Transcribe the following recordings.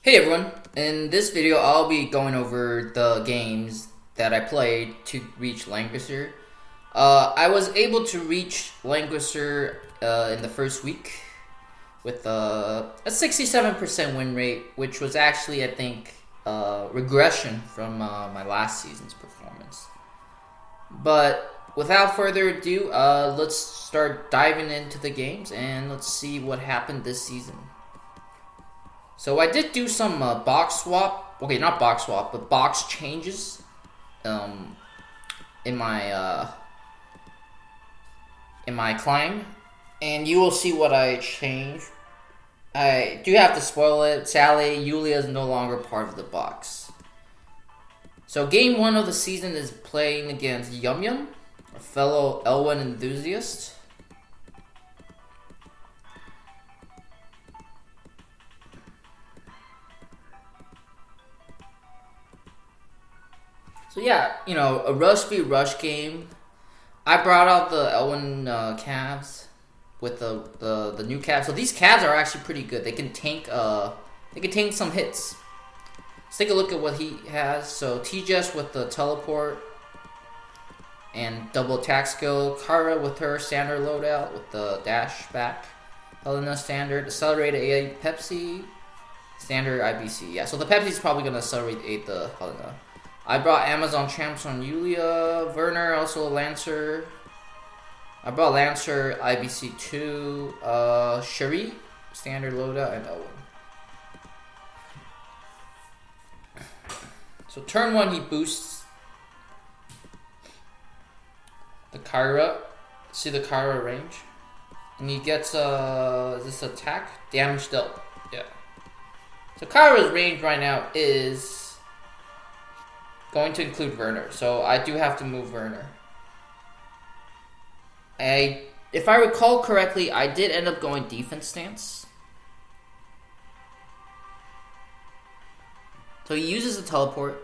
Hey everyone, in this video I'll be going over the games that I played to reach Langrisser. I was able to reach Langrisser in the first week with a 67% win rate, which was actually, I think, regression from my last season's performance. But without further ado, let's start diving into the games and let's see what happened this season. So I did do some box swap. Okay, not box swap, but box changes. In my climb, and you will see what I changed. I do have to spoil it. Sadly, Yulia is no longer part of the box. So game 1 of the season is playing against YumYum, a fellow L1 enthusiast. So yeah, you know, a rush v rush game. I brought out the L1 calves with the new calves. So these calves are actually pretty good. They can tank some hits. Let's take a look at what he has. So TJS with the teleport and double attack skill. Kara with her standard loadout with the dash back. Helena standard accelerated A Pepsi standard IBC. Yeah, so the Pepsi is probably gonna accelerate the Helena. I brought Amazon Champs on Yulia, Verner, also Lancer. I brought Lancer, IBC2, Cherie, standard loadout, and L1. So turn 1, he boosts the Kyra. See the Kyra range? And he gets, is this attack? Damage dealt. Yeah. So Kyra's range right now is going to include Verner, so I do have to move Verner. If I recall correctly, I did end up going defense stance. So he uses the teleport.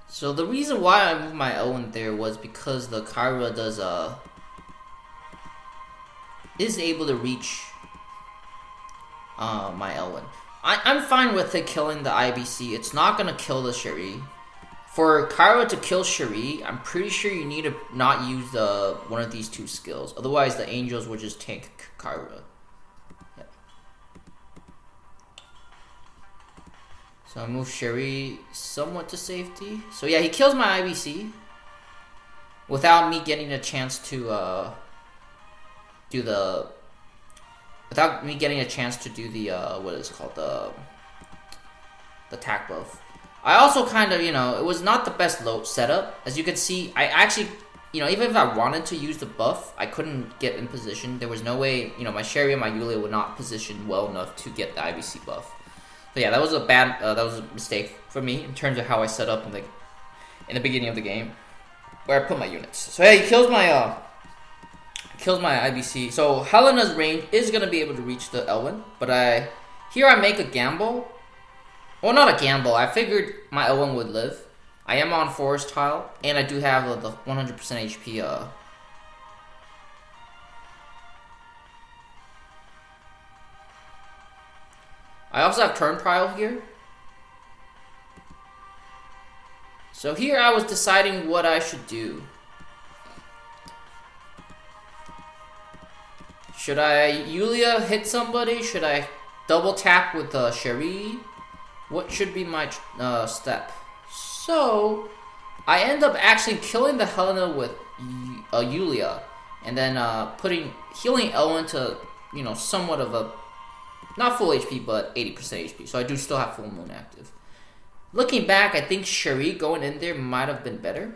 So the reason why I moved my L1 there was because the Kyra is able to reach my L1. I'm fine with it killing the IBC. It's not going to kill the Cherie. For Kyra to kill Cherie, I'm pretty sure you need to not use one of these two skills. Otherwise, the Angels will just tank Kyra. Yeah. So I move Cherie somewhat to safety. So yeah, he kills my IBC without me getting a chance to do the what is it called, the attack buff. I also kind of, you know, it was not the best load setup. As you can see, I actually, you know, even if I wanted to use the buff, I couldn't get in position. There was no way, you know, my Cherie and my Yulia would not position well enough to get the IBC buff. So yeah, that was a mistake for me in terms of how I set up in the beginning of the game, where I put my units. So yeah, he kills my IBC. So Helena's range is gonna be able to reach the L1, but I make a gamble. Well, not a gamble. I figured my L1 would live. I am on Forest Tile, and I do have the 100% HP. I also have Turn Trial here. So here I was deciding what I should do. Should I Yulia hit somebody? Should I double tap with Cherie? What should be my step? So I end up actually killing the Helena with Yulia, and then healing Ellen to, you know, somewhat of a, not full HP, but 80% HP. So I do still have Full Moon active. Looking back, I think Cherie going in there might have been better.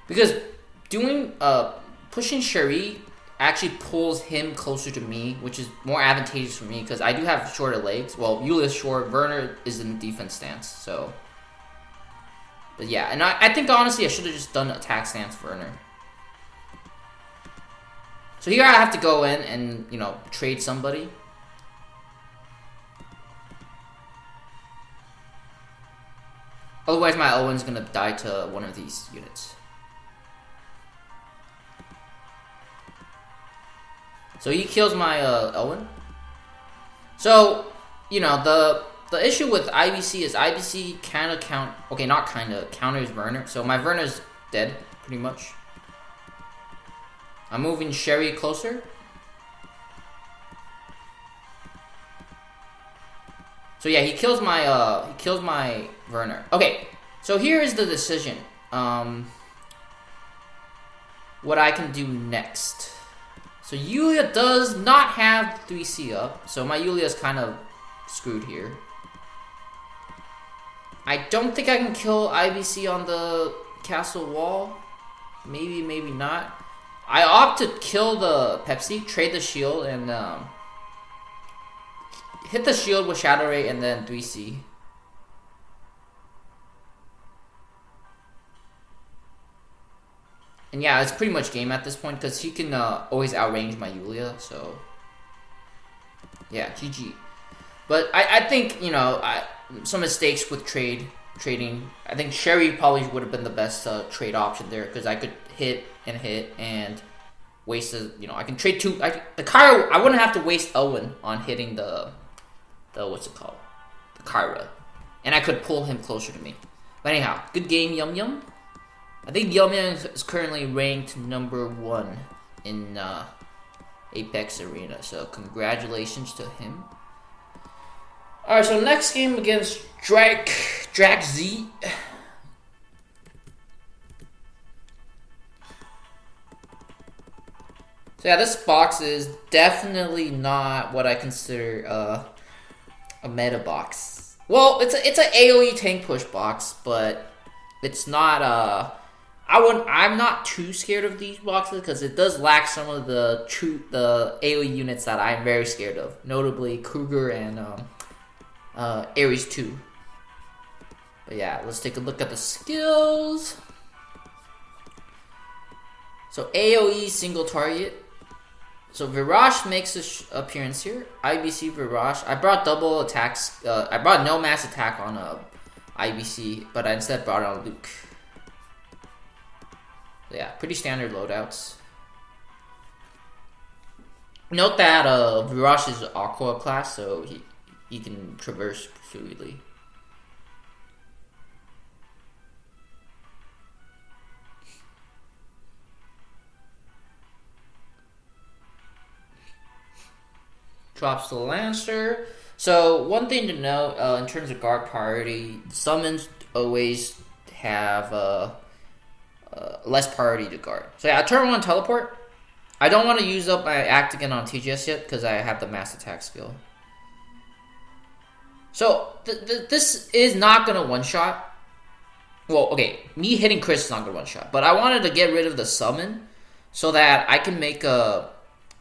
Because pushing Cherie actually pulls him closer to me, which is more advantageous for me because I do have shorter legs. Well, Yulia's short, Verner is in defense stance, so. But yeah, and I think honestly I should have just done attack stance Verner. So here I have to go in and, you know, trade somebody. Otherwise my L1's gonna die to one of these units. So he kills my Owen. So, you know, the issue with IBC is IBC counters Verner. So my Verner's dead, pretty much. I'm moving Cherie closer. So yeah, he kills my Verner. Okay, so here is the decision. What I can do next. So Yulia does not have 3C up, so my Yulia is kind of screwed here. I don't think I can kill IBC on the castle wall. Maybe, maybe not. I opt to kill the Pepsi, trade the shield, and hit the shield with Shadow Ray and then 3C. And yeah, it's pretty much game at this point because he can always outrange my Yulia, so yeah, GG. But I think, you know, some mistakes with trading. I think Cherie probably would have been the best trade option there because I could hit and waste I can trade two. The Kyra, I wouldn't have to waste Owen on hitting the what's it called, the Kyra, and I could pull him closer to me. But anyhow, good game, YumYum. I think YumYum is currently ranked #1 in Apex Arena, so congratulations to him. Alright, so next game against Drakz. So yeah, this box is definitely not what I consider a meta box. Well, it's an AoE tank push box, but it's not I'm not too scared of these boxes because it does lack some of the AoE units that I'm very scared of, notably Kruger and Ares 2. But yeah, let's take a look at the skills. So AoE single target. So Virash makes an appearance here. IBC Virash. I brought double attacks. I brought no mass attack on IBC, but I instead brought it on Luke. Yeah, pretty standard loadouts. Note that Virash is Aqua class, so he can traverse freely. Drops the Lancer. So one thing to note in terms of guard priority, summons always have less priority to guard. So yeah, turn 1 teleport. I don't want to use up my act again on TGS yet because I have the mass attack skill. So this is not gonna one shot. Well, okay, me hitting Chris is not gonna one shot, but I wanted to get rid of the summon so that I can make a.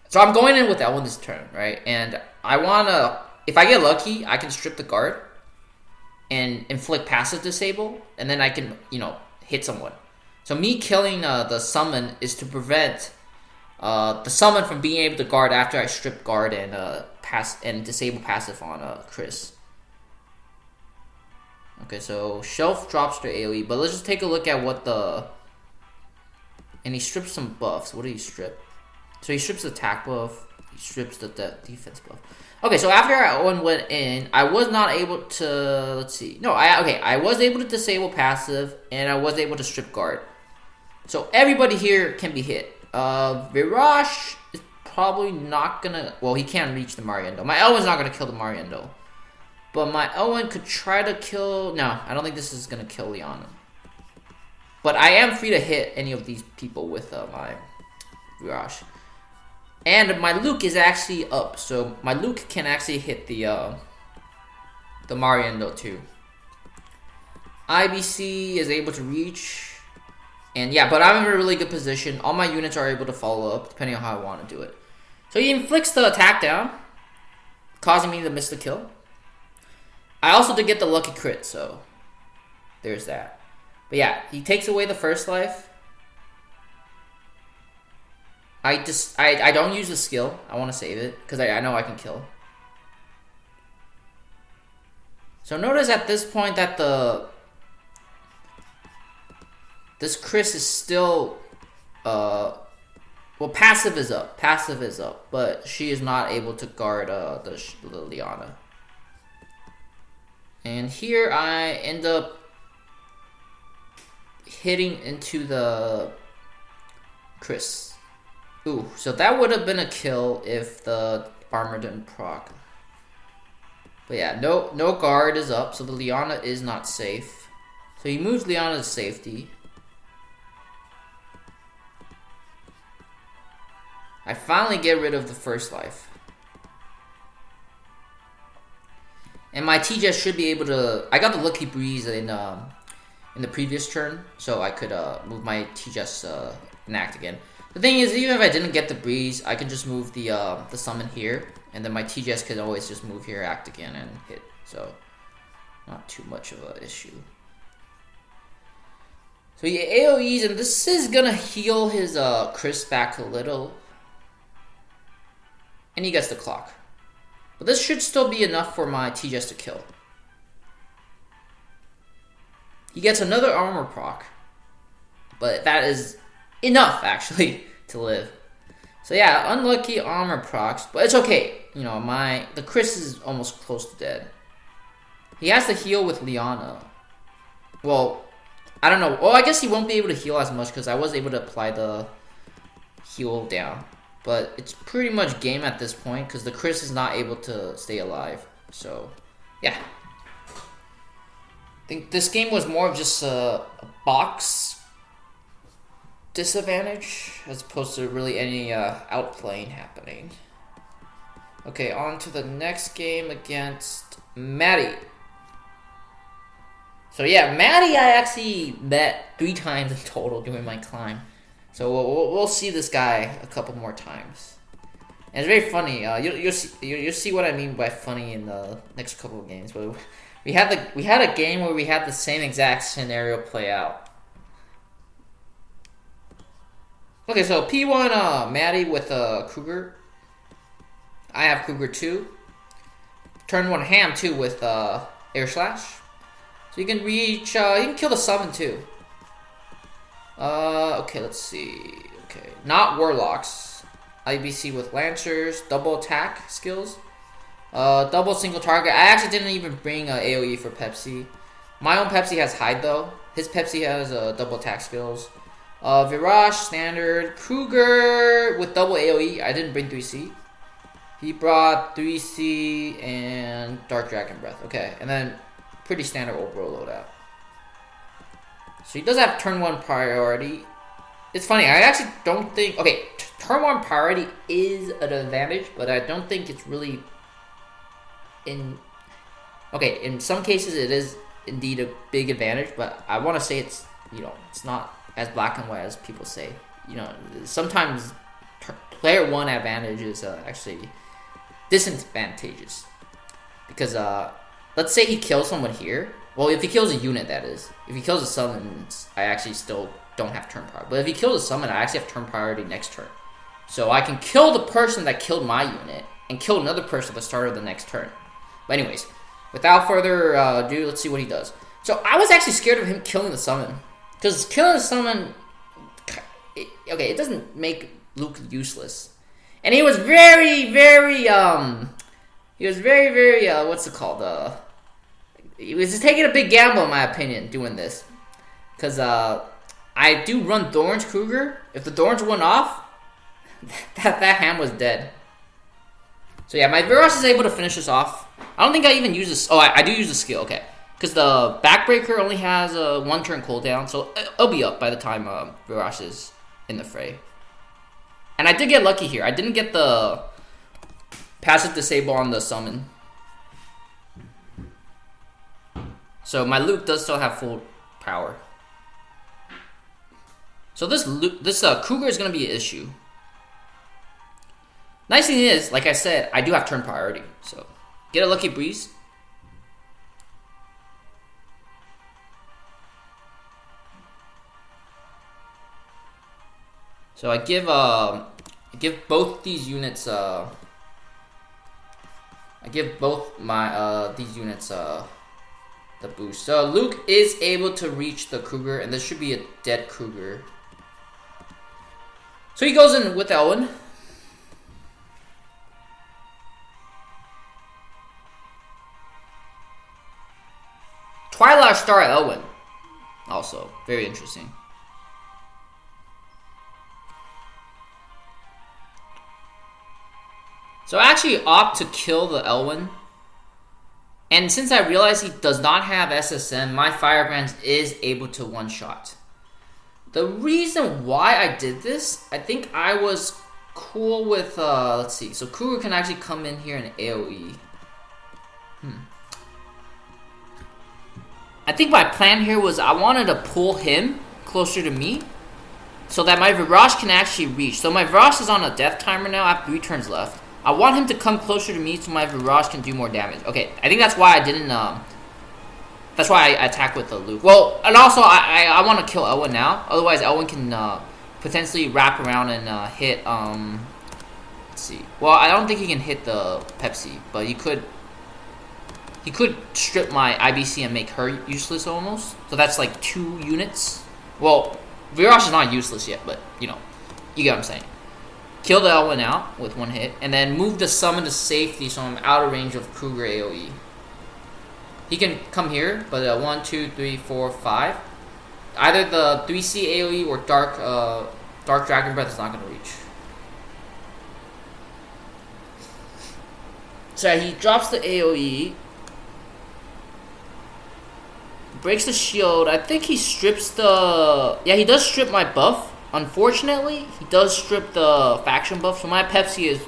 So I'm going in with that one this turn, right? And I wanna, if I get lucky, I can strip the guard and inflict passive disable, and then I can, hit someone. So me killing the summon is to prevent the summon from being able to guard after I strip guard and disable passive on Chris. Okay, so Shelf drops to AoE, but let's just take a look at what and he strips some buffs. What did he strip? So he strips the attack buff, he strips the defense buff. Okay, so after Owen went in, I was not able to, let's see. No, I was able to disable passive, and I was able to strip guard. So everybody here can be hit. Virash is probably not gonna, well, he can't reach the Mariendo. My Owen's not gonna kill the Mariendo. But my Owen could try to kill, no, I don't think this is gonna kill Liana. But I am free to hit any of these people with my Virash. And my Luke is actually up, so my Luke can actually hit the Mariendo too. IBC is able to reach, and yeah, but I'm in a really good position. All my units are able to follow up, depending on how I want to do it. So he inflicts the attack down, causing me to miss the kill. I also did get the lucky crit, so there's that. But yeah, he takes away the first life. I don't use the skill. I want to save it because I know I can kill. So notice at this point that this Chris is still Well, passive is up. Passive is up, but she is not able to guard the Liana. And here I end up hitting into the Chris. Ooh, so that would have been a kill if the armor didn't proc. But yeah, no guard is up, so the Liana is not safe. So he moves Liana to safety. I finally get rid of the first life. And my TGS should be able to... I got the Lucky Breeze in the previous turn, so I could move my TGS and act again. The thing is, even if I didn't get the Breeze, I could just move the summon here, and then my TGS could always just move here, act again, and hit. So, not too much of an issue. So he AoEs, and this is gonna heal his Chris back a little. And he gets the clock. But this should still be enough for my TGS to kill. He gets another armor proc. But that is enough, actually, to live. So yeah, unlucky armor procs. But it's okay. You know, the Chris is almost close to dead. He has to heal with Liana. Well, I don't know. Well, I guess he won't be able to heal as much because I was able to apply the heal down. But it's pretty much game at this point because the Chris is not able to stay alive. So, yeah. I think this game was more of just a box disadvantage as opposed to really any outplaying happening. Okay, on to the next game against Matty. So yeah, Matty I actually met 3 times in total during my climb. So we'll see this guy a couple more times. And it's very funny. You'll see what I mean by funny in the next couple of games. But we had a game where we had the same exact scenario play out. Okay, so P1 Matty with Kruger. I have Kruger 2. Turn 1 Ham 2 with Air Slash. So you can reach. You can kill the summon too. Okay, let's see. Okay, not Warlocks. IBC with Lancers, double attack skills, double single target. I actually didn't even bring AoE for Pepsi. My own Pepsi has Hide though. His Pepsi has double attack skills. Virash standard. Kruger with double AoE. I didn't bring 3C. He brought 3C and Dark Dragon Breath. Okay, and then pretty standard Oboro loadout. So he does have turn 1 priority. It's funny, I actually don't think... Okay, turn 1 priority is an advantage, but I don't think it's really in... Okay, in some cases it is indeed a big advantage, but I want to say it's, you know, it's not as black and white as people say. You know, sometimes player 1 advantage is actually disadvantageous. Because, let's say he kills someone here. Well, if he kills a unit, that is. If he kills a summon, I actually still don't have turn priority. But if he kills a summon, I actually have turn priority next turn. So I can kill the person that killed my unit and kill another person at the start of the next turn. But anyways, without further ado, let's see what he does. So I was actually scared of him killing the summon. Because killing the summon... Okay, it doesn't make Luke useless. And he was very, very... He was very, very... what's it called? He was just taking a big gamble, in my opinion, doing this. Because I do run Thorns Kruger. If the Thorns went off, that hand was dead. So yeah, my Virash is able to finish this off. I don't think I even use this. Oh, I do use the skill, okay. Because the Backbreaker only has a 1 turn cooldown, so it'll be up by the time Virash is in the fray. And I did get lucky here. I didn't get the passive disable on the summon. So my Luke does still have full power. So this Kruger is going to be an issue. Nice thing is, like I said, I do have turn priority. So get a Lucky Breeze. So I give both these units I give both my these units the boost. So Luke is able to reach the Kruger, and this should be a dead Kruger. So he goes in with Elwin. Twilight Star Elwin. Also, very interesting. So I actually opt to kill the Elwin. And since I realize he does not have SSM, my Firebrands is able to one-shot. The reason why I did this, I think I was cool with, let's see. So Cougar can actually come in here and AoE. I think my plan here was I wanted to pull him closer to me so that my Virash can actually reach. So my Virash is on a death timer now. I have 3 turns left. I want him to come closer to me so my Virash can do more damage. Okay, I think that's why I didn't, that's why I attack with the Luke. Well, and also I want to kill Elwin now. Otherwise, Elwin can potentially wrap around and hit, let's see. Well, I don't think he can hit the Pepsi, but he could strip my IBC and make her useless almost. So that's like 2 units. Well, Virash is not useless yet, but, you know, you get what I'm saying. Kill the Elwin out with 1 hit, and then move the summon to safety so I'm out of range of Cougar AoE. He can come here, but 1, 2, 3, 4, 5. Either the 3C AoE or Dark Dragon Breath is not going to reach. So he drops the AoE. Breaks the shield. I think he strips the... Yeah, he does strip my buff. Unfortunately, he does strip the faction buff, so my Pepsi is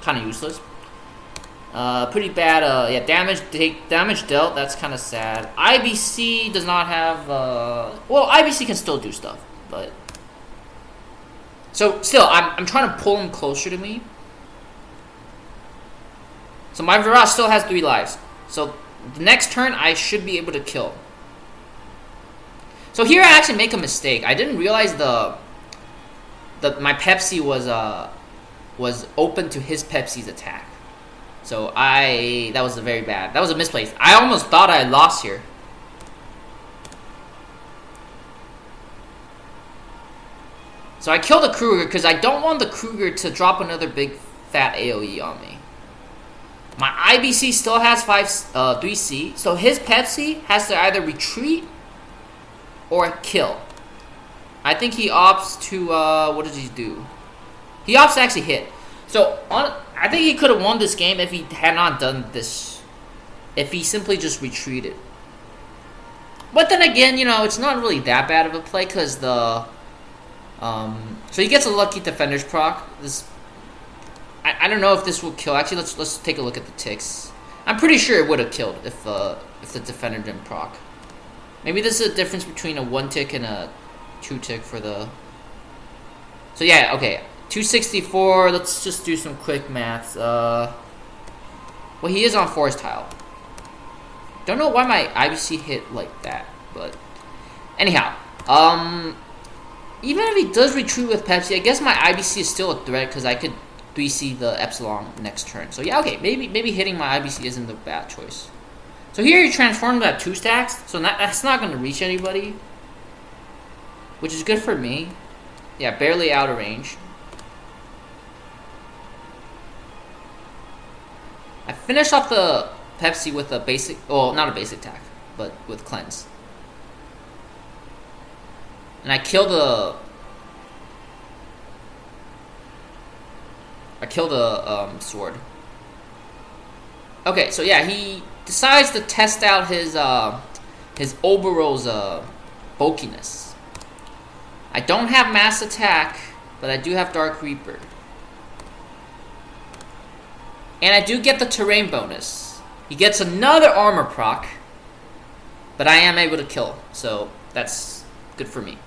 kind of useless. Pretty bad, yeah, damage dealt, that's kind of sad. IBC does not have, well, IBC can still do stuff, but... So, still, I'm trying to pull him closer to me. So my Virash still has 3 lives. So, the next turn, I should be able to kill. So here I actually make a mistake. I didn't realize my Pepsi was open to his Pepsi's attack. So that was very bad. That was a misplace. I almost thought I lost here. So I killed the Kruger because I don't want the Kruger to drop another big fat AoE on me. My IBC still has 3C, so his Pepsi has to either retreat or kill. I think he opts to, what does he do? He opts to actually hit. So, I think he could have won this game if he had not done this. If he simply just retreated. But then again, you know, it's not really that bad of a play because the... so he gets a lucky defender's proc. I don't know if this will kill. Actually, let's take a look at the ticks. I'm pretty sure it would have killed if the defender didn't proc. Maybe this is a difference between a 1 tick and a 2 tick for the... So yeah, okay. 264, let's just do some quick maths. Well, he is on Forest Tile. Don't know why my IBC hit like that, but... Anyhow, even if he does retreat with Pepsi, I guess my IBC is still a threat because I could 3C the Epsilon next turn. So yeah, okay, maybe hitting my IBC isn't the bad choice. So here he transformed at 2 stacks, so that's not going to reach anybody. Which is good for me. Yeah, barely out of range. I finished off the Pepsi with a basic, well, not a basic attack, but with cleanse. And I kill the sword. Okay, so yeah, he decides to test out his Oboro's bulkiness. I don't have mass attack, but I do have Dark Reaper. And I do get the terrain bonus. He gets another armor proc, but I am able to kill, so that's good for me.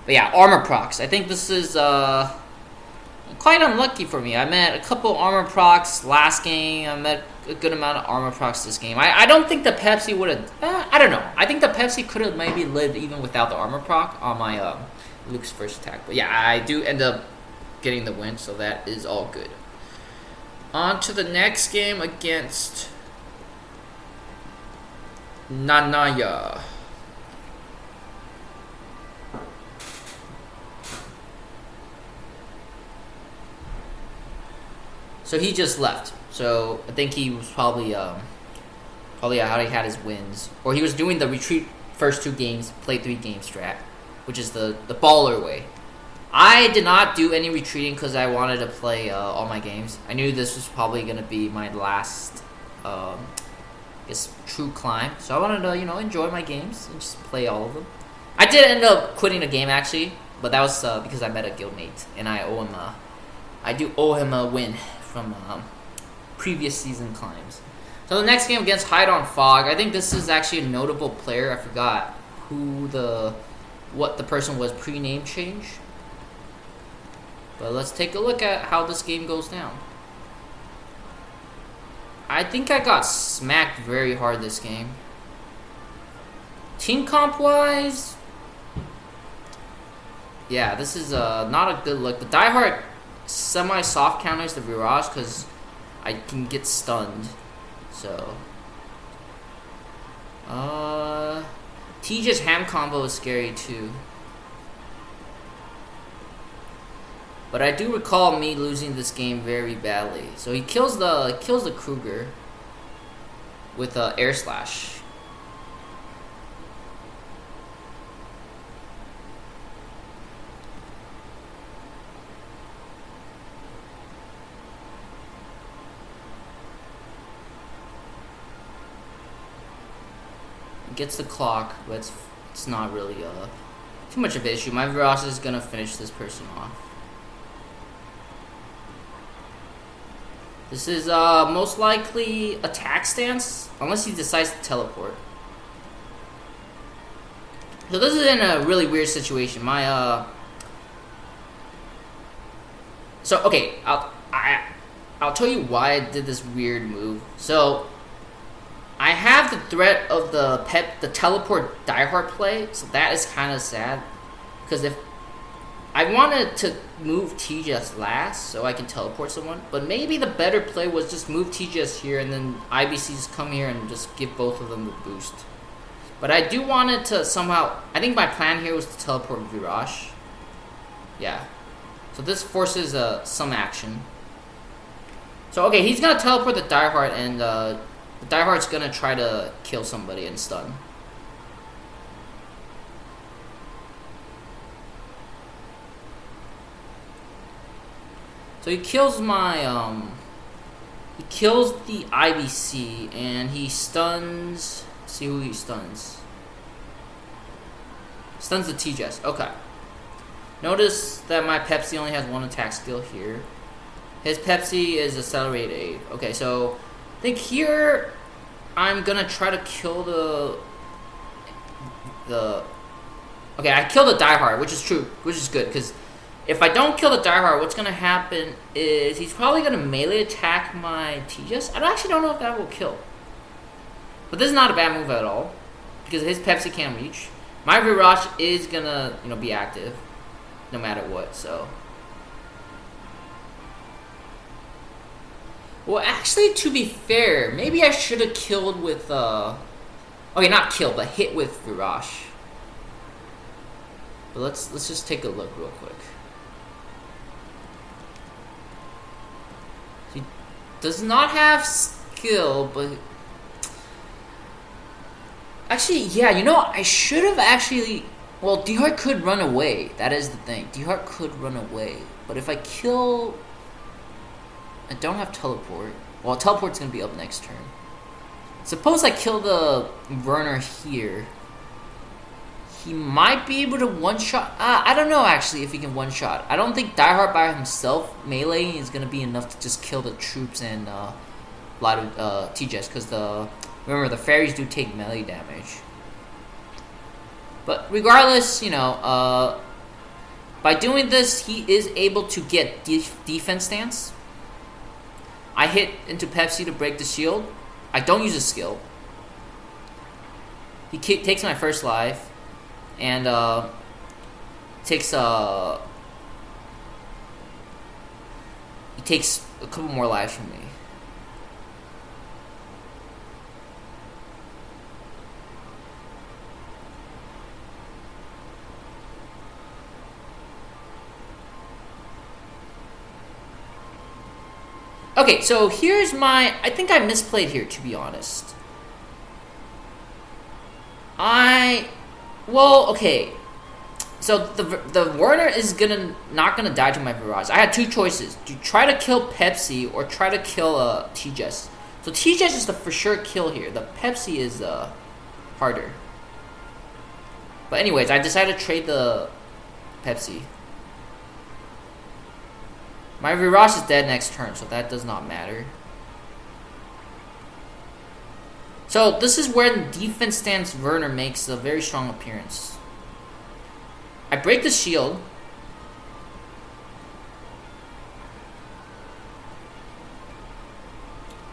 But yeah, armor procs. I think this is quite unlucky for me. I met a couple armor procs last game. I met a good amount of armor procs this game. I don't think the Pepsi would have... I don't know. I think the Pepsi could have maybe lived even without the armor proc on my Luke's first attack. But yeah, I do end up getting the win, so that is all good. On to the next game against Nanaya. So he just left. So I think he was probably how he had his wins, or he was doing the retreat first 2 games, play 3 game strat, which is the baller way. I did not do any retreating because I wanted to play all my games. I knew this was probably gonna be my last, I guess, true climb. So I wanted to, enjoy my games and just play all of them. I did end up quitting a game actually, but that was because I met a guildmate and I owe him I do owe him a win from previous season climbs. So the next game against Hide on Fog, I think this is actually a notable player. I forgot what the person was pre-name change. But let's take a look at how this game goes down. I think I got smacked very hard this game. Team comp wise, yeah, this is not a good look. The diehard semi-soft counters the Virash because I can get stunned. So, Tja's ham combo is scary too. But I do recall me losing this game very badly. So he kills the Kruger with air slash. Gets the clock, but it's not really too much of an issue. My Virash is gonna finish this person off. This is most likely attack stance, unless he decides to teleport. So this is in a really weird situation. My so okay, I'll tell you why I did this weird move. So I have the threat of the teleport diehard play, so that is kind of sad. Because if I wanted to move TGS last so I can teleport someone, but maybe the better play was just move TGS here and then IBCs come here and just give both of them the boost. But I do want it to somehow, I think my plan here was to teleport Virash. Yeah. So this forces some action. So okay, he's gonna teleport the diehard and the diehard's gonna try to kill somebody and stun. So he kills he kills the IBC and he stuns, let's see who he stuns. Stuns the TGS, okay. Notice that my Pepsi only has 1 attack skill here. His Pepsi is accelerated 8. Okay, so I think here I'm gonna try to kill okay, I killed the diehard, which is true, which is good, because if I don't kill the diehard, what's gonna happen is he's probably gonna melee attack my TGS. I actually don't know if that will kill. But this is not a bad move at all, because his Pepsi can't reach. My Virash is gonna, be active, no matter what, so. Well, actually, to be fair, maybe I should have killed with, okay, not killed, but hit with Virash. But let's just take a look real quick. He does not have skill, but actually, yeah, I should have actually. Well, D-Heart could run away. That is the thing. D-Heart could run away, but if I kill, I don't have teleport. Well, teleport's gonna be up next turn. Suppose I kill the Verner here. He might be able to one-shot. I don't know, actually, if he can one-shot. I don't think Diehard by himself meleeing is going to be enough to just kill the troops and a lot of TGS. Because remember, the fairies do take melee damage. But regardless, by doing this, he is able to get defense stance. I hit into Pepsi to break the shield. I don't use a skill. He takes my first life. And takes he takes a couple more lives from me. Okay, so here's my... I think I misplayed here, to be honest. Well, okay. So the Verner is not gonna die to my Virash. I had two choices: to try to kill Pepsi or try to kill T-Jess. So T-Jess is the for sure kill here. The Pepsi is harder. But anyways, I decided to trade the Pepsi. My Virash is dead next turn, so that does not matter. So this is where the defense stance Verner makes a very strong appearance. I break the shield.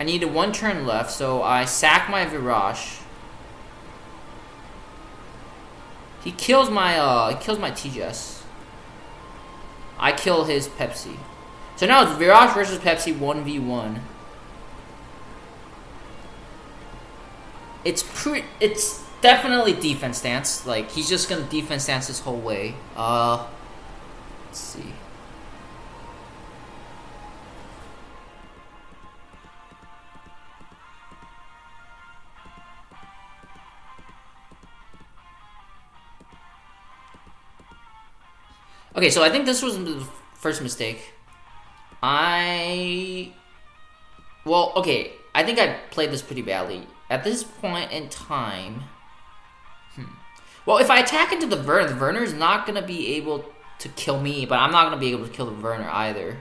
I need a 1 turn left, so I sack my Virash. He kills my T-Jess. I kill his Pepsi. So now it's Virash versus Pepsi 1v1. It's definitely defense stance. Like, he's just gonna defense stance this whole way. Let's see. Okay, so I think this was the first mistake. Well, okay, I think I played this pretty badly. At this point in time... Well, if I attack into the Verner is not going to be able to kill me, but I'm not going to be able to kill the Verner either.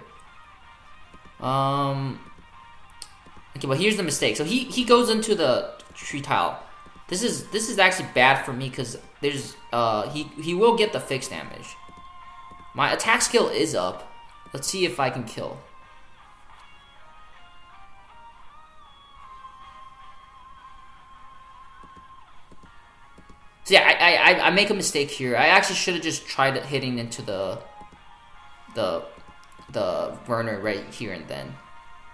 Okay, well, here's the mistake. So he goes into the tree tile. This is actually bad for me because there's he will get the fixed damage. My attack skill is up. Let's see if I can kill. So yeah, I make a mistake here. I actually should have just tried hitting into the Verner right here and then.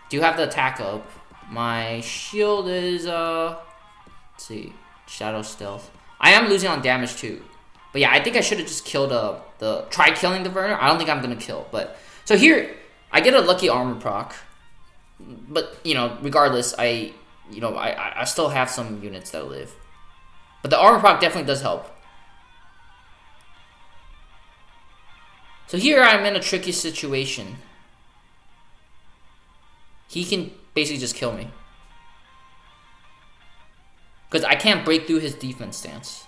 Do have the attack up. My shield is let's see, Shadow Stealth. I am losing on damage too. But yeah, I think I should have just killed try killing the Verner. I don't think I'm gonna kill, but so here I get a lucky armor proc. But you know, regardless, I still have some units that live. But the armor proc definitely does help. So here I'm in a tricky situation. He can basically just kill me. Because I can't break through his defense stance.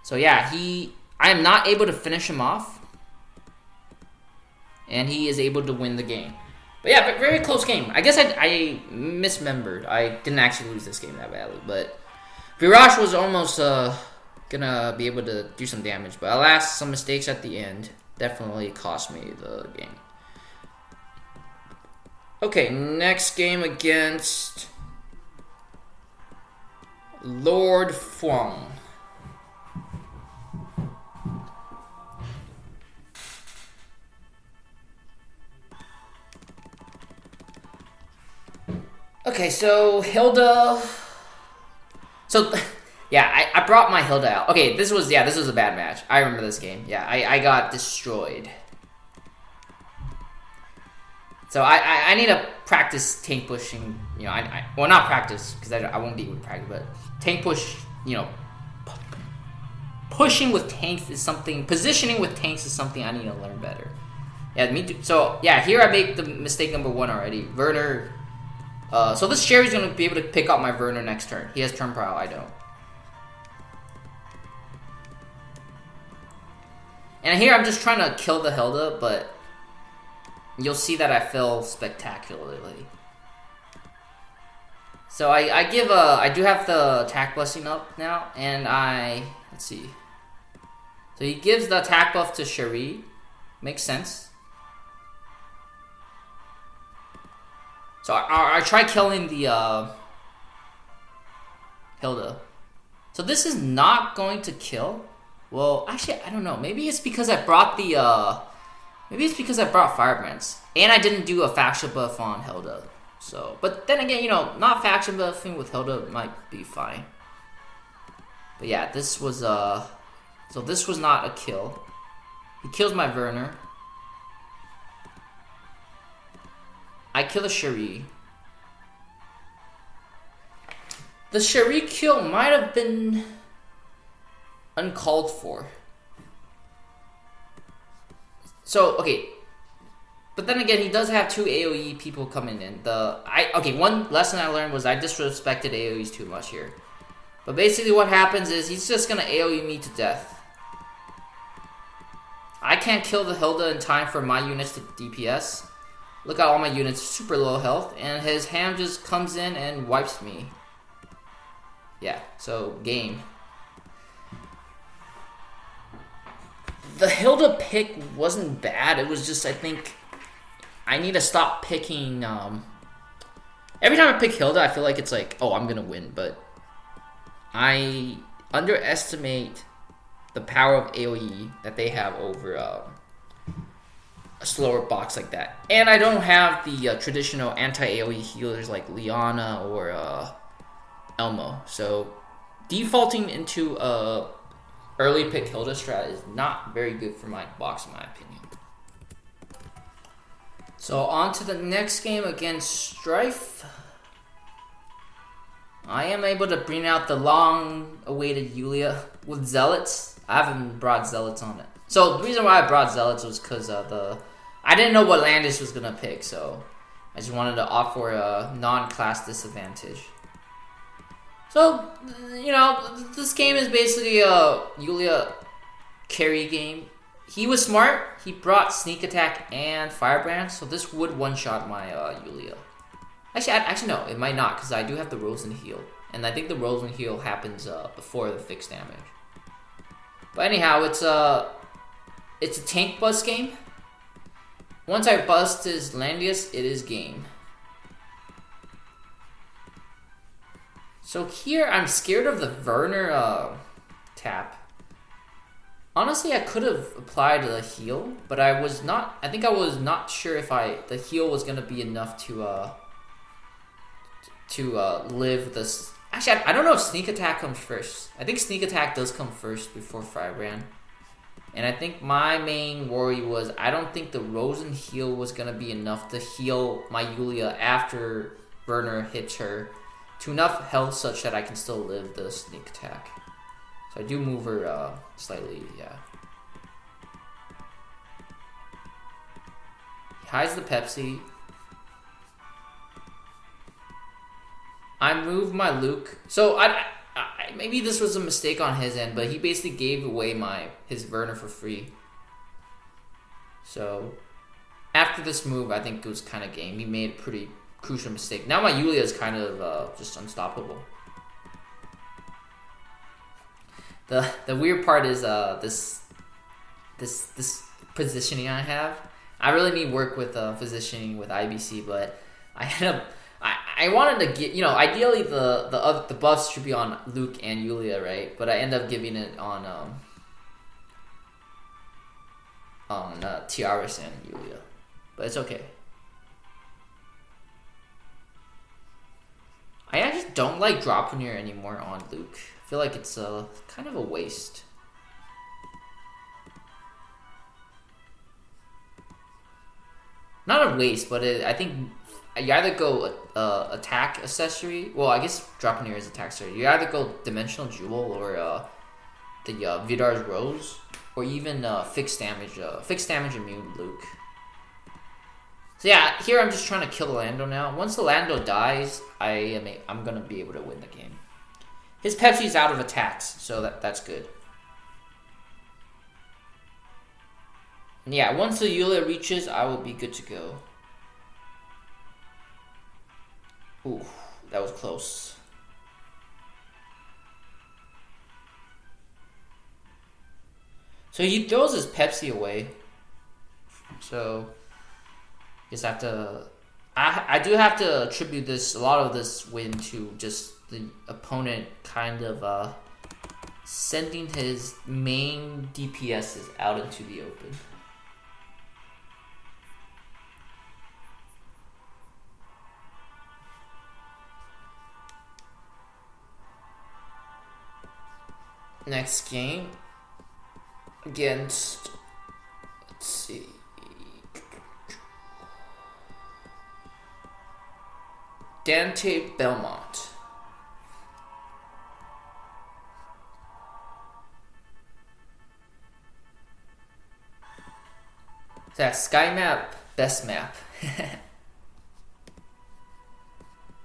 So yeah, I am not able to finish him off. And he is able to win the game. But yeah, very close game. I guess I misremembered. I didn't actually lose this game that badly. But Virash was almost gonna be able to do some damage. But alas, some mistakes at the end definitely cost me the game. Okay, next game against Lordphuing. Okay, so Hilda. So yeah, I brought my Hilda out. Okay, this was a bad match. I remember this game. Yeah, I got destroyed. So I need to practice tank pushing. You know, well, not practice because I won't be able to practice, but tank push. You know, pushing with tanks is something. Positioning with tanks is something I need to learn better. Yeah, me too. So yeah, here I make the mistake number 1 already. Verner. So this Cherie's going to be able to pick up my Verner next turn. He has turn prowl, I don't. And here I'm just trying to kill the Hilda, but you'll see that I fail spectacularly. So I do have the attack blessing up now, and let's see. So he gives the attack buff to Cherie. Makes sense. So I try killing the Hilda. So this is not going to kill. Well, actually, I don't know. Maybe it's because I brought Firebrands. And I didn't do a faction buff on Hilda. So, but then again, you know, not faction buffing with Hilda might be fine. But yeah, this was so this was not a kill. He kills my Verner. I kill a Cherie. The Cherie kill might have been uncalled for. So, okay. But then again, he does have 2 AoE people coming in. Okay, one lesson I learned was I disrespected AoEs too much here. But basically what happens is he's just gonna AoE me to death. I can't kill the Hilda in time for my units to DPS. Look at all my units, super low health, and his ham just comes in and wipes me. Yeah, so game. The Hilda pick wasn't bad. It was just, I think, I need to stop picking. Every time I pick Hilda, I feel like it's like, oh, I'm gonna win, but I underestimate the power of AoE that they have over a slower box like that. And I don't have the traditional anti-AoE healers like Liana or Elmo. So defaulting into a early pick Hilda strat is not very good for my box in my opinion. So on to the next game against Strife. I am able to bring out the long-awaited Yulia with Zealots. I haven't brought Zealots on it. So the reason why I brought Zealots was because I didn't know what Landis was gonna pick, so I just wanted to opt for a non-class disadvantage. So, you know, this game is basically a Yulia carry game. He was smart. He brought Sneak Attack and Firebrand, so this would one-shot my Yulia. Actually, no, it might not, because I do have the Rose and Heal. And I think the Rose and Heal happens before the fixed damage. But anyhow, it's a tank bust game. Once I bust his Landius, it is game. So here, I'm scared of the Verner tap. Honestly, I could have applied the heal, but I was not. I think I was not sure if the heal was gonna be enough to live this. Actually, I don't know if Sneak Attack comes first. I think Sneak Attack does come first before Firebrand. And I think my main worry was I don't think the Rose and Heal was gonna be enough to heal my Yulia after Verner hits her to enough health such that I can still live the Sneak Attack. So I do move her slightly, yeah. He hides the Pepsi. I move my Luke. So I maybe this was a mistake on his end, but he basically gave away his Verner for free. So after this move, I think it was kind of game. He made a pretty crucial mistake. Now my Yulia is kind of just unstoppable. The weird part is this positioning I have. I really need work with positioning with IBC, but I end up I wanted to get, you know, ideally the buffs should be on Luke and Yulia, right? But I end up giving it on Tiaris and Yulia, but it's okay. I actually don't like Drakz anymore on Luke. I feel like it's kind of a waste. Not a waste, but I think you either go attack accessory. Well, I guess Drakz is attack accessory. You either go Dimensional Jewel or the Vidar's Rose, or even fixed damage immune Luke. So yeah, here I'm just trying to kill the Lando now. Once the Lando dies, I'm gonna be able to win the game. His Pepsi's out of attacks, so that's good. And yeah, once the Yulia reaches, I will be good to go. Ooh, that was close. So he throws his Pepsi away. So just have to. I do have to attribute a lot of this win to just the opponent kind of sending his main DPSs out into the open. Next game against, let's see, Dante Belmont. That sky map, best map.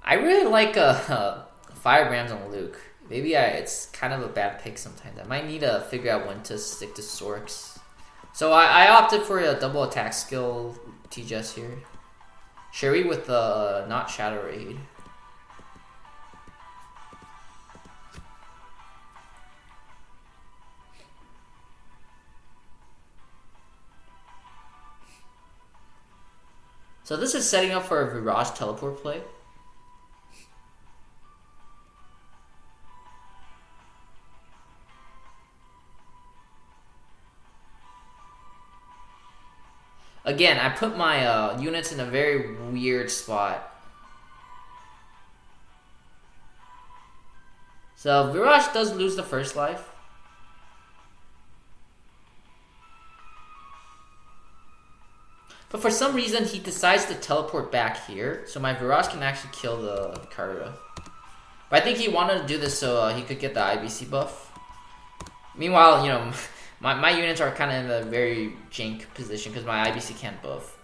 I really like Firebrands on Luke. Maybe it's kind of a bad pick sometimes. I might need to figure out when to stick to Storks. So I opted for a double attack skill TGS here. Cherie with the not Shadow Raid. So this is setting up for a Virash teleport play. Again, I put my units in a very weird spot. So Virash does lose the first life. But for some reason, he decides to teleport back here, so my Virash can actually kill the Kara. But I think he wanted to do this so he could get the IBC buff. Meanwhile, you know, my units are kind of in a very jank position because my IBC can't buff.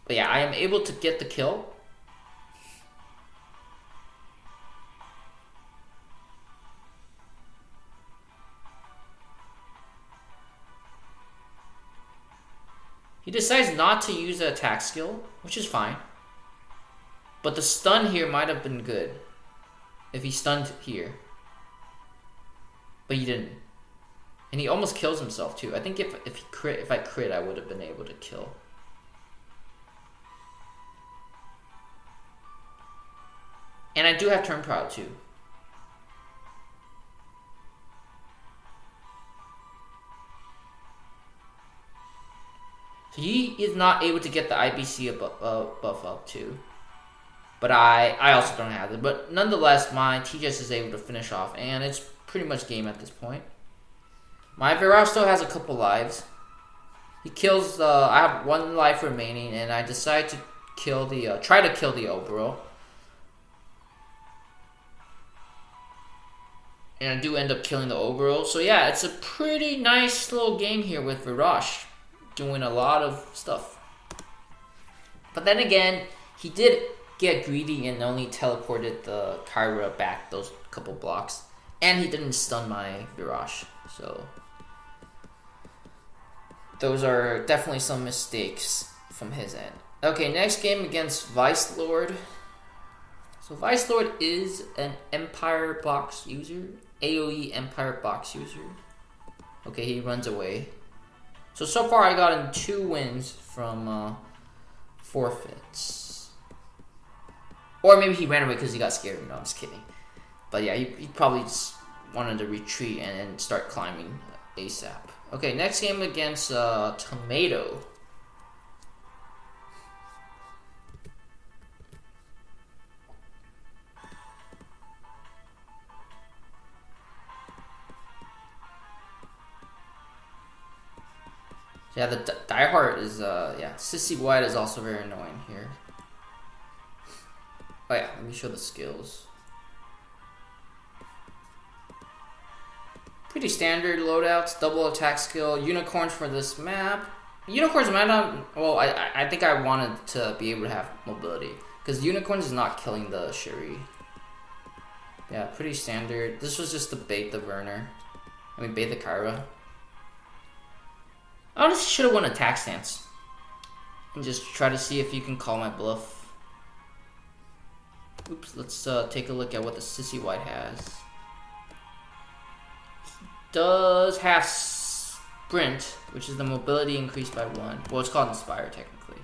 But yeah, I am able to get the kill. He decides not to use the attack skill, which is fine. But the stun here might have been good if he stunned here. But he didn't. And he almost kills himself too. I think if I crit, I would have been able to kill. And I do have turn proud too. So he is not able to get the IBC buff up too. But I also don't have it. But nonetheless, my TGS is able to finish off. And it's pretty much game at this point. My Virash still has a couple lives. He kills the... I have one life remaining. And I decide to kill the... try to kill the Oboro. And I do end up killing the Oboro. So yeah, it's a pretty nice little game here with Virash. Doing a lot of stuff. But then again, he did get greedy and only teleported the Kyra back those couple blocks. And he didn't stun my Virash. So those are definitely some mistakes from his end. Okay, next game against Vice Lord. So Vice Lord is an Empire box user. AoE Empire box user. Okay, he runs away. So far I got him 2 wins from forfeits. Or maybe he ran away because he got scared. No, I'm just kidding. But yeah, he probably just wanted to retreat and start climbing ASAP. Okay, next game against Tomato. Yeah, the diehard is, yeah, Sissy White is also very annoying here. Oh yeah, let me show the skills. Pretty standard loadouts, double attack skill, unicorns for this map. Unicorns might not, well, I think I wanted to be able to have mobility. Because unicorns is not killing the Cherie. Yeah, pretty standard. This was just to bait the Verner. I mean, bait the Kyra. I honestly should have won attack stance. And just try to see if you can call my bluff. Oops, let's take a look at what the Sissy White has. Does have sprint, which is the mobility increased by 1. Well, it's called Inspire technically.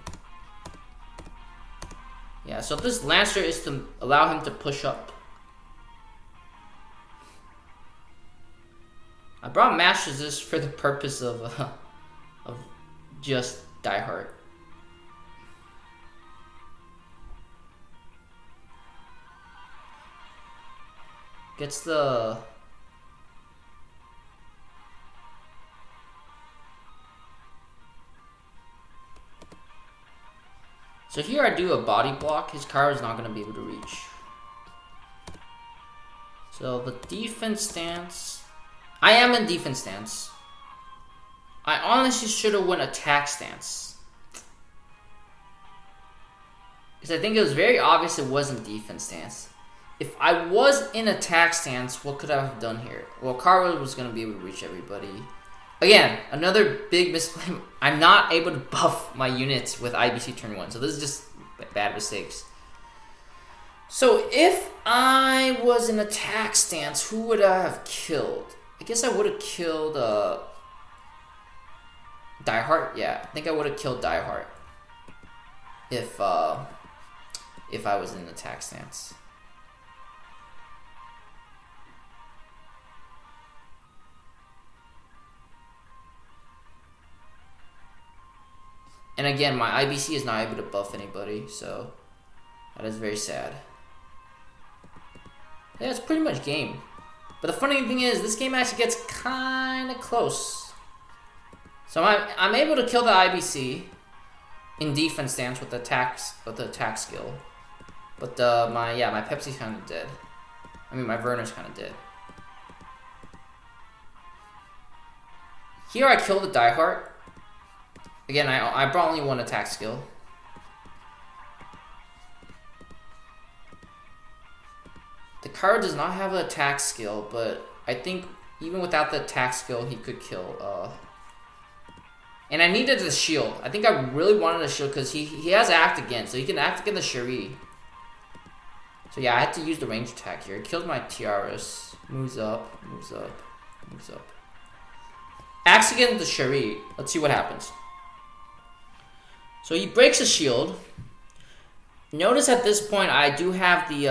Yeah, so this Lancer is to allow him to push up. I brought Mash Resist for the purpose of just Die Hard. Gets the... So here I do a body block. His car is not going to be able to reach. So the defense stance. I am in defense stance. I honestly should have went attack stance. Because I think it was very obvious it wasn't defense stance. If I was in attack stance, what could I have done here? Well, Kara was going to be able to reach everybody. Again, another big misplay. I'm not able to buff my units with IBC turn 1. So this is just bad mistakes. So if I was in attack stance, who would I have killed? I guess I would have killed Diehard. Yeah, I think I would have killed Diehard if I was in attack stance. And again, my IBC is not able to buff anybody, so that is very sad. Yeah, it's pretty much game. But the funny thing is, this game actually gets kind of close. So I'm able to kill the IBC in defense stance with the attack skill. But my Pepsi's kind of dead. I mean, my Verner's kind of dead. Here I kill the Diehard. Again, I brought only one attack skill. The card does not have an attack skill, but I think even without the attack skill, he could kill. And I needed the shield. I think I really wanted a shield because he has act again, so he can act against the Cherie. So yeah, I had to use the range attack here. He killed my tiaris. Moves up, moves up, moves up. Acts against the Cherie. Let's see what happens. So he breaks the shield. Notice at this point I do have the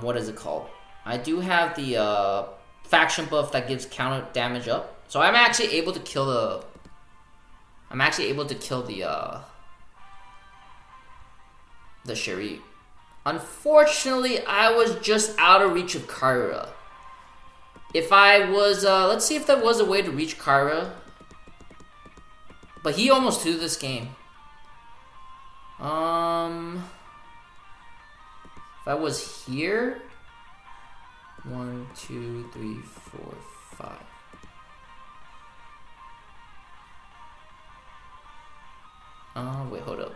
what is it called? I do have the faction buff that gives counter damage up. So I'm actually able to kill the Cherie. Unfortunately, I was just out of reach of Kyra. If I was, let's see if there was a way to reach Kyra. But he almost threw this game. If I was here, 1, 2, 3, 4, 5. Wait, hold up.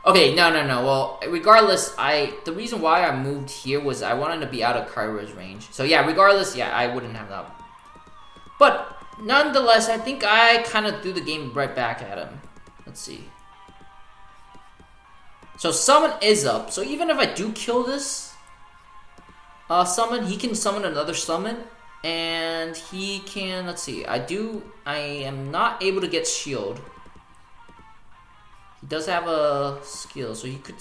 Okay, no. Well, regardless, the reason why I moved here was I wanted to be out of Kyra's range. So yeah, regardless, yeah, I wouldn't have that. But nonetheless, I think I kind of threw the game right back at him. Let's see. So summon is up. So even if I do kill this summon, he can summon another summon. And he can, let's see. I am not able to get shield. He does have a skill, so he could...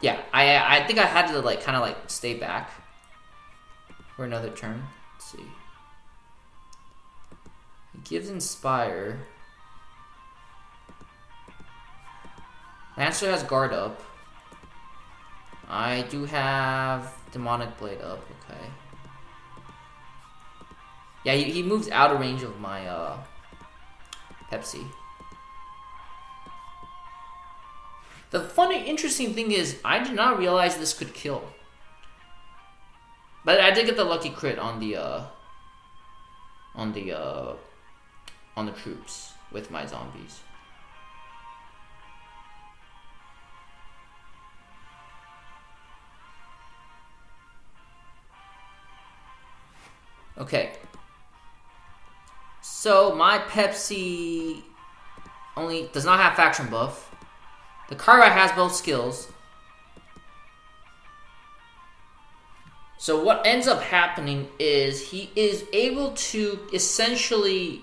Yeah, I think I had to kind of stay back for another turn. Let's see. He gives Inspire. Lancer has Guard up. I do have Demonic Blade up, okay. Yeah, he moves out of range of my Pepsi. The funny, interesting thing is, I did not realize this could kill. But I did get the lucky crit on the troops with my zombies. Okay. So my Pepsi only does not have faction buff. The Kara has both skills. So what ends up happening is he is able to essentially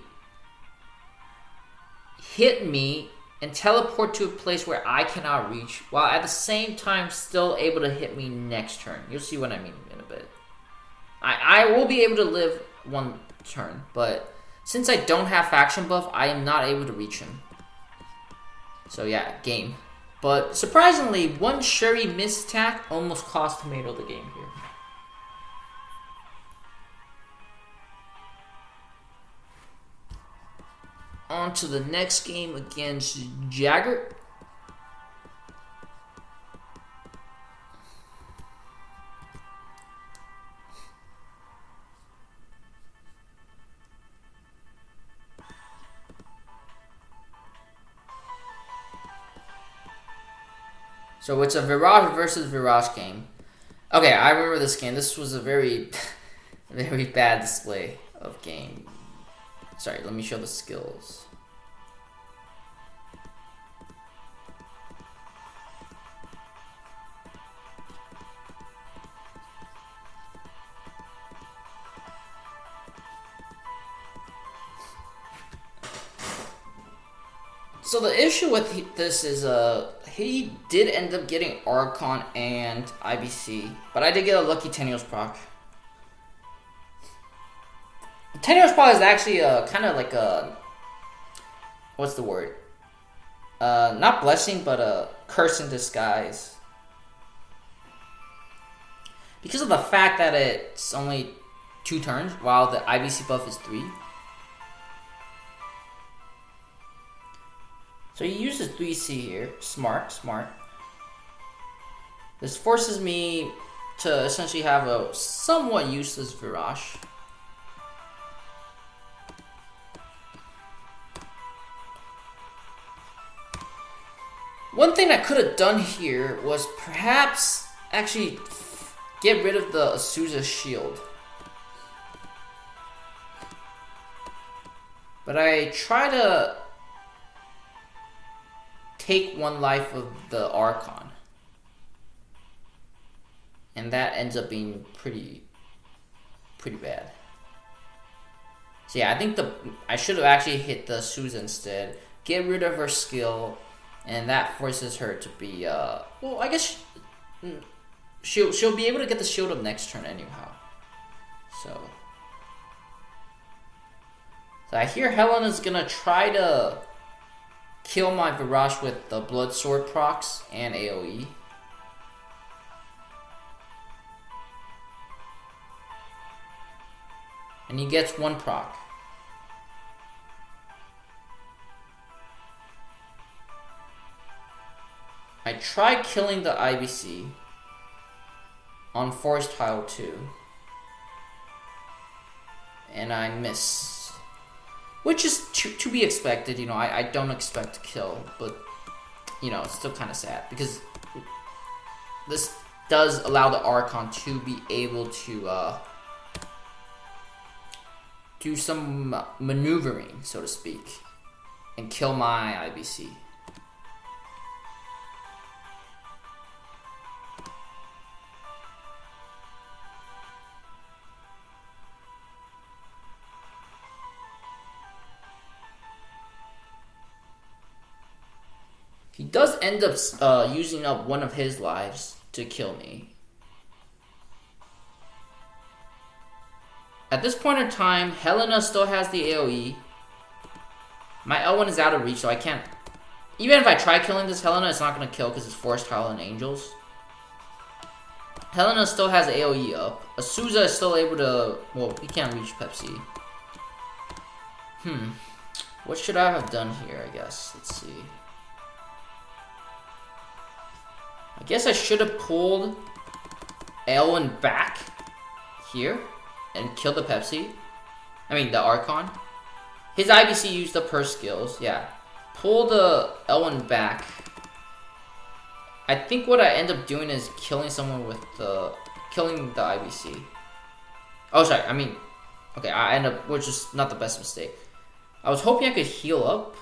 hit me and teleport to a place where I cannot reach, while at the same time still able to hit me next turn. You'll see what I mean in a bit. I will be able to live one turn, but since I don't have faction buff, I am not able to reach him. So yeah, game. But surprisingly, one Cherie miss attack almost cost Tomato the game here. on to the next game against Jagger. So it's a Virash versus Virash game. Okay, I remember this game. This was a very, very bad display of game. Sorry, let me show the skills. So the issue with this is he did end up getting Archon and IBC, but I did get a lucky Tenuous proc. Tenuous proc is actually kind of like a, what's the word? Not blessing, but a curse in disguise. Because of the fact that it's only 2 turns, while the IBC buff is 3. So he uses 3C here. Smart, smart. This forces me to essentially have a somewhat useless Virash. One thing I could have done here was perhaps actually get rid of the Azusa shield. But I try to take 1 life of the Archon. And that ends up being pretty bad. So yeah, I think I should have actually hit the Azusa instead. Get rid of her skill, and that forces her to be well, I guess she'll be able to get the shield up next turn anyhow. So I hear Helena's gonna try to kill my Virash with the Blood Sword procs and AoE. And he gets 1 proc. I tried killing the IBC on Forest Tile 2. And I miss. Which is to be expected, you know, I don't expect to kill, but, you know, it's still kind of sad, because this does allow the Archon to be able to do some maneuvering, so to speak, and kill my IBC. He does end up using up 1 of his lives to kill me. At this point in time, Helena still has the AoE. My L1 is out of reach, so I can't. Even if I try killing this Helena, it's not going to kill because it's Forest Tile and Angels. Helena still has AoE up. Azusa is still able to. Well, he can't reach Pepsi. What should I have done here, I guess? Let's see. I guess I should have pulled L1 back here and killed the Pepsi. I mean, the Archon. His IBC used up her skills. Yeah. Pull the L1 back. I think what I end up doing is killing someone with killing the IBC. Oh, sorry. I mean, okay, I end up, which is not the best mistake. I was hoping I could heal up,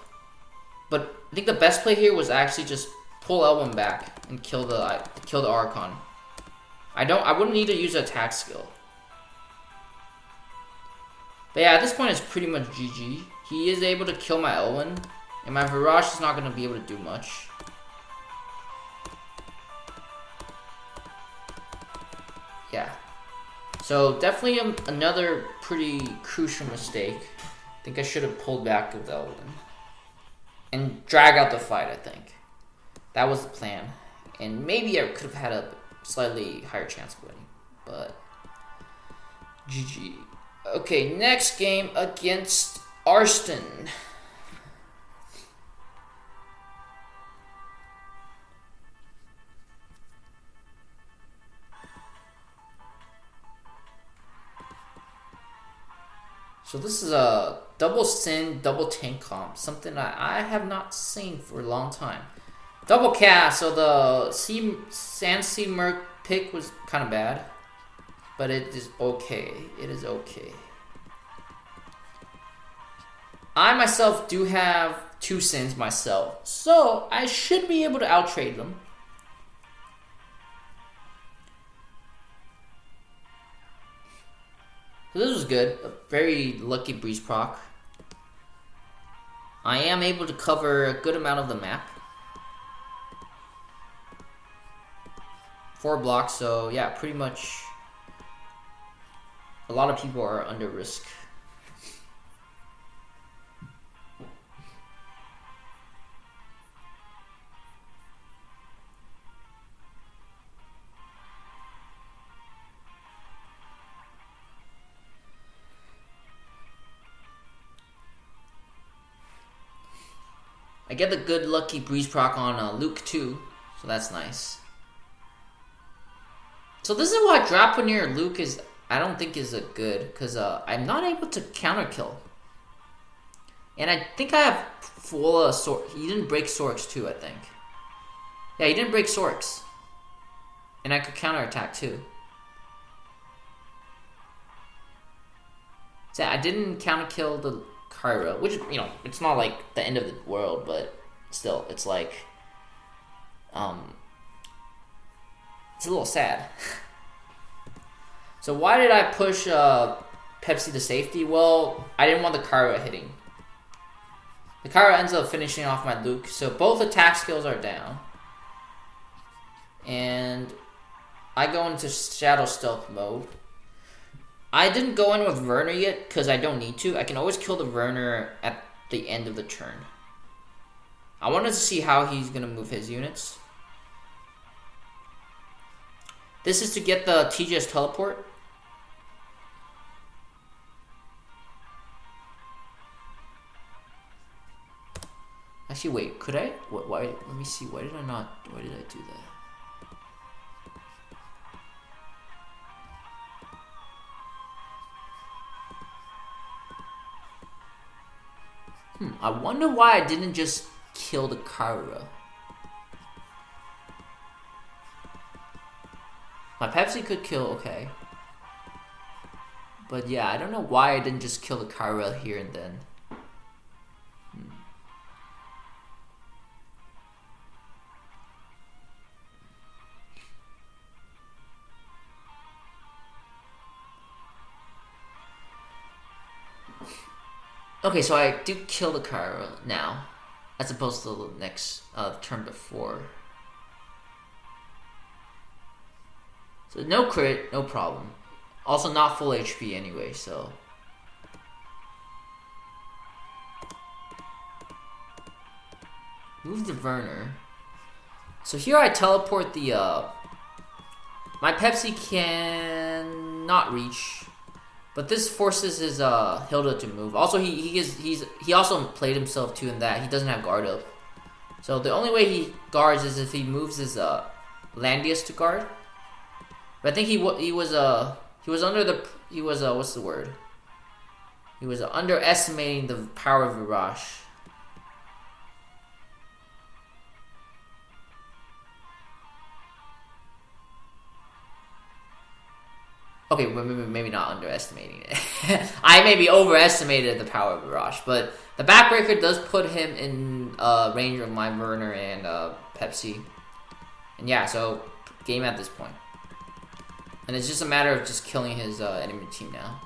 but I think the best play here was actually just pull L1 back and kill the Archon. I wouldn't need to use an attack skill. But yeah, at this point it's pretty much GG. He is able to kill my L1, and my Virash is not going to be able to do much. Yeah. So definitely another pretty crucial mistake. I think I should have pulled back with L1 and drag out the fight, I think. That was the plan. And maybe I could have had a slightly higher chance of winning. But GG. Okay, next game against Arston. So this is a double sin, double tank comp. Something that I have not seen for a long time. Double cast. So the Sand Sea Merc pick was kind of bad. But it is okay. It is okay. I myself do have 2 sins myself. So I should be able to outtrade them. So this was good. A very lucky breeze proc. I am able to cover a good amount of the map. 4 blocks, so yeah, pretty much a lot of people are under risk. I get the good lucky breeze proc on Luke too, so that's nice. So this is why Draponeer Luke is, I don't think is a good, because I'm not able to counter kill. And I think I have full he didn't break Sorks too, I think. Yeah, he didn't break Sorks. And I could counter attack too. So I didn't counter kill the Kyra, which, you know, it's not like the end of the world, but still, it's like, it's a little sad. So why did I push Pepsi to safety? Well, I didn't want the Kyra hitting. The Kyra ends up finishing off my Luke, so both attack skills are down. And I go into Shadow Stealth mode. I didn't go in with Verner yet, because I don't need to. I can always kill the Verner at the end of the turn. I wanted to see how he's going to move his units. This is to get the TGS teleport. Actually, wait, could I? Why? Let me see. Why did I do that? I wonder why I didn't just kill the Kyra. My Pepsi could kill, okay. But yeah, I don't know why I didn't just kill the Kyra here and then. Okay, so I do kill the Kyra now, as opposed to the next turn before. So no crit, no problem. Also not full HP anyway, so. Move the Verner. So here I teleport the, my Pepsi can not reach. But this forces his Hilda to move. Also, he also played himself too in that he doesn't have guard up. So the only way he guards is if he moves his Landius to guard. But I think he was what's the word? He was underestimating the power of Virash. Okay, maybe not underestimating it. I maybe overestimated the power of Virash, but the backbreaker does put him in range of my Verner and Pepsi. And yeah, so game at this point. And it's just a matter of just killing his enemy team now.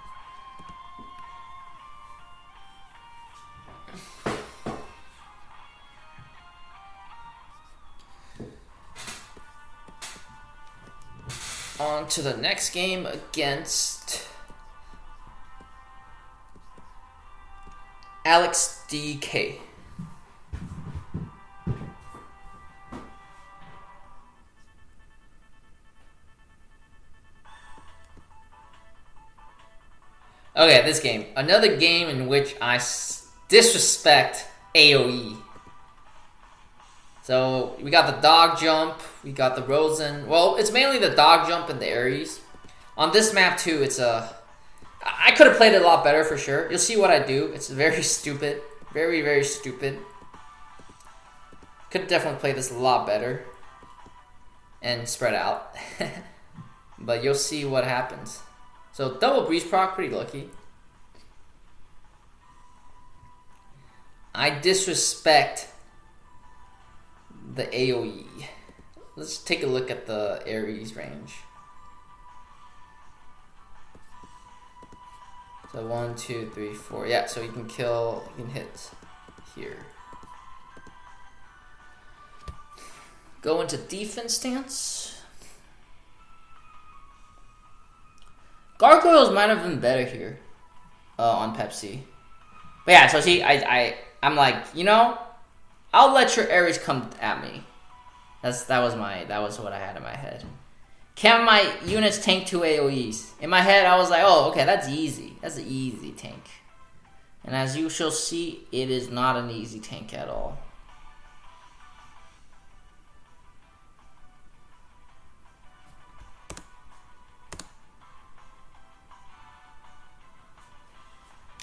On to the next game against AlexDK. Okay, this game. Another game in which I disrespect AoE. So, we got the dog jump, we got the Rosen. Well, it's mainly the dog jump and the Ares. On this map, too, it's I could have played it a lot better for sure. You'll see what I do. It's very stupid. Very, very stupid. Could definitely play this a lot better. And spread out. But you'll see what happens. So double breeze proc, pretty lucky. I disrespect the AoE. Let's take a look at the Ares range. So 1, 2, 3, 4. Yeah, so you can kill, you can hit here. Go into defense stance. Gargoyles might have been better here on Pepsi. But yeah, so see, I'm like, you know, I'll let your Ares come at me. That was what I had in my head. Can my units tank 2 AoEs? In my head, I was like, oh, okay, that's easy. That's an easy tank. And as you shall see, it is not an easy tank at all.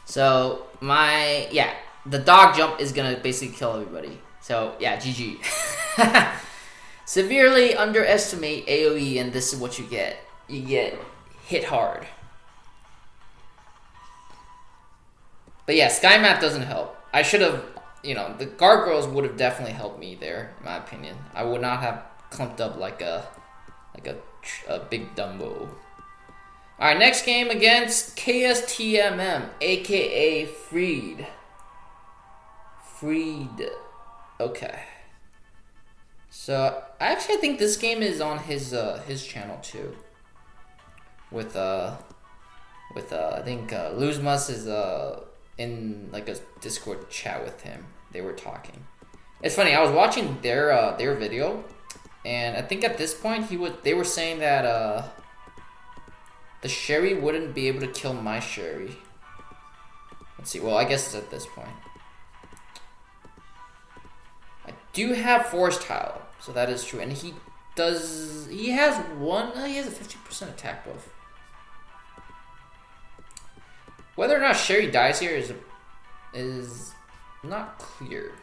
So, the dog jump is gonna basically kill everybody. So, yeah, GG. Severely underestimate AoE, and this is what you get. You get hit hard. But yeah, Sky Map doesn't help. I should have, you know, the gargoyles would have definitely helped me there, in my opinion. I would not have clumped up like a big Dumbo. Alright, next game against KSTMM, aka Freed. Okay. So I think this game is on his channel too. With I think Luzmas is in like a Discord chat with him. They were talking. It's funny, I was watching their video, and I think at this point they were saying that the Cherie wouldn't be able to kill my Cherie. Let's see. Well, I guess it's at this point. I do have Forest Hayl, so that is true. And he has a 50% attack buff. Whether or not Cherie dies here is not clear.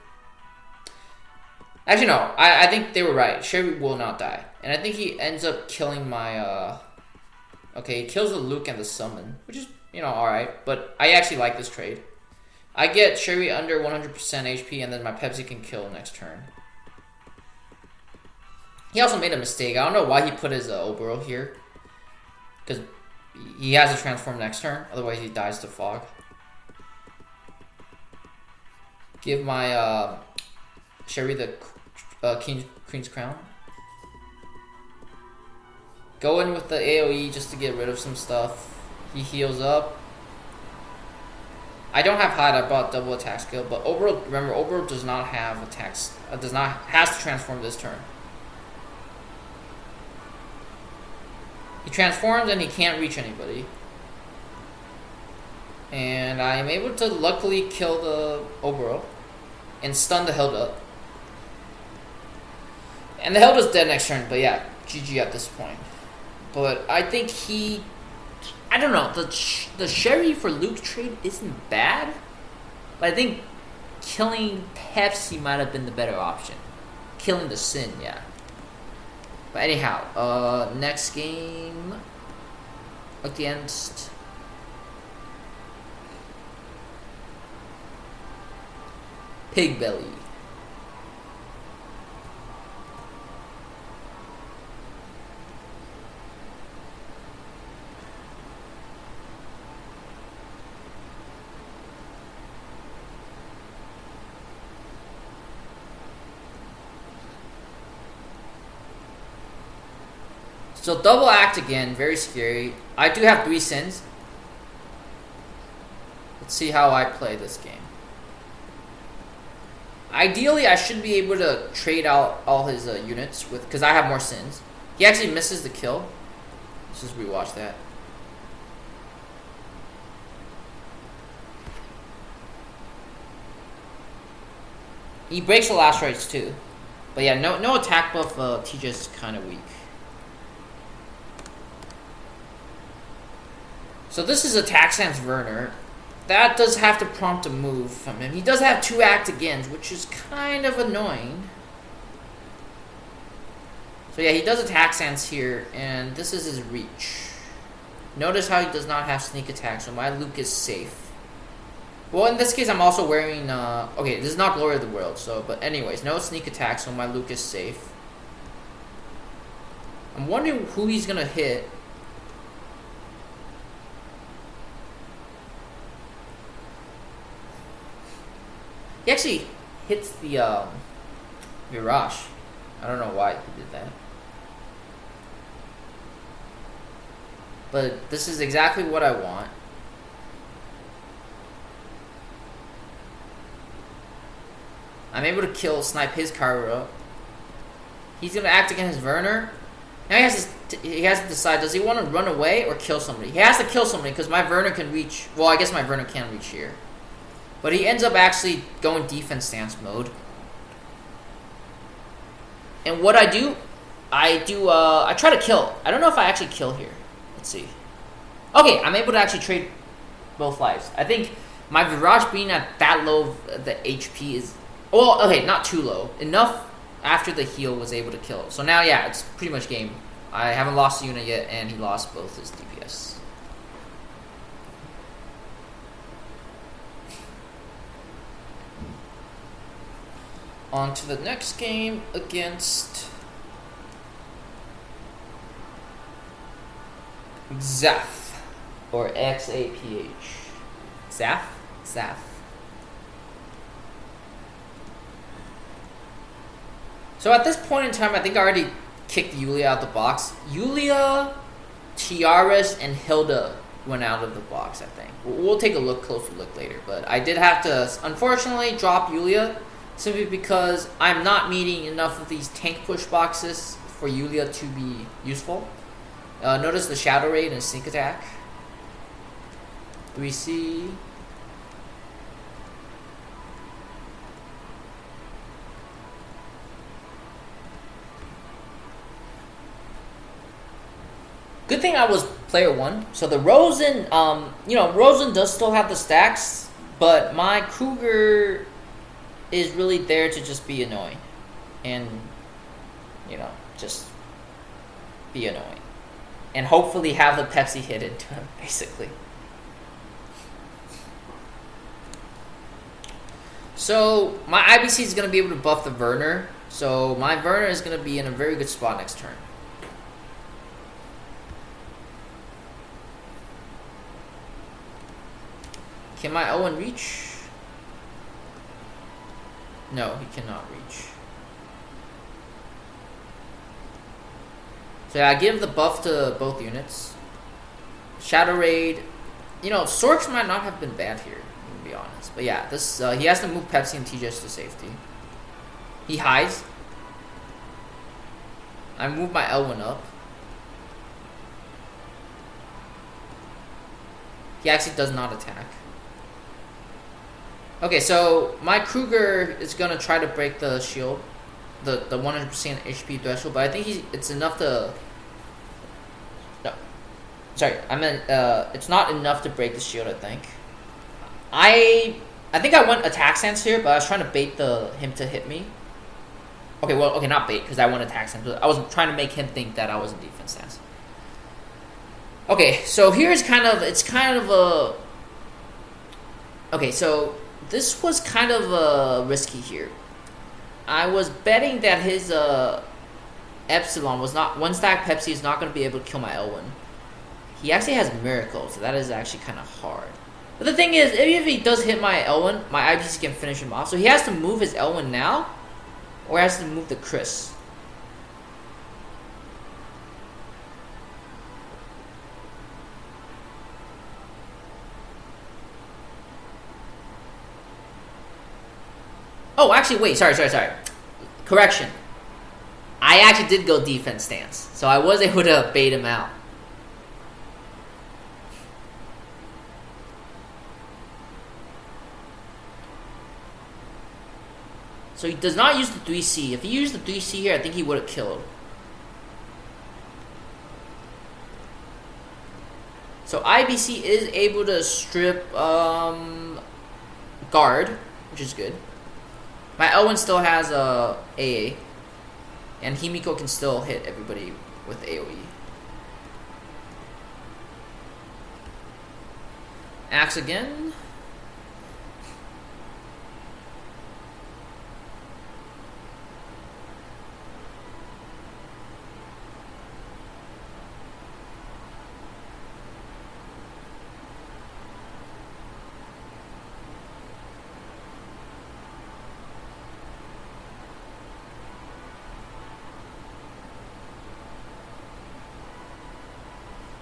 Actually, no. I think they were right. Cherie will not die. And I think he ends up killing my... Okay, he kills the Luke and the Summon, which is, you know, alright. But I actually like this trade. I get Cherie under 100% HP, and then my Pepsi can kill next turn. He also made a mistake. I don't know why he put his Oboro here. Because he has to transform next turn. Otherwise, he dies to Fog. Give my Cherie the Queen's Crown. Go in with the AoE just to get rid of some stuff. He heals up. I don't have hide. I bought double attack skill, but Oboro, remember, Oboro does not have attacks. Has to transform this turn. He transforms and he can't reach anybody. And I am able to luckily kill the Oboro and stun the Hilda. And the Hilda's dead next turn, but yeah, GG at this point. But I think I don't know, the Cherie for Luke trade isn't bad, but I think killing Pepsi might have been the better option. Killing the Sin, yeah. But anyhow, next game against PigBelly. So double act again, very scary. I do have 3 sins. Let's see how I play this game. Ideally, I should be able to trade out all his units because I have more sins. He actually misses the kill. Let's just rewatch that. He breaks the last rights too. But yeah, no attack buff. TJ is kind of weak. So this is attack stance Verner. That does have to prompt a move from him. He does have 2 act agains, which is kind of annoying. So yeah, he does attack stance here, and this is his reach. Notice how he does not have sneak attack, so my Luke is safe. Well, in this case, I'm also wearing, okay, this is not Glory of the World, so, but anyways, no sneak attack, so my Luke is safe. I'm wondering who he's gonna hit. He actually hits the, Virash. I don't know why he did that. But this is exactly what I want. I'm able to snipe his Kara. He's gonna act against Verner. Now he has to decide, does he want to run away or kill somebody? He has to kill somebody because my Verner can reach. Well, I guess my Verner can reach here. But he ends up actually going defense stance mode. And what I do, I try to kill. I don't know if I actually kill here. Let's see. Okay, I'm able to actually trade both lives. I think my Virash being at that low of the HP is... Well, okay, not too low. Enough after the heal was able to kill. So now, yeah, it's pretty much game. I haven't lost the unit yet, and he lost both his DPS. On to the next game against Xaph, or Xaph. Xaph? Xaph. So at this point in time, I think I already kicked Yulia out the box. Yulia, Tiaris, and Hilda went out of the box, I think. We'll take a closer look later, but I did have to, unfortunately, drop Yulia simply because I'm not meeting enough of these tank push boxes for Yulia to be useful. Notice the Shadow Raid and Sneak Attack. 3C. Good thing I was player 1. So the Rosen, Rosen does still have the stacks, but my Kruger is really there to just be annoying. And, just be annoying. And hopefully have the Pepsi hit into him, basically. So, my IBC is going to be able to buff the Verner. So, my Verner is going to be in a very good spot next turn. Can my Owen reach? No, he cannot reach. So yeah, I give the buff to both units. Shadow Raid. Sorks might not have been bad here, to be honest. But yeah, this he has to move Pepsi and TJS to safety. He hides. I move my Elwyn up. He actually does not attack. Okay, so my Kruger is gonna try to break the shield, the 100% HP threshold, but I think it's enough to. No, sorry, I meant it's not enough to break the shield. I think. I think I went attack stance here, but I was trying to bait him to hit me. Okay, not bait because I went attack stance. I was trying to make him think that I was in defense stance. Okay, so here's kind of a. Okay, so. This was kind of risky here. I was betting that his Epsilon was not... One stack Pepsi is not going to be able to kill my Elwyn. He actually has Miracle, so that is actually kind of hard. But the thing is, even if he does hit my Elwyn, my IPC can finish him off. So he has to move his Elwyn now, or he has to move the Chris. Oh, actually, wait, sorry. Correction. I actually did go defense stance, so I was able to bait him out. So he does not use the 3C. If he used the 3C here, I think he would have killed. So IBC is able to strip guard, which is good. My Elwin still has a AA, and Himiko can still hit everybody with AoE. Axe again.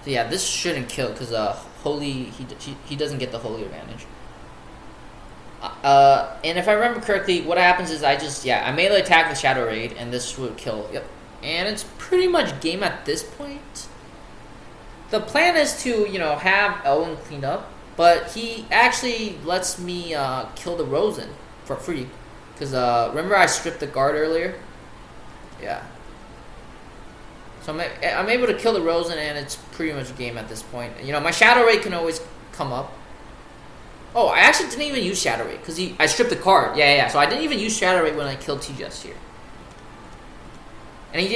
So yeah, this shouldn't kill because holy he doesn't get the holy advantage. And if I remember correctly, what happens is I melee attack the Shadow Raid and this would kill. Yep, and it's pretty much game at this point. The plan is to have Elwin clean up, but he actually lets me kill the Rosen for free because remember I stripped the guard earlier. Yeah. So I'm able to kill the Rosen, and it's pretty much game at this point. My Shadow Ray can always come up. Oh, I actually didn't even use Shadow Ray because I stripped the card. Yeah. So I didn't even use Shadow Ray when I killed T-Just here, and he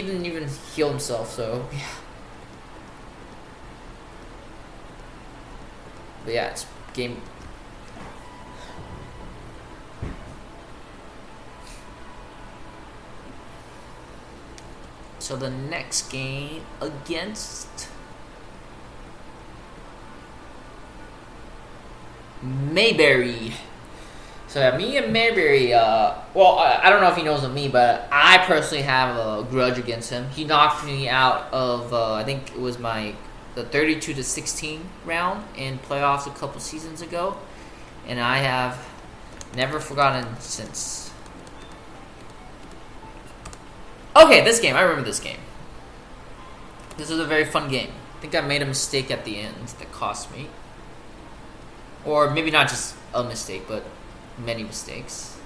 didn't even heal himself. So yeah. But yeah, it's game. So the next game against Maebari. So yeah, me and Maebari, well, I don't know if he knows of me, but I personally have a grudge against him. He knocked me out of, I think it was the 32-16 round in playoffs a couple seasons ago, and I have never forgotten since. Okay, this game. I remember this game. This was a very fun game. I think I made a mistake at the end that cost me. Or maybe not just a mistake, but many mistakes.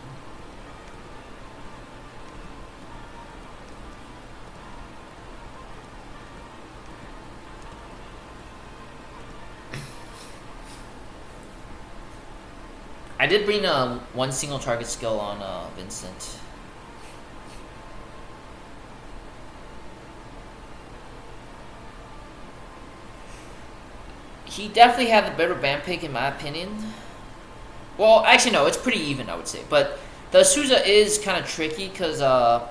I did bring one single target skill on Vincent. He definitely had the better band pick in my opinion. Well, actually no, it's pretty even I would say. But the Asusa is kind of tricky because I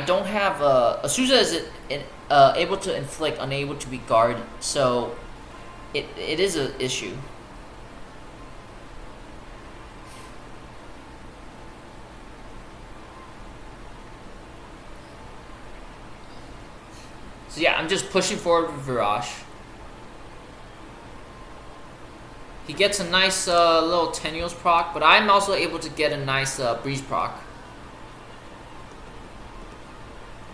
don't have Asusa is able to inflict, unable to be guard, so it is an issue. So yeah, I'm just pushing forward with Virash. He gets a nice little Tenuous proc, but I'm also able to get a nice Breeze proc.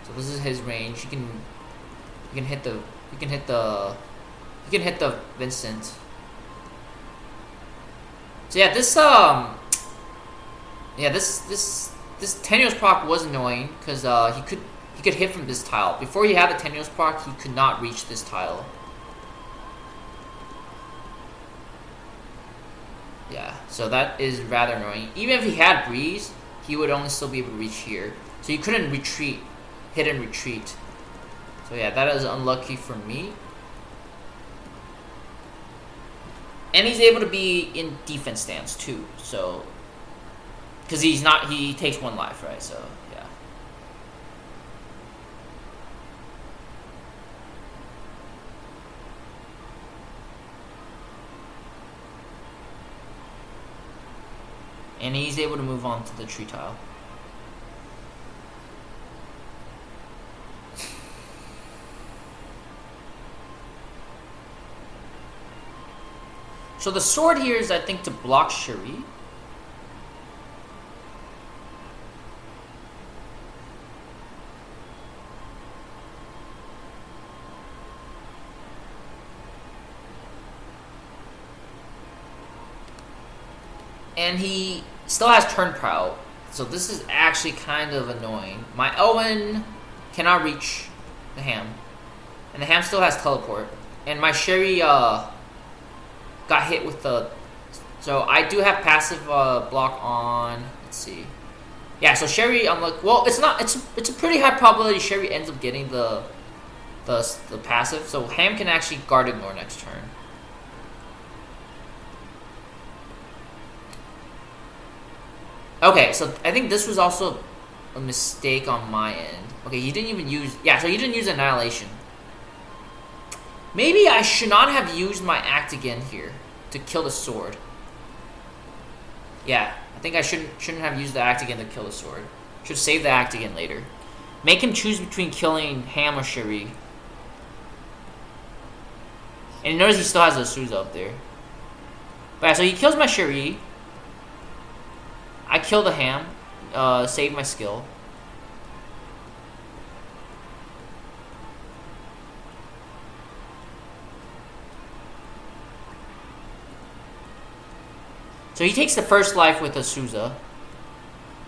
So this is his range. He can hit the Vincent. So yeah, this Tenuous proc was annoying because he could hit from this tile. Before he had the Tenuous proc, he could not reach this tile. Yeah, so that is rather annoying. Even if he had Breeze, he would only still be able to reach here. So he couldn't retreat, hit and retreat. So yeah, that is unlucky for me. And he's able to be in defense stance too, so... Because he takes 1 life, right? So, yeah. And he's able to move on to the tree tile. So the sword here is, I think, to block Cherie. And he still has turn prowl, so this is actually kind of annoying. My Owen cannot reach the ham. And the Ham still has teleport. And my Cherie got hit with the... So I do have passive block on... Let's see. Yeah, so Cherie, I'm like... Well, it's not... It's a pretty high probability Cherie ends up getting the passive. So Ham can actually guard ignore next turn. Okay, so I think this was also a mistake on my end. Okay, he didn't even use... Yeah, so he didn't use Annihilation. Maybe I should not have used my Act again here to kill the sword. Yeah, I think I shouldn't have used the Act again to kill the sword. Should save the Act again later. Make him choose between killing Ham or Cherie. And notice he still has a Souza up there. But yeah, so he kills my Cherie. I kill the Ham, save my skill. So he takes the first life with a Souza.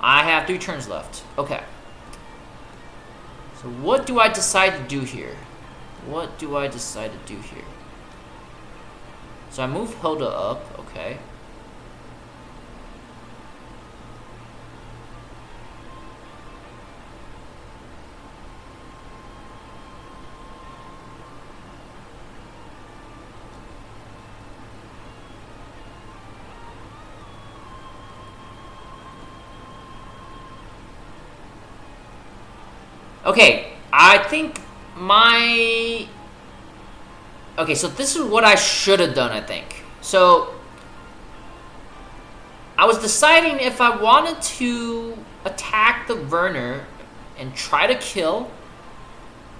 I have 3 turns left. Okay. So what do I decide to do here? What do I decide to do here? So I move Hilda up, okay. Okay, I think my... Okay, so this is what I should have done, I think. So, I was deciding if I wanted to attack the Verner and try to kill,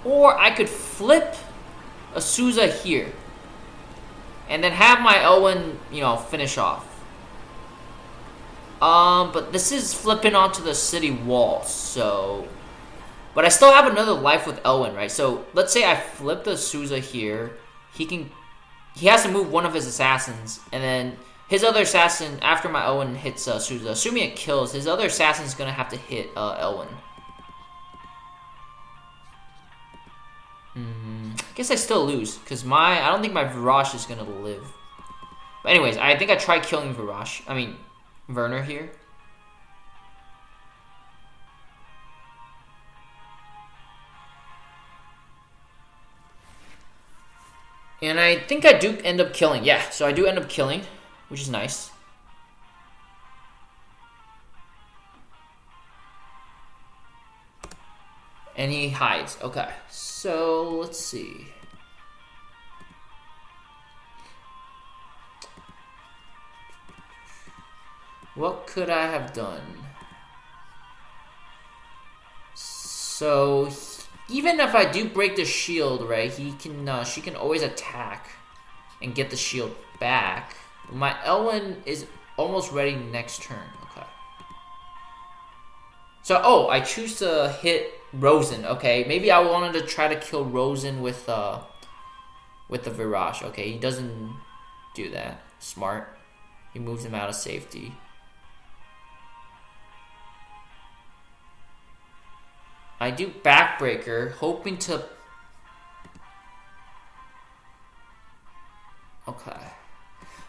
or I could flip a Souza here and then have my Elwin, you know, finish off. But this is flipping onto the city wall, so... But I still have another life with Elwin, right? So let's say I flip the Souza here. He has to move one of his assassins, and then his other assassin, after my Elwin hits Souza, assuming it kills, his other assassin is going to have to hit Elwin. I guess I still lose, because I don't think my Virash is going to live. But anyways, I think I tried killing Verner here. And I think I do end up killing. Yeah, so I do end up killing, which is nice. And he hides. Okay, so let's see. What could I have done? So... Even if I do break the shield, right, she can always attack and get the shield back. My Elwin is almost ready next turn. Okay. So, I choose to hit Rosen. Okay, maybe I wanted to try to kill Rosen with the Virash. Okay, he doesn't do that. Smart. He moves him out of safety. I do Backbreaker, hoping to... Okay.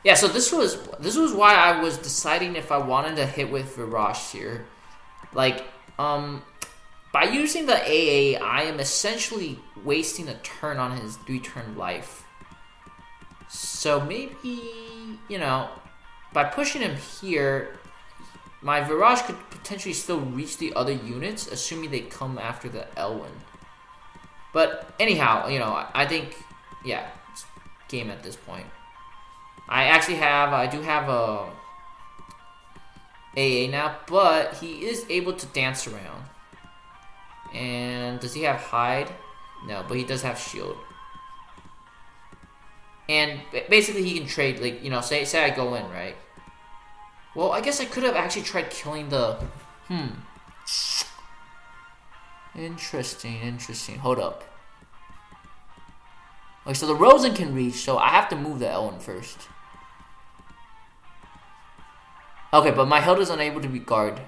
Yeah, so this was why I was deciding if I wanted to hit with Virash here. Like, by using the AA, I am essentially wasting a turn on his 3-turn life. So maybe, you know, by pushing him here... My Virash could potentially still reach the other units, assuming they come after the Elwin. But anyhow, you know, I think, yeah, it's game at this point. I do have a AA now, but he is able to dance around. And does he have hide? No, but he does have shield. And basically he can trade, like, you know, say I go in, right? Well, I guess I could have actually tried killing the... Interesting. Hold up. Okay, so the Rosen can reach, so I have to move the Elwin first. Okay, but my Hilda's unable to be guard.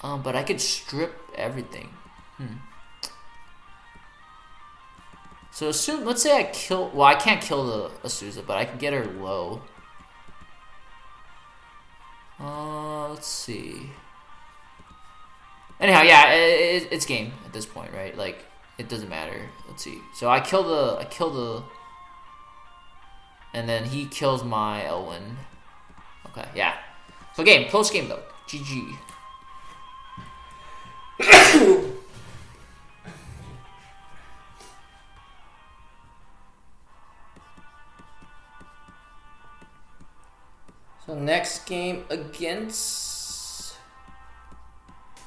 But I could strip everything. So assume, let's say I kill, well, I can't kill the Azusa, but I can get her low. Let's see. Anyhow, yeah, it's game at this point, right? Like, it doesn't matter. Let's see. So I kill the, and then he kills my Elwyn. Okay, yeah. So game, close game though. GG. So next game against...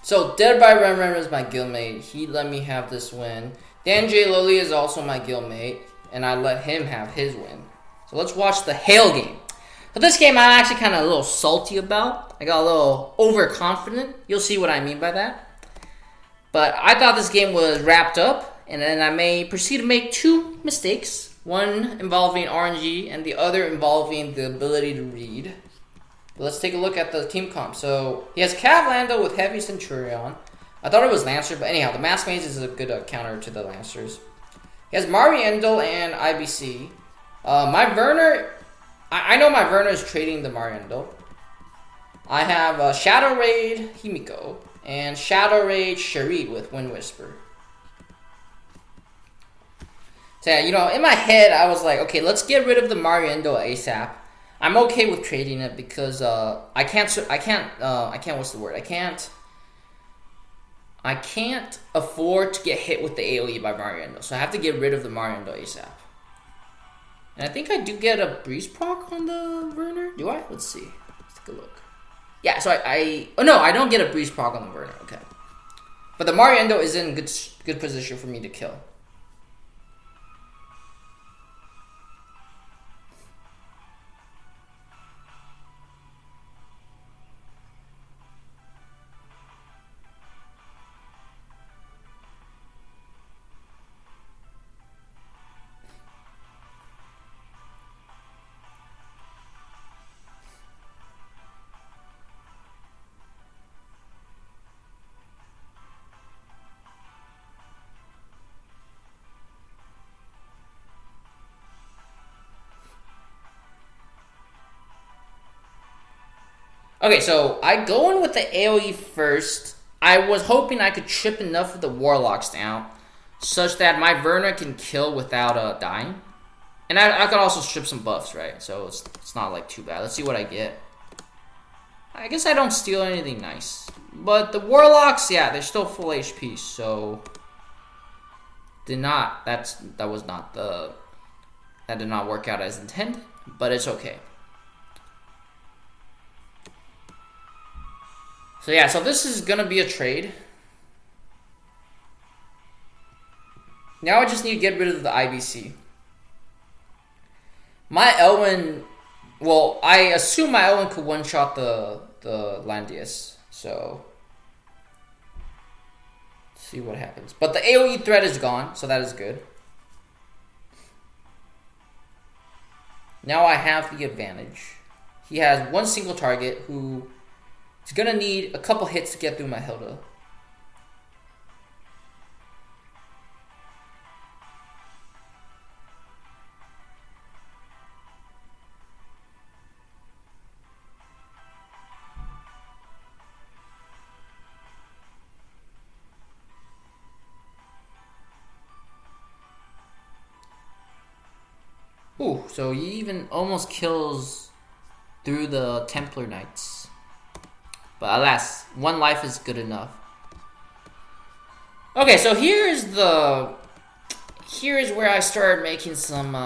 So Dead by Renren is my guildmate. He let me have this win. Dan J. Lily is also my guildmate, and I let him have his win. So let's watch the Hayl game. So this game I'm actually kind of a little salty about. I got a little overconfident. You'll see what I mean by that. But I thought this game was wrapped up, and then I may proceed to make two mistakes. One involving RNG, and the other involving the ability to read. Let's take a look at the team comp. So he has Cav Lando with Heavy Centurion. I thought it was Lancer, but anyhow, the Mask Mage is a good counter to the Lancers. He has Mari Endel and IBC. My Verner, I know my Verner is trading the Mari Endel. I have Shadow Raid Himiko and Shadow Raid Cherie with Wind Whisper. So yeah, you know, in my head, I was like, okay, let's get rid of the Mari Endel ASAP. I'm okay with trading it because I can't afford to get hit with the AoE by Mariendo, so I have to get rid of the Mariendo ASAP. And I think I do get a breeze proc on the Verner. Do I? Let's see. Let's take a look. Yeah, so oh no, I don't get a breeze proc on the Verner. Okay, but the Mariendo is in good position for me to kill. Okay, so I go in with the AoE first. I was hoping I could chip enough of the Warlocks down such that my Verner can kill without dying. And I could also strip some buffs, right? So it's not like too bad. Let's see what I get. I guess I don't steal anything nice. But the Warlocks, yeah, they're still full HP, so that did not work out as intended, but it's okay. So yeah, so this is gonna be a trade. Now I just need to get rid of the IBC. My Elwyn, well, I assume my Elwyn could one-shot the Landius, so let's see what happens. But the AoE threat is gone, so that is good. Now I have the advantage. He has one single target who is gonna need a couple hits to get through my Hilda. Ooh, so he even almost kills through the Templar Knights. But alas, one life is good enough. Okay, so here is where I started making some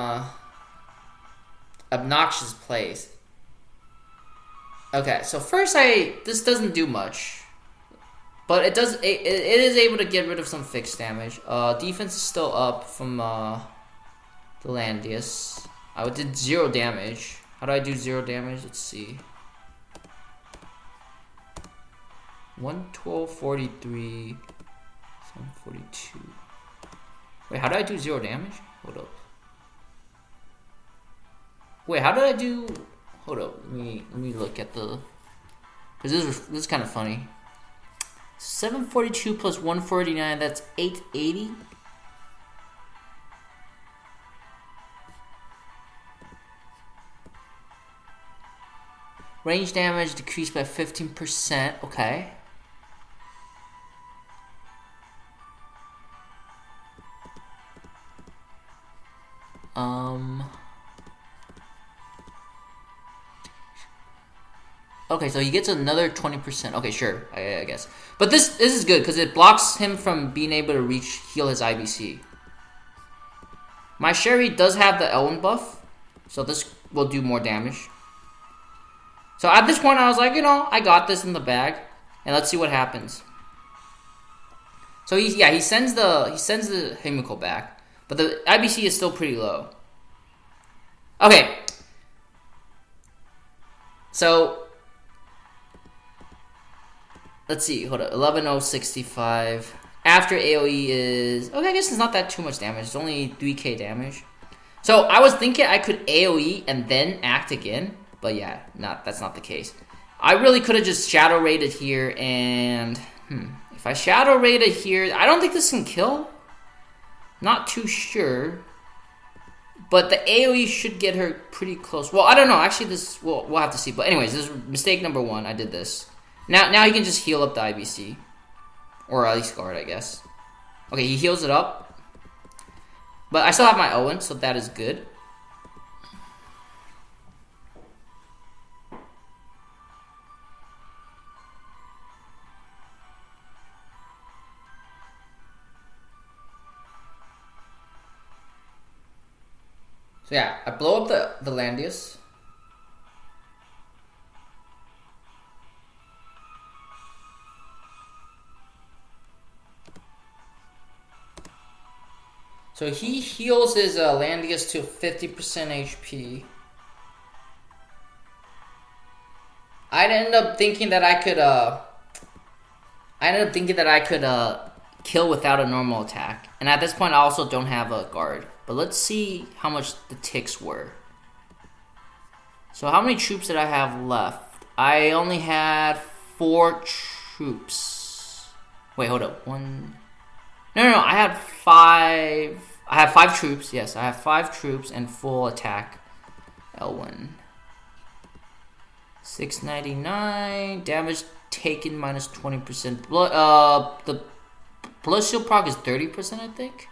obnoxious plays. Okay, so first this doesn't do much, but it is able to get rid of some fixed damage. Defense is still up from the Landius. I did 0 damage. How do I do 0 damage? Let's see. 112.43, 742. Wait, how did I do 0 damage? Hold up. Wait, how did I do? Hold up. Let me look at the. Cause this is kind of funny. 742 plus 149. That's 880. Range damage decreased by 15%. Okay. Okay, so he gets another 20%. Okay, sure, I guess. But this is good because it blocks him from being able to heal his IBC. My Cherie does have the L1 buff, so this will do more damage. So at this point, I was like, you know, I got this in the bag, and let's see what happens. So he sends the Himiko back, but the IBC is still pretty low. Okay. So let's see. Hold up. 11,065. After AoE is okay. I guess it's not that too much damage. It's only 3k damage. So I was thinking I could AoE and then act again, but yeah, that's not the case. I really could have just Shadow Raided here, and if I Shadow Raided here, I don't think this can kill. Not too sure, but the AoE should get her pretty close. Well, I don't know. Actually, we'll have to see. But anyways, this is mistake number 1. I did this. Now he can just heal up the IBC, or at least guard, I guess. Okay, he heals it up, but I still have my Owen, so that is good. So yeah, I blow up the Landius. So he heals his Landius to 50% HP. I ended up thinking that I could kill without a normal attack, and at this point I also don't have a guard. But let's see how much the ticks were. So how many troops did I have left? I only had 4 troops. Wait, hold up. No, I had 5. I have 5 troops. Yes, I have 5 troops and full attack. L1. 699 damage taken minus 20%. The blood shield proc is 30%, I think.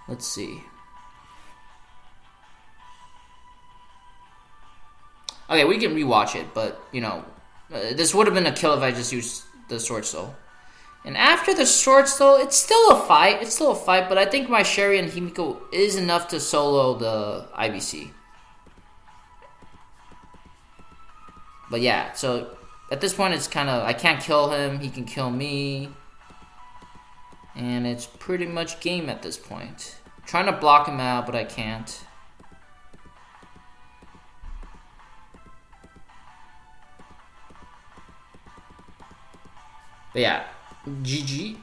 Let's see. Okay, we can rewatch it, but you know, this would have been a kill if I just used the Sword Soul. And after the Sword Soul, it's still a fight. But I think my Cherie and Himiko is enough to solo the IBC. But yeah, so at this point, it's kind of, I can't kill him. He can kill me. And it's pretty much game at this point. I'm trying to block him out, but I can't. But yeah, GG.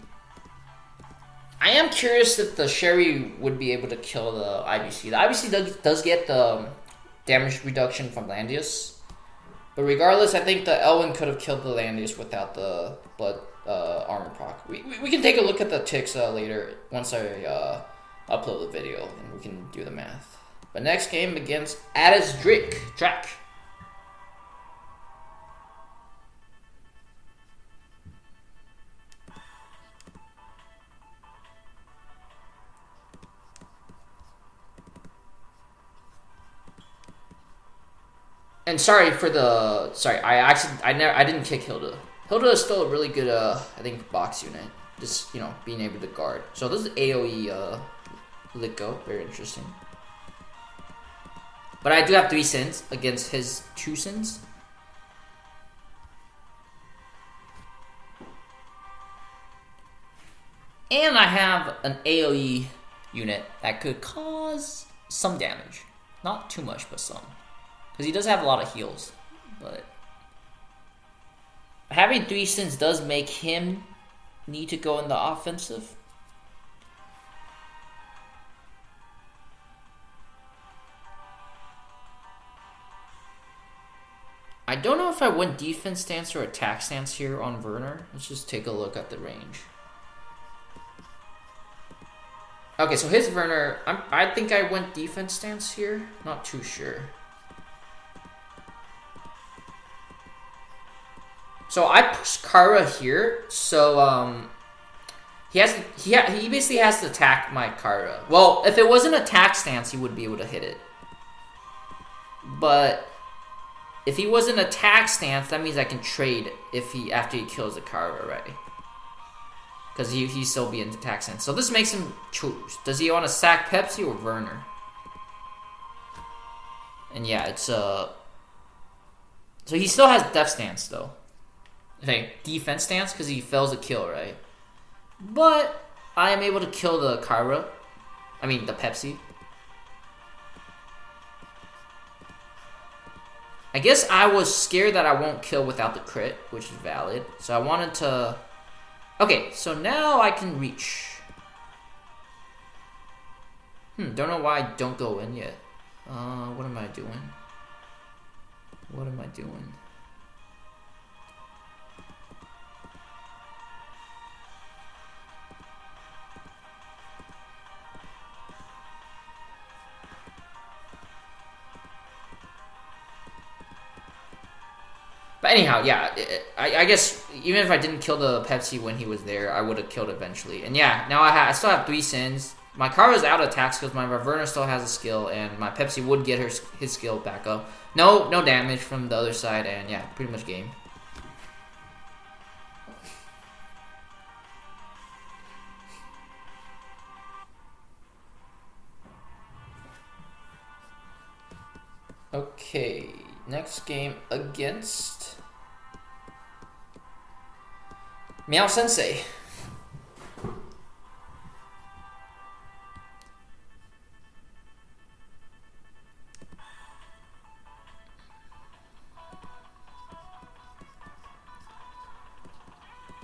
I am curious if the Cherie would be able to kill the IBC. The IBC does get the damage reduction from Landius. But regardless, I think the Elwyn could have killed the Landius without the blood armor proc. We can take a look at the ticks later once I upload the video, and we can do the math. But next game against AdesDrac. And I didn't kick Hilda. Hilda is still a really good I think box unit. Just, you know, being able to guard. So this is AoE Litgo, very interesting. But I do have 3 sins against his 2 sins. And I have an AoE unit that could cause some damage. Not too much, but some. Because he does have a lot of heals, but having 3 sins does make him need to go in the offensive. I don't know if I went defense stance or attack stance here on Verner. Let's just take a look at the range. Okay, so his Verner, I think I went defense stance here. Not too sure. So I push Kara here, so he basically has to attack my Kara. Well, if it was an attack stance, he would be able to hit it. But if he was an attack stance, that means I can trade after he kills the Kara already. Because he still be in attack stance. So this makes him choose. Does he want to sack Pepsi or Verner? And yeah, it's so he still has def stance though. Okay, defense stance because he fails a kill, right? But I am able to kill the Kara. I mean the Pepsi. I guess I was scared that I won't kill without the crit, which is valid. So I wanted to... Okay, so now I can reach. Don't know why I don't go in yet. What am I doing? What am I doing? But anyhow, yeah, I guess even if I didn't kill the Pepsi when he was there, I would have killed eventually. And yeah, now I still have 3 sins. My Kara's out of attack skills, my Verner still has a skill, and my Pepsi would get his skill back up. No damage from the other side, and yeah, pretty much game. Okay, next game against Meow Sensei.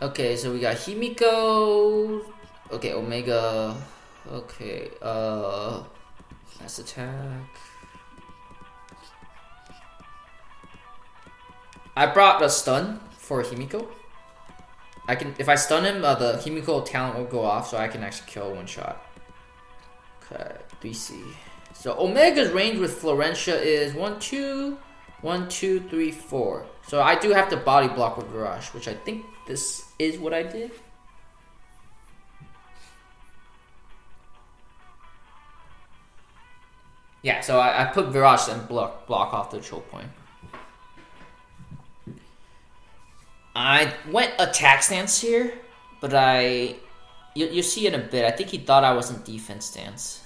Okay, so we got Himiko. Okay, Omega. Okay, last attack. I brought a stun for Himiko. If I stun him, the Himiko talent will go off, so I can actually kill one shot. Okay, 3C. So Omega's range with Florentia is 1, 2, 1, 2, 3, 4. So I do have to body block with Virash, which I think this is what I did. Yeah, so I put Virash and block off the choke point. I went attack stance here, but you'll see in a bit. I think he thought I was in defense stance.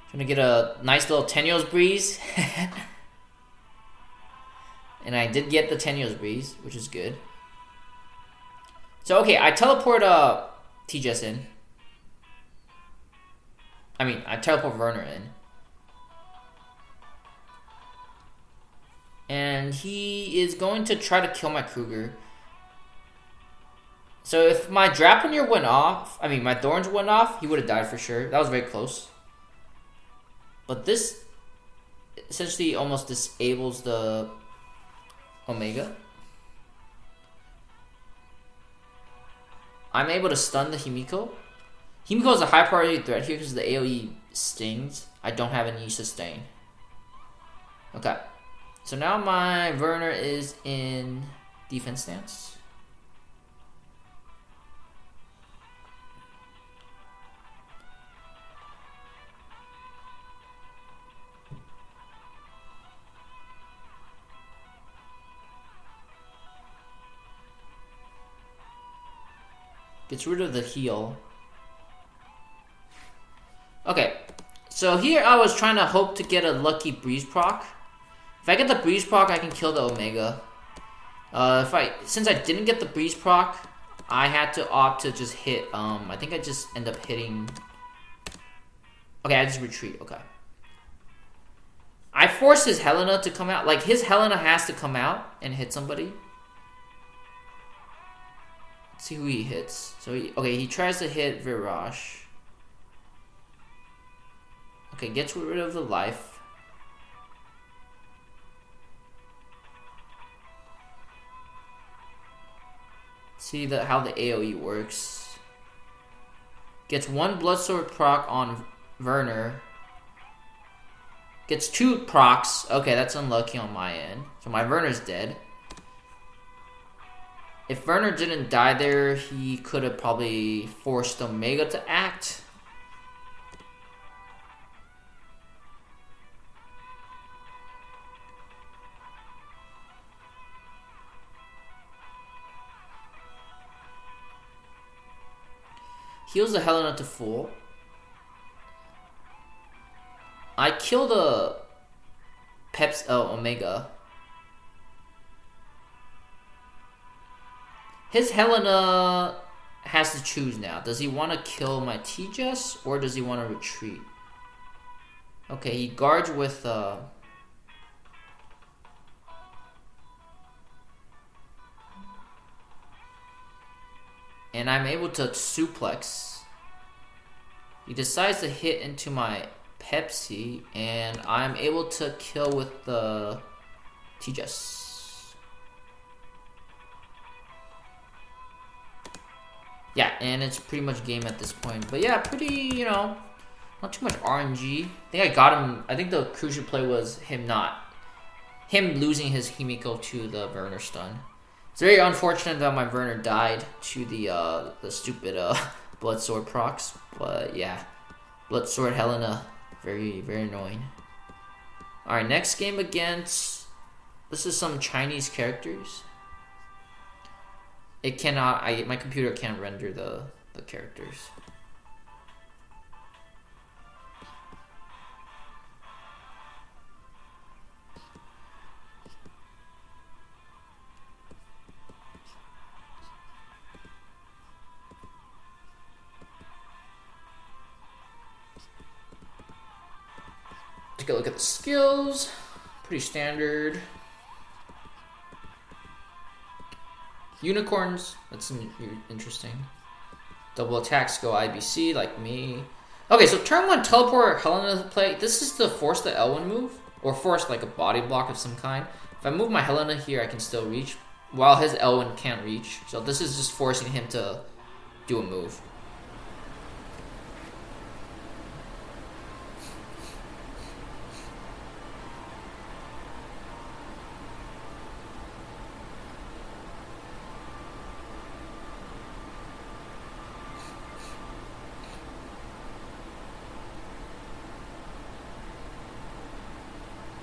Trying to get a nice little Tenuous Breeze. And I did get the Tenuous Breeze, which is good. So, okay, I teleport TJS in. I teleport Verner in. And he is going to try to kill my Kruger. So if my Draupnir went off, my Thorns went off, he would have died for sure. That was very close. But this essentially almost disables the Omega. I'm able to stun the Himiko. Himiko is a high priority threat here because the AoE stings. I don't have any sustain. Okay. So now my Verner is in defense stance. Gets rid of the heal. Okay. So here I was trying to hope to get a lucky breeze proc. If I get the breeze proc, I can kill the Omega. Since I didn't get the breeze proc, I had to opt to just hit. I think I just end up hitting. Okay, I just retreat. Okay. I forced his Helena to come out. Like his Helena has to come out and hit somebody. Let's see who he hits. So he tries to hit Virash. Okay, gets rid of the life. See how the AoE works. Gets 1 Blood Sword proc on Verner. Gets 2 procs. Okay, that's unlucky on my end. So my Verner's dead. If Verner didn't die there, he could have probably forced Omega to act. Heals the Helena to full. I kill the Pepsi. Oh, Omega. His Helena has to choose now. Does he want to kill my T-Jess or does he want to retreat? Okay, he guards with and I'm able to suplex. He decides to hit into my Pepsi, and I'm able to kill with the T-Jess. Yeah, and it's pretty much game at this point. But yeah, pretty, you know, not too much RNG. I think I got him. I think the crucial play was him losing his Himiko to the Verner stun. It's very unfortunate that my Verner died to the stupid Blood Sword procs, but yeah, Blood Sword Helena, very very annoying. All right, next game against, this is some Chinese characters. It cannot. My computer can't render the characters. Take a look at the skills. Pretty standard. Unicorns, that's interesting. Double attacks go IBC like me. Okay, so turn 1 teleport Helena play. This is to force the L1 move, or force like a body block of some kind. If I move my Helena here, I can still reach, while his L1 can't reach. So this is just forcing him to do a move.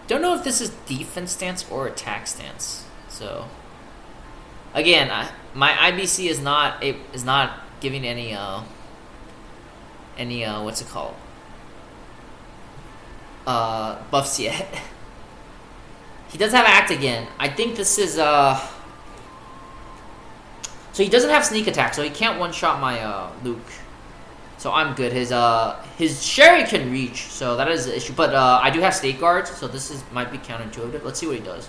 Don't know if this is defense stance or attack stance. So again, my IBC is not giving any what's it called, buffs yet. He does have act again. I think this is so he doesn't have sneak attack, so he can't one shot my Luke. So I'm good. His Cherie can reach, so that is the issue. But I do have state guards, so this might be counterintuitive. Let's see what he does.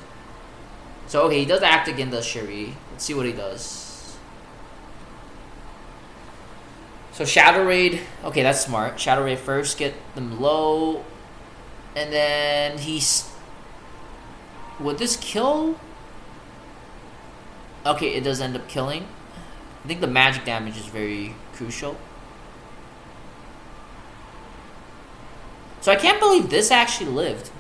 So okay, he does act again, the Cherie. Let's see what he does. So Shadow Raid. Okay, that's smart. Shadow Raid first, get them low, and then would this kill? Okay, it does end up killing. I think the magic damage is very crucial. So I can't believe this actually lived.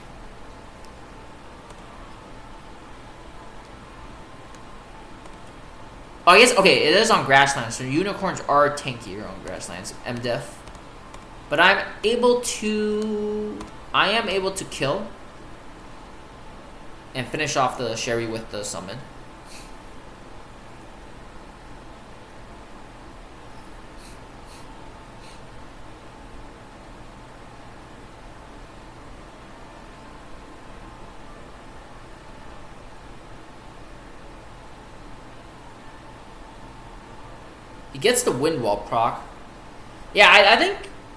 Oh, I guess, okay, it is on grasslands, so unicorns are tankier on grasslands, MDef. But I am able to kill and finish off the Cherie with the summon. He gets the wind wall proc. Yeah,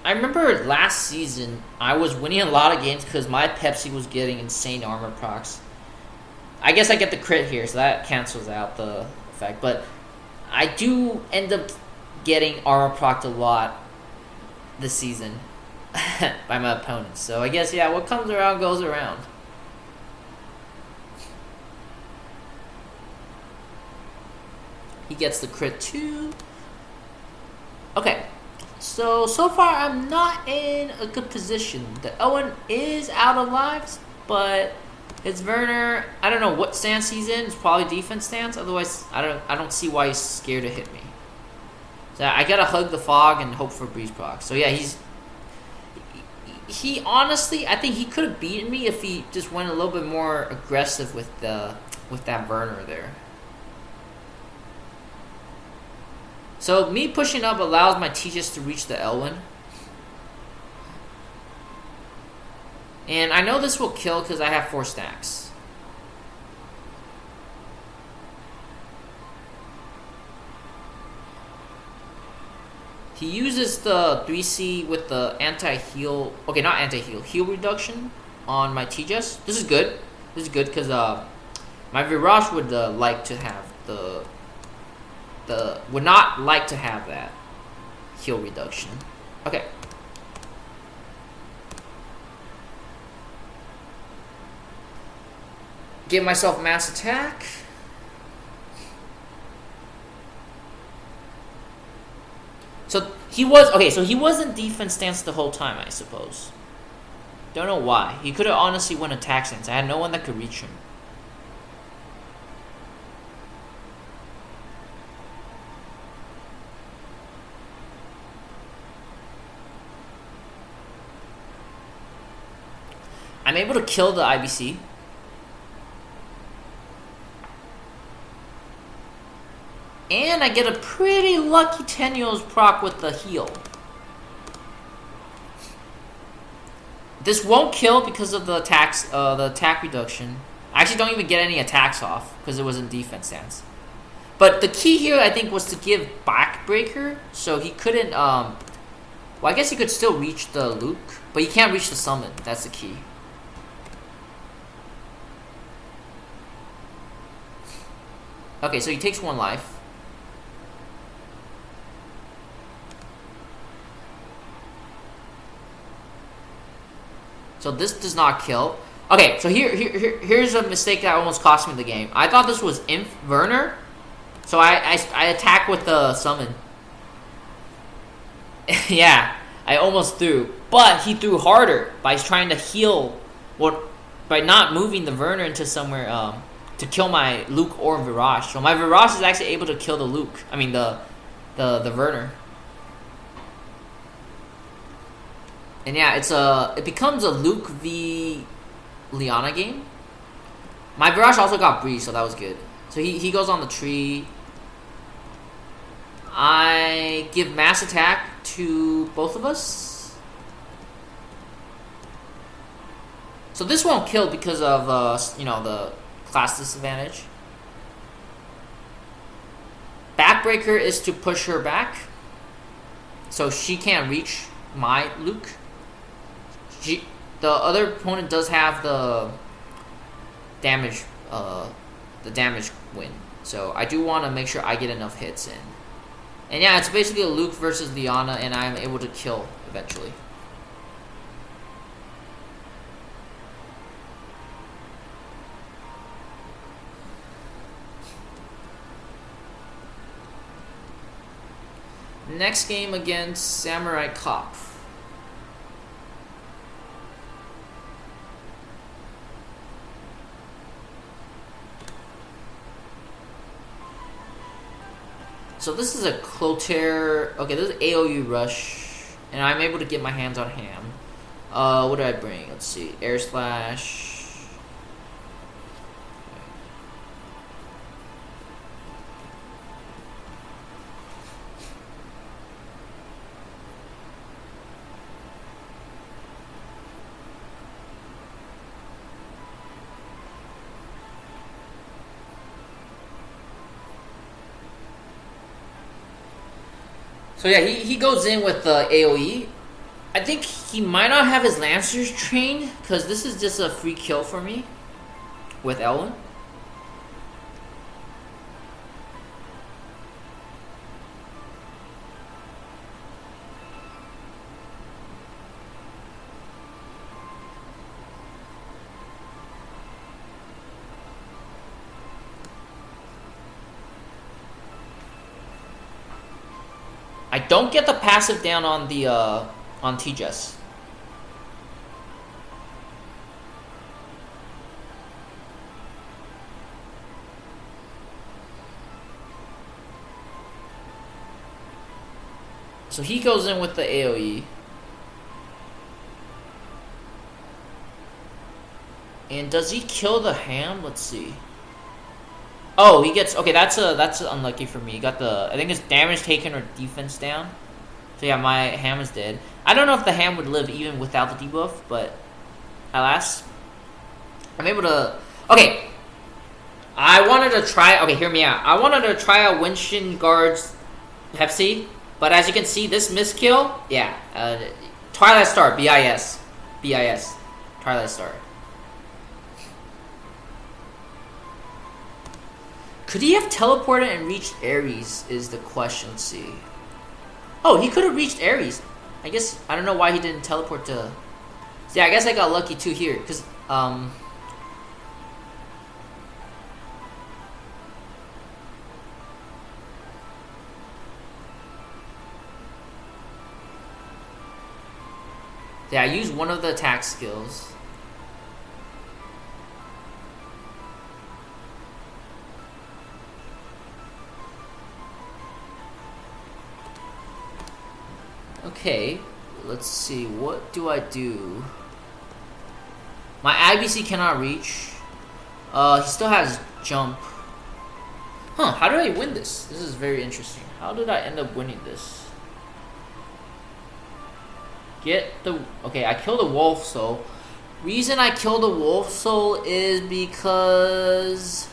I remember last season I was winning a lot of games because my Pepsi was getting insane armor procs. I guess I get the crit here, so that cancels out the effect. But I do end up getting armor procced a lot this season by my opponents. So I guess, yeah, what comes around goes around. He gets the crit too. Okay, So far I'm not in a good position. The Owen is out of lives, but it's Verner. I don't know what stance he's in. It's probably defense stance. Otherwise, I don't see why he's scared to hit me. So I gotta hug the fog and hope for breeze proc. So yeah, he honestly, I think he could have beaten me if he just went a little bit more aggressive with that Verner there. So me pushing up allows my Tejas to reach the Elwyn. And I know this will kill because I have 4 stacks. He uses the 3C with the anti-heal... Okay, not anti-heal. Heal reduction on my Tejas. This is good. This is good because my Virash would like to have would not like to have that heal reduction. Okay. Give myself mass attack. So he was in defense stance the whole time, I suppose. Don't know why. He could have honestly won attack stance. I had no one that could reach him. I'm able to kill the IBC. And I get a pretty lucky Tenuo's proc with the heal. This won't kill because of the attack reduction. I actually don't even get any attacks off because it was in defense stance. But the key here, I think, was to give backbreaker, so he couldn't. Well, I guess he could still reach the Luke, but he can't reach the summon. That's the key. Okay, so he takes 1 life. So this does not kill. Okay, so here's a mistake that almost cost me the game. I thought this was Inf Verner, so I attack with the summon. Yeah, I almost threw, but he threw harder by trying to heal, by not moving the Verner into somewhere to kill my Luke or Virash. So my Virash is actually able to kill the Luke. I mean the Verner. And yeah, it becomes a Luke v Liana game. My Virash also got breeze, so that was good. So he goes on the tree. I give mass attack to both of us. So this won't kill because of the class disadvantage. Backbreaker is to push her back, so she can't reach my Luke. The other opponent does have the damage win, so I do want to make sure I get enough hits in. And yeah, it's basically a Luke versus Liana, and I'm able to kill eventually. Next game against Samurai Cop. So this is a Clotaire. Okay, this is AOU Rush, and I'm able to get my hands on Ham. What did I bring? Let's see, Air Slash. So yeah, he goes in with the AoE. I think he might not have his Lancers trained, because this is just a free kill for me with Elwyn. I don't get the passive down on the on T-Jess. So he goes in with the AoE. And does he kill the ham? Let's see. Oh, he gets... Okay, that's unlucky for me. He got the... I think it's damage taken or defense down. So yeah, my ham is dead. I don't know if the ham would live even without the debuff, but... Alas. I'm able to... Okay. I wanted to try... Okay, hear me out. I wanted to try out Winston Guard's Pepsi. But as you can see, this miskill... Yeah. Twilight Star. BIS. BIS. Twilight Star. Could he have teleported and reached Ares is the question. Let's see. Oh, he could have reached Ares. I guess, I don't know why he didn't teleport to... Yeah, I guess I got lucky too here. Because, yeah, I used one of the attack skills. Okay, let's see. What do I do? My IBC cannot reach. He still has jump. Huh, how did I win this? This is very interesting. How did I end up winning this? Get the... Okay, I killed a wolf soul. Reason I killed a wolf soul is because...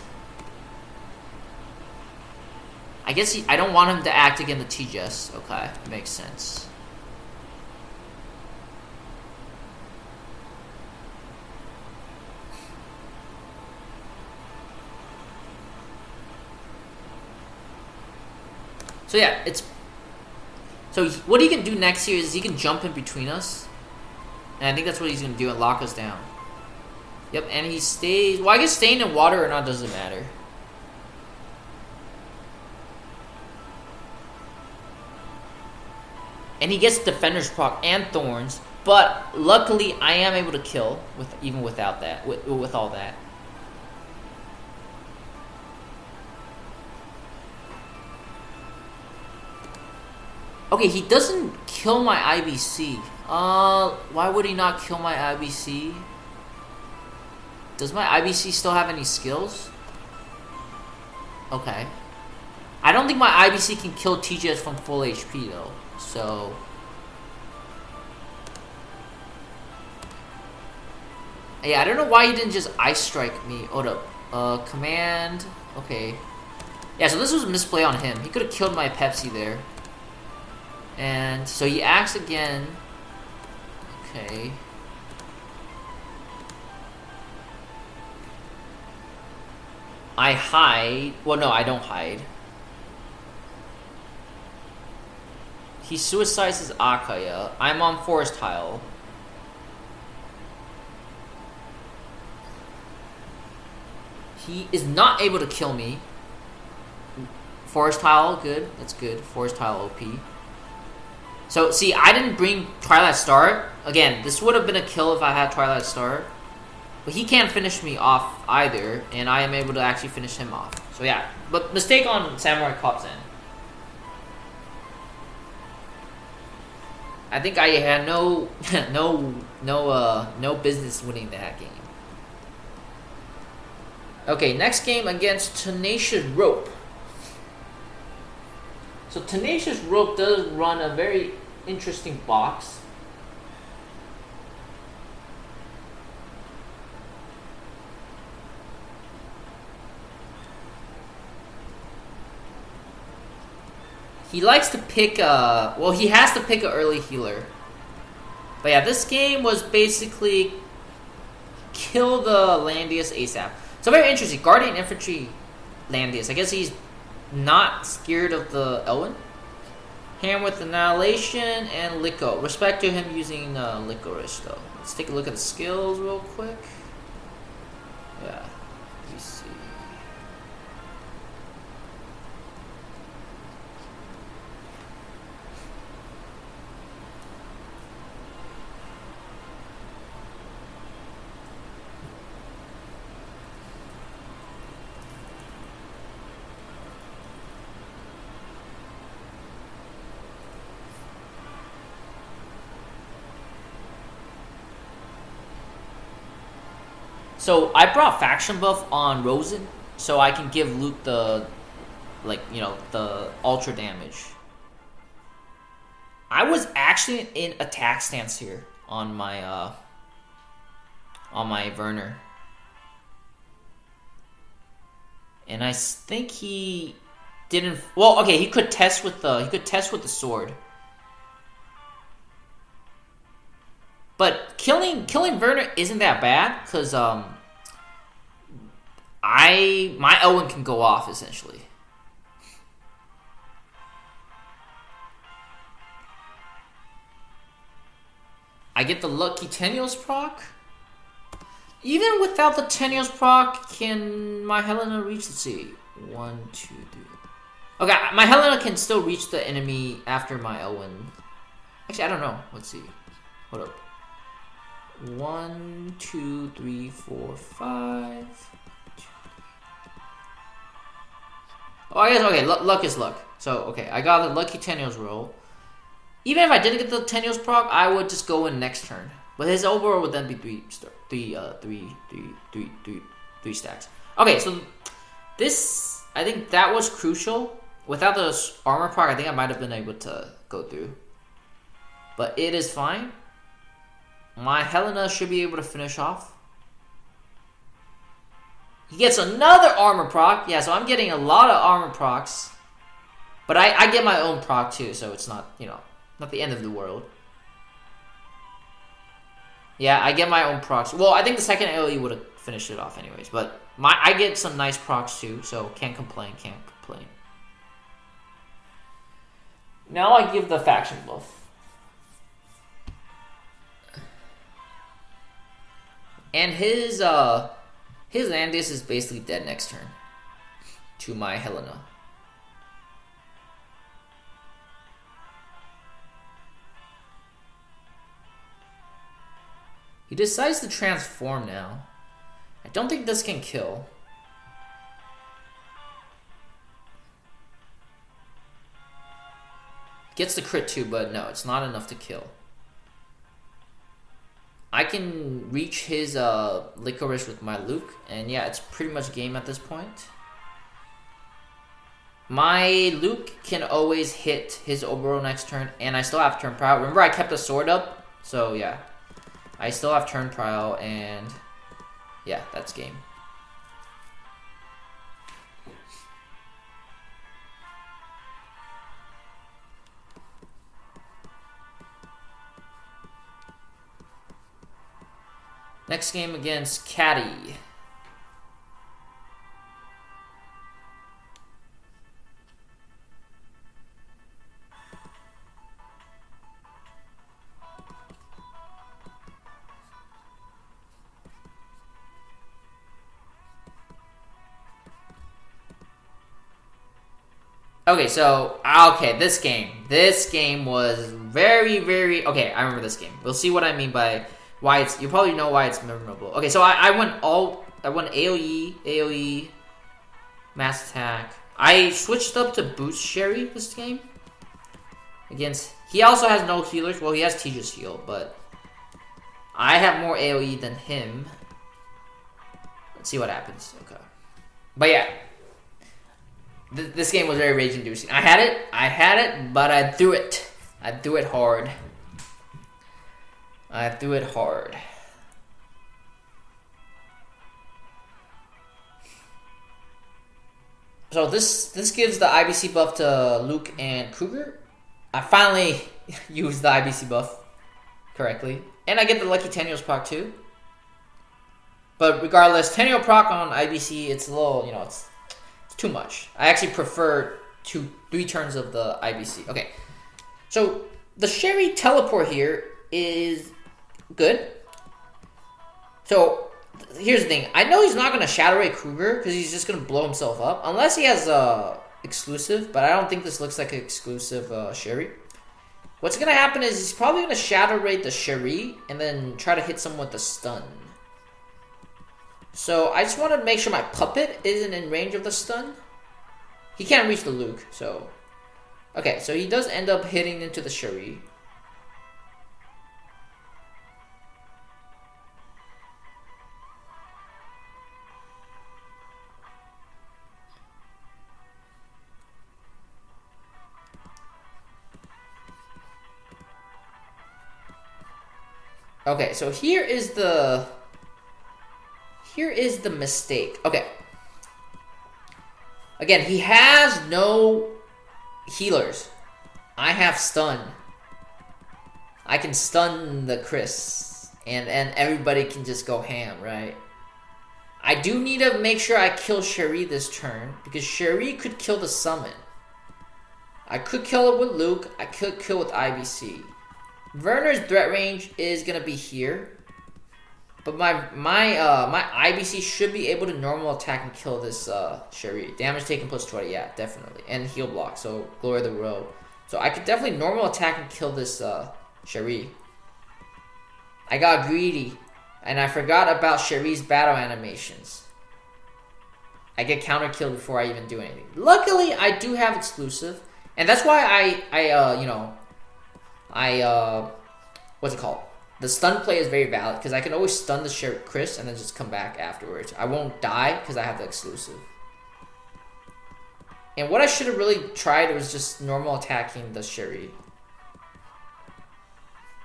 I guess I don't want him to act against the T-Jess. Okay, makes sense. So yeah, it's... So what he can do next here is he can jump in between us. And I think that's what he's going to do and lock us down. Yep, and he stays... Well, I guess staying in water or not doesn't matter. And he gets Defender's proc and Thorns. But luckily, I am able to kill even without that. With all that. Okay, he doesn't kill my IBC. Why would he not kill my IBC? Does my IBC still have any skills? Okay. I don't think my IBC can kill TJS from full HP though. So... Yeah, I don't know why he didn't just Ice Strike me. Hold up. Command... Okay. Yeah, so this was a misplay on him. He could have killed my Pepsi there. And so he acts again. Okay. I hide. Well, no, I don't hide. He suicides his Akaya. I'm on Forest Hayl. He is not able to kill me. Forest Hayl, good. That's good. Forest Hayl OP. So, see, I didn't bring Twilight Star. Again, this would have been a kill if I had Twilight Star. But he can't finish me off either, and I am able to actually finish him off. So, yeah. But mistake on Samurai Cop's end. I think I had no business winning that game. Okay, next game against Tenacious Rope. So Tenacious Rope does run a very interesting box. He likes to pick well, he has to pick an early healer. But yeah, this game was basically kill the Landius ASAP. So very interesting. Guardian Infantry Landius. I guess he's not scared of the Elwyn. Ham with Annihilation and Licko. Respect to him using Licorice though. Let's take a look at the skills real quick. Yeah. Let me see. So I brought faction buff on Rosen, so I can give Luke the, like, you know, the ultra damage. I was actually in attack stance here on my Verner. And I think he didn't. Well, okay, he could test with the sword. But killing Verner isn't that bad because my Elwin can go off essentially. I get the lucky Tenios proc. Even without the Tenios proc, can my Helena reach? Let's see. 1, 2, 3. Okay, my Helena can still reach the enemy after my Elwin. Actually, I don't know. Let's see. Hold up. 1, 2, 3, 4, 5. Oh, I guess, okay, luck is luck. So, okay, I got the lucky Tenios roll. Even if I didn't get the Tenios proc, I would just go in next turn. But his Oboro would then be three stacks. Okay, so this, I think that was crucial. Without the armor proc, I think I might have been able to go through. But it is fine. My Helena should be able to finish off. He gets another armor proc. Yeah, so I'm getting a lot of armor procs. But I get my own proc too, so it's not, you know, not the end of the world. Yeah, I get my own procs. Well, I think the second AoE would have finished it off anyways. But I get some nice procs too, so can't complain, can't complain. Now I give the faction buff. And his Landis is basically dead next turn to my Helena. He decides to transform now. I don't think this can kill. Gets the crit too, but no, it's not enough to kill. I can reach his Licorice with my Luke, and yeah, it's pretty much game at this point. My Luke can always hit his Oboro next turn, and I still have turn prow. Remember, I kept the sword up, so yeah. I still have turn prow, and yeah, that's game. Next game against Caddy. Okay, so, okay, this game was very, very, okay, I remember this game. We'll see what I mean by why it's, you probably know why it's memorable. Okay, so I went AoE, mass attack. I switched up to boost Cherie this game. Against, he also has no healers, well, he has Tejas heal, but I have more AoE than him. Let's see what happens, okay. But yeah. This game was very rage-inducing. I had it, but I threw it. I threw it hard. So this gives the IBC buff to Luke and Kruger. I finally used the IBC buff correctly. And I get the lucky Tenios proc too. But regardless, Tenio proc on IBC, it's a little, you know, it's too much. I actually prefer 3 turns of the IBC. Okay, so the Cherie teleport here is good. So here's the thing. I know he's not going to Shadow Ray Kruger because he's just going to blow himself up. Unless he has exclusive, but I don't think this looks like an exclusive Cherie. What's going to happen is he's probably going to Shadow Ray the Cherie and then try to hit someone with the stun. So I just want to make sure my puppet isn't in range of the stun. He can't reach the Luke, so... Okay, so he does end up hitting into the Cherie. Okay, so here is the mistake. Okay. Again, he has no healers. I have stun. I can stun the Chris, and everybody can just go ham, right? I do need to make sure I kill Cherie this turn, because Cherie could kill the summon. I could kill it with Luke. I could kill with IBC. Verner's threat range is gonna be here, but my IBC should be able to normal attack and kill this Cherie. Damage taken plus 20, yeah, definitely, and heal block. So glory of the row. So I could definitely normal attack and kill this Cherie. I got greedy, and I forgot about Cherie's battle animations. I get counter killed before I even do anything. Luckily, I do have exclusive, and that's why what's it called? The stun play is very valid, because I can always stun the Chris and then just come back afterwards. I won't die because I have the exclusive. And what I should have really tried was just normal attacking the Cherie.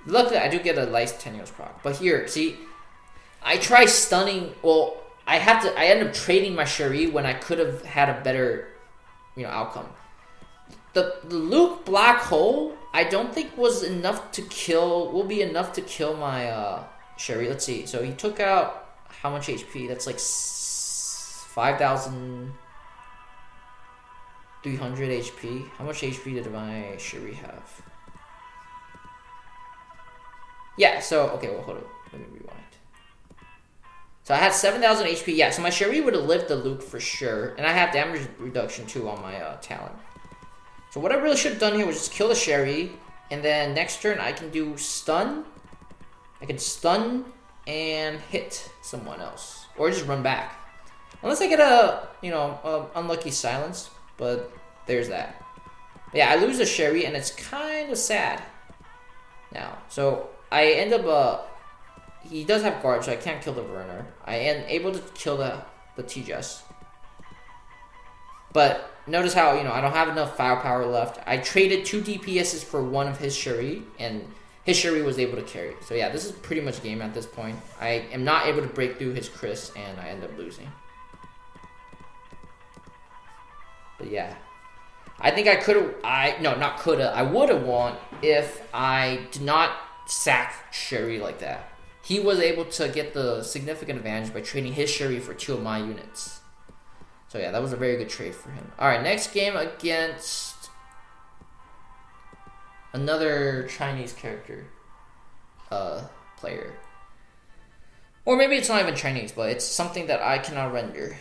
Luckily, I do get a life tenuous proc. But here, see, I try stunning. Well, I end up trading my Cherie when I could have had a better, outcome. The Luke black hole, I don't think was enough to kill. Will be enough to kill my Cherie. Let's see. So he took out how much HP? That's like 5,300 HP. How much HP did my Cherie have? Yeah. So okay. Well, hold on. Let me rewind. So I had 7,000 HP. Yeah. So my Cherie would have lived the Luke for sure, and I have damage reduction too on my talent. So what I really should have done here was just kill the Cherie, and then next turn I can do stun. I can stun and hit someone else, or just run back. Unless I get a unlucky silence, but there's that. But yeah, I lose the Cherie, and it's kind of sad now. So I end up he does have guard, so I can't kill the Verner. I am able to kill the T-Jess. But notice how, I don't have enough firepower left. I traded 2 DPSs for one of his Cherie, and his Cherie was able to carry. So yeah, this is pretty much game at this point. I am not able to break through his Chris, and I end up losing. But yeah. I think I could have, I would have won if I did not sack Cherie like that. He was able to get the significant advantage by trading his Cherie for 2 of my units. So yeah, that was a very good trade for him. Alright, next game against another Chinese character player. Or maybe it's not even Chinese, but it's something that I cannot render.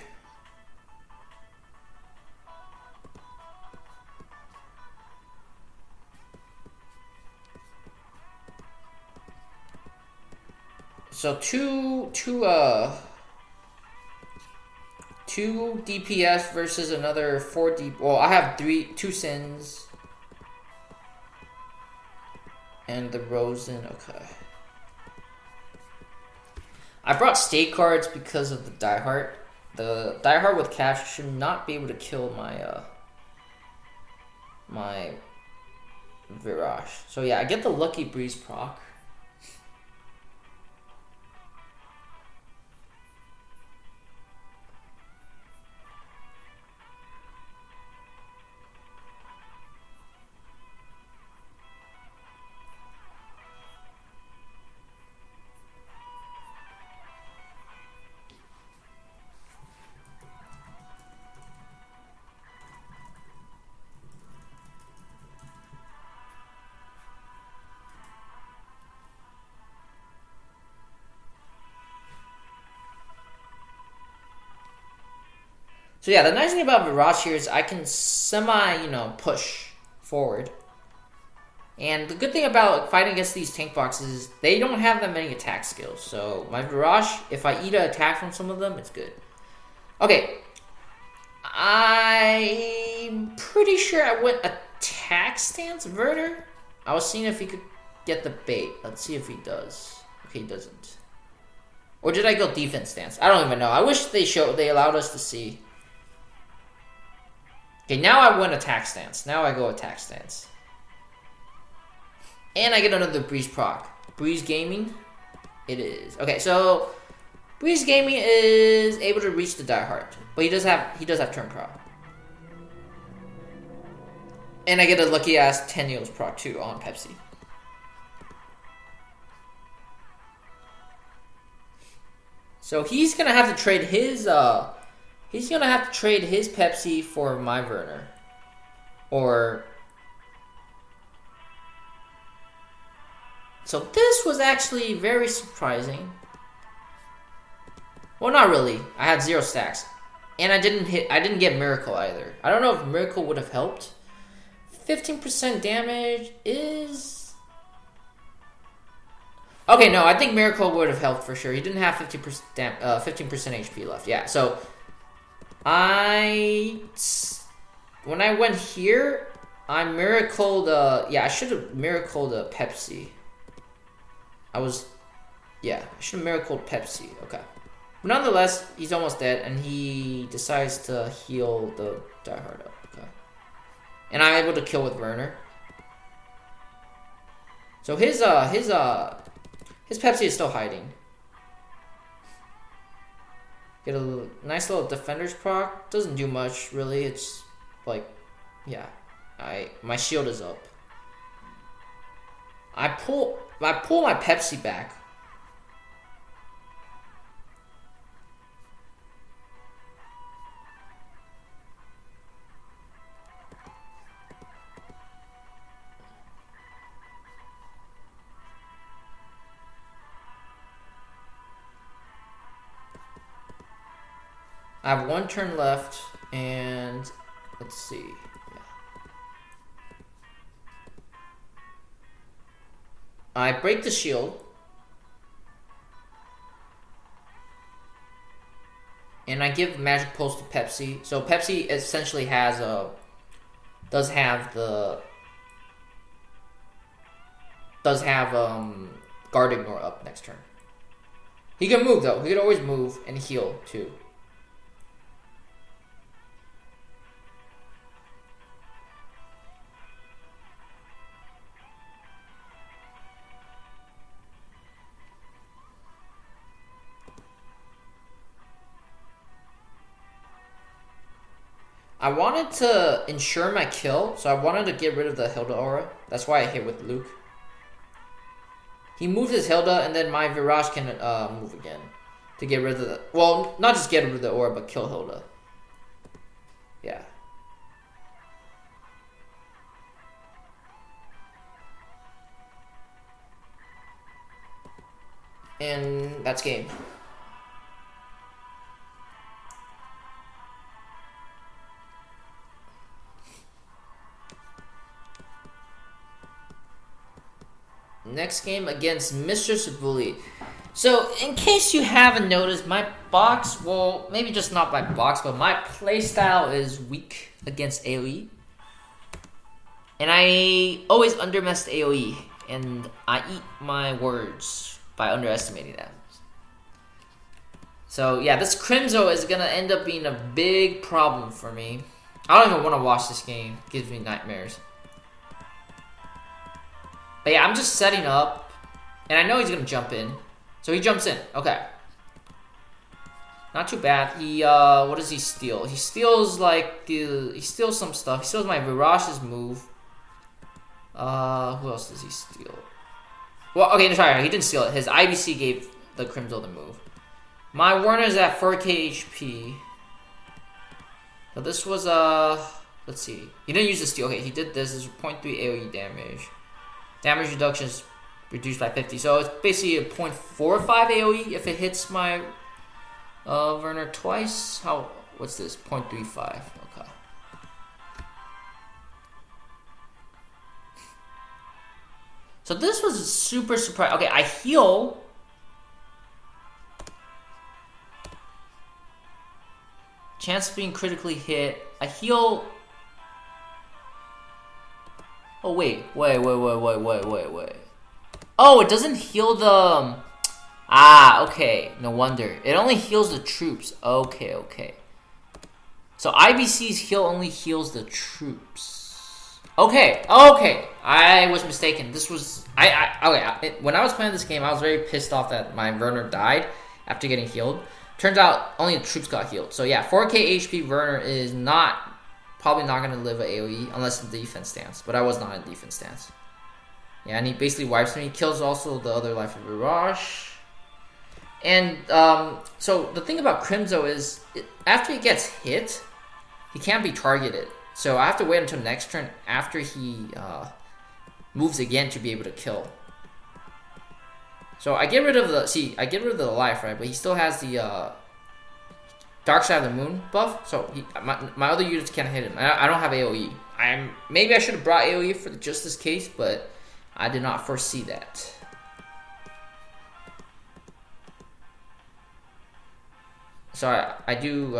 So two DPS versus another 4 D. Well, I have 2 sins. And the Rosen, okay. I brought state cards because of the Diehard. The Diehard with cash should not be able to kill my my Virash. So yeah, I get the Lucky Breeze proc. So yeah, the nice thing about Virash here is I can push forward. And the good thing about fighting against these tank boxes is they don't have that many attack skills. So my Virash, if I eat an attack from some of them, it's good. Okay. I'm pretty sure I went attack stance Verner. I was seeing if he could get the bait. Let's see if he does. Okay, he doesn't. Or did I go defense stance? I don't even know. I wish they allowed us to see. Okay, now I went attack stance. Now I go attack stance. And I get another Breeze proc. Breeze Gaming. It is. Okay, so Breeze Gaming is able to reach the diehard, but he does have turn pro. And I get a lucky ass 10 Eels proc too on Pepsi. So he's gonna have to trade his Pepsi for my Verner. So this was actually very surprising. Well, not really. I had 0 stacks. And I didn't get Miracle either. I don't know if Miracle would have helped. 15% damage is... Okay, no, I think Miracle would have helped for sure. He didn't have 15% HP left. Yeah, so... When I went here, I miracled... I should have miracled a Pepsi. I should have miracled Pepsi. Okay. But nonetheless, he's almost dead, and he decides to heal the diehard up. Okay. And I'm able to kill with Verner. So his Pepsi is still hiding. Get a nice little defender's proc. Doesn't do much really. It's like, yeah, my shield is up. I pull my Pepsi back. I have 1 turn left, and let's see. Yeah. I break the shield, and I give Magic Pulse to Pepsi. So Pepsi essentially does have Guard Ignore up next turn. He can move though. He can always move and heal too. I wanted to ensure my kill, so I wanted to get rid of the Hilda aura. That's why I hit with Luke. He moved his Hilda, and then my Virash can move again to get rid of the... Well, not just get rid of the aura, but kill Hilda. Yeah. And that's game. Next game against Mr. Bully. So, in case you haven't noticed, my box, well, maybe just not my box, but my playstyle is weak against AoE. And I always underestimate AoE, and I eat my words by underestimating them. So, yeah, this Crimzo is going to end up being a big problem for me. I don't even want to watch this game. It gives me nightmares. But yeah, I'm just setting up, and I know he's gonna jump in, so he jumps in. Okay, not too bad. He what does he steal? He steals he steals some stuff. He steals my Virash's move. Who else does he steal? Well, okay, sorry, he didn't steal it. His IBC gave the Crimzo the move. My Werner's at 4k HP. So this was let's see. He didn't use the steal. Okay, he did this. This is 0.3 AoE damage. Damage reduction is reduced by 50. So it's basically a 0.45 AoE if it hits my Verner twice. What's this? 0.35. Okay. So this was a super surprise. Okay, I heal. Chance of being critically hit. I heal. Oh, wait. Oh, it doesn't heal the... okay. No wonder. It only heals the troops. Okay. So IBC's heal only heals the troops. Okay. I was mistaken. This was when I was playing this game, I was very pissed off that my Verner died after getting healed. Turns out only the troops got healed. So yeah, 4k HP Verner is probably not gonna live an AoE unless in defense stance. But I was not in defense stance. Yeah, and he basically wipes me. He kills also the other life of Virash. And so the thing about Crimzo is after he gets hit, he can't be targeted. So I have to wait until next turn after he moves again to be able to kill. So I get rid of the life, right? But he still has the Dark Side of the Moon buff. So my other units can't hit him. I don't have AoE. Maybe I should have brought AoE for just this case, but I did not foresee that. So I do.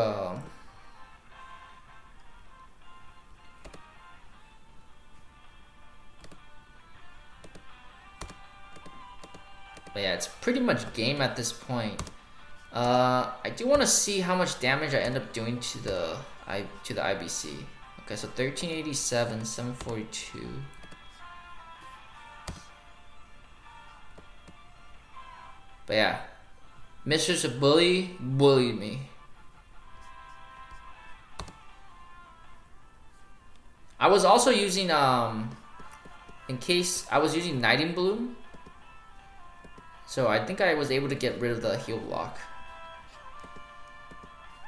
But yeah, it's pretty much game at this point. I do want to see how much damage I end up doing to the IBC. Okay, so 1387, 742. But yeah, Mr. Bullied me. I was also using in case I was using Nighting Bloom. So I think I was able to get rid of the heal block.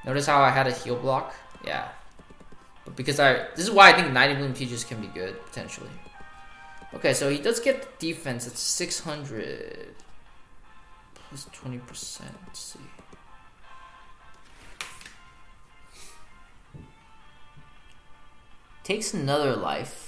Notice how I had a heal block? Yeah. But because this is why I think Nighting Bloom teachers can be good, potentially. Okay, so he does get the defense. It's 600. Plus 20%. Let's see. Takes another life.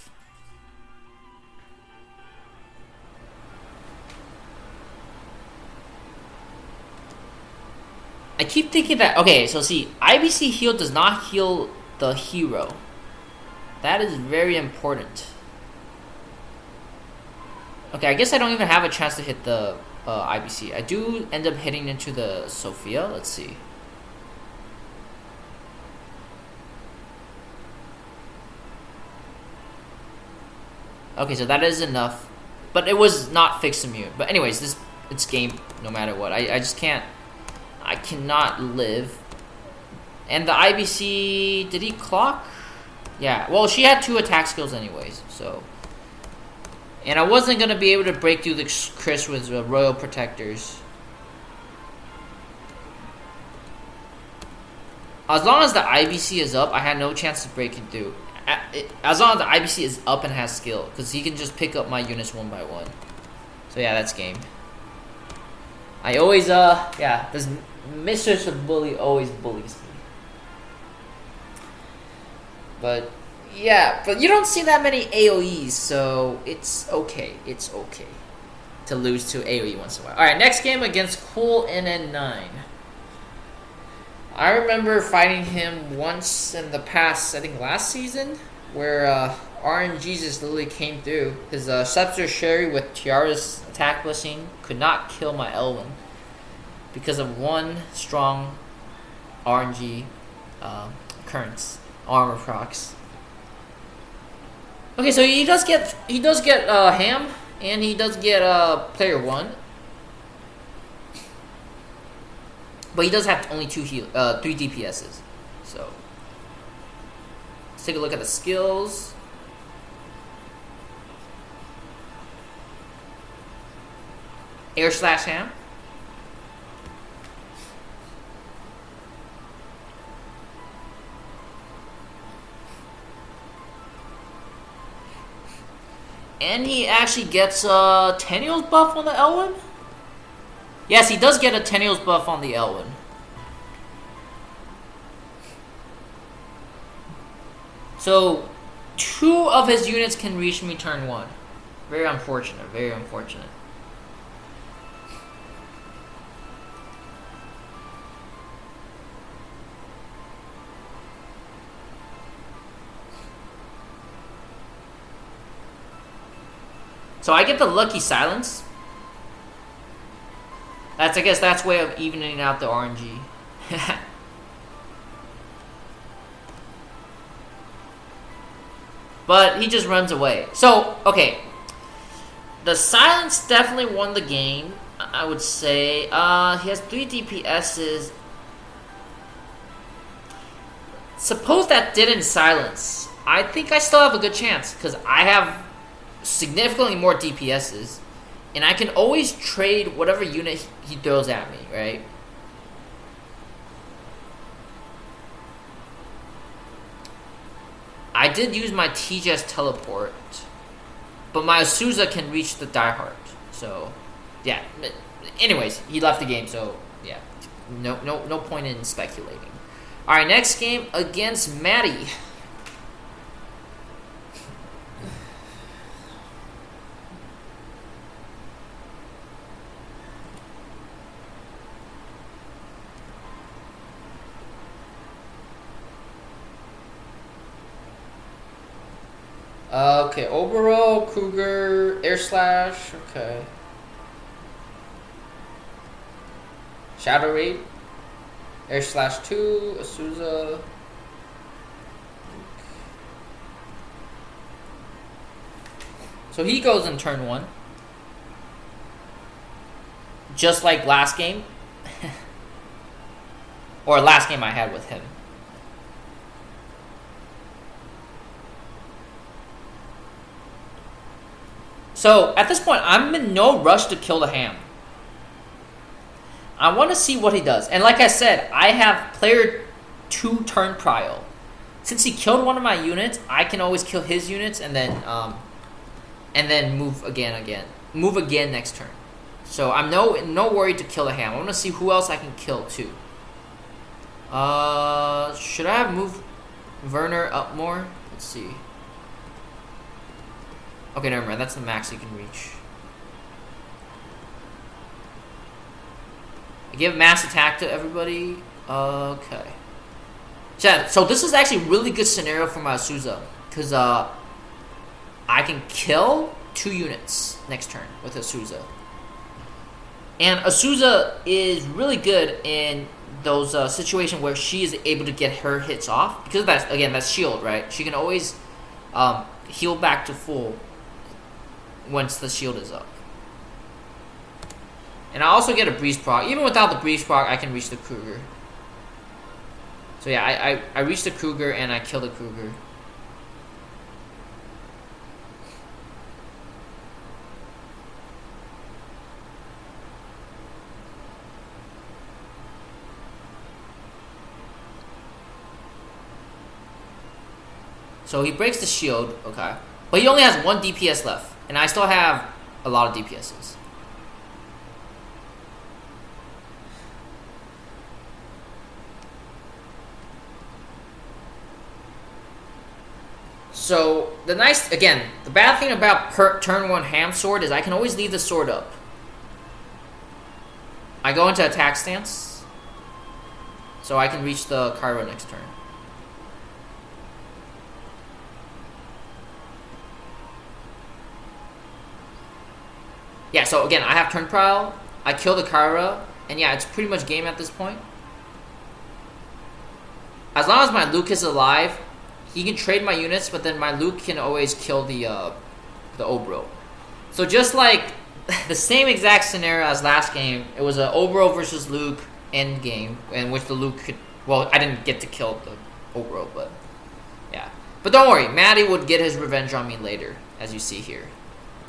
I keep thinking that, okay, so see, IBC heal does not heal the hero. That is very important. Okay, I guess I don't even have a chance to hit the IBC. I do end up hitting into the Sophia. Let's see. Okay, so that is enough. But it was not fixed immune. But anyways, it's game no matter what. I just can't. I cannot live. And the IBC, did he clock? Yeah, well, she had 2 attack skills anyways, so. And I wasn't going to be able to break through the Chris with Royal Protectors. As long as the IBC is up, I had no chance of breaking through. As long as the IBC is up and has skill, because he can just pick up my units one by one. So yeah, that's game. I always, yeah, this Mistress of Bully always bullies me. But, yeah, but you don't see that many AoEs, so it's okay. It's okay to lose to AoE once in a while. Alright, next game against Cool NN9. I remember fighting him once in the past, I think last season, where RNG just literally came through. His Scepter Cherie with tiaris attack blessing could not kill my Elwyn because of one strong RNG occurrence, armor procs. Okay, so he does get Ham, and he does get player 1. But he does have only 3 DPSs. So let's take a look at the skills. Air slash Ham. And he actually gets a Tenniel's buff on the Elwyn? Yes, he does get a Tenniel's buff on the Elwyn. So, 2 of his units can reach me turn 1. Very unfortunate, very unfortunate. So I get the lucky silence. I guess that's way of evening out the RNG. But he just runs away. So, okay. The silence definitely won the game, I would say. He has 3 DPSs. Suppose that didn't silence. I think I still have a good chance, because I have significantly more DPSs. And I can always trade whatever unit he throws at me, right? I did use my TGS teleport, but my Azusa can reach the diehard. So, yeah. Anyways, he left the game, so yeah. No point in speculating. All right, next game against Matty. Okay, Oboro, Cougar, Air Slash, okay. Shadow Raid, Air Slash 2, Azusa. So he goes in turn 1. Just like last game. Or last game I had with him. So, at this point, I'm in no rush to kill the ham. I want to see what he does. And like I said, I have player 2 turn prio. Since he killed one of my units, I can always kill his units and then move again. Move again next turn. So, I'm no worry to kill the ham. I want to see who else I can kill too. Should I have moved Verner up more? Let's see. Okay, never mind. That's the max you can reach. I give mass attack to everybody. Okay. So this is actually a really good scenario for my Azusa. Because I can kill 2 units next turn with Azusa. And Azusa is really good in those situations where she is able to get her hits off. Because that's, again, that's shield, right? She can always heal back to full once the shield is up. And I also get a breeze proc. Even without the breeze proc, I can reach the Cougar. So yeah, I reach the Cougar and I kill the Cougar. So he breaks the shield, okay. But he only has 1 DPS left. And I still have a lot of DPSs. So, the bad thing about turn 1 ham sword is I can always leave the sword up. I go into attack stance. So I can reach the Cairo next turn. Yeah, so again, I have turn prowl, I kill the Kyra, and yeah, it's pretty much game at this point. As long as my Luke is alive, he can trade my units, but then my Luke can always kill the Oboro. So just like the same exact scenario as last game, it was an Oboro versus Luke end game, in which the Luke could, well, I didn't get to kill the Oboro, but yeah. But don't worry, Matty would get his revenge on me later, as you see here.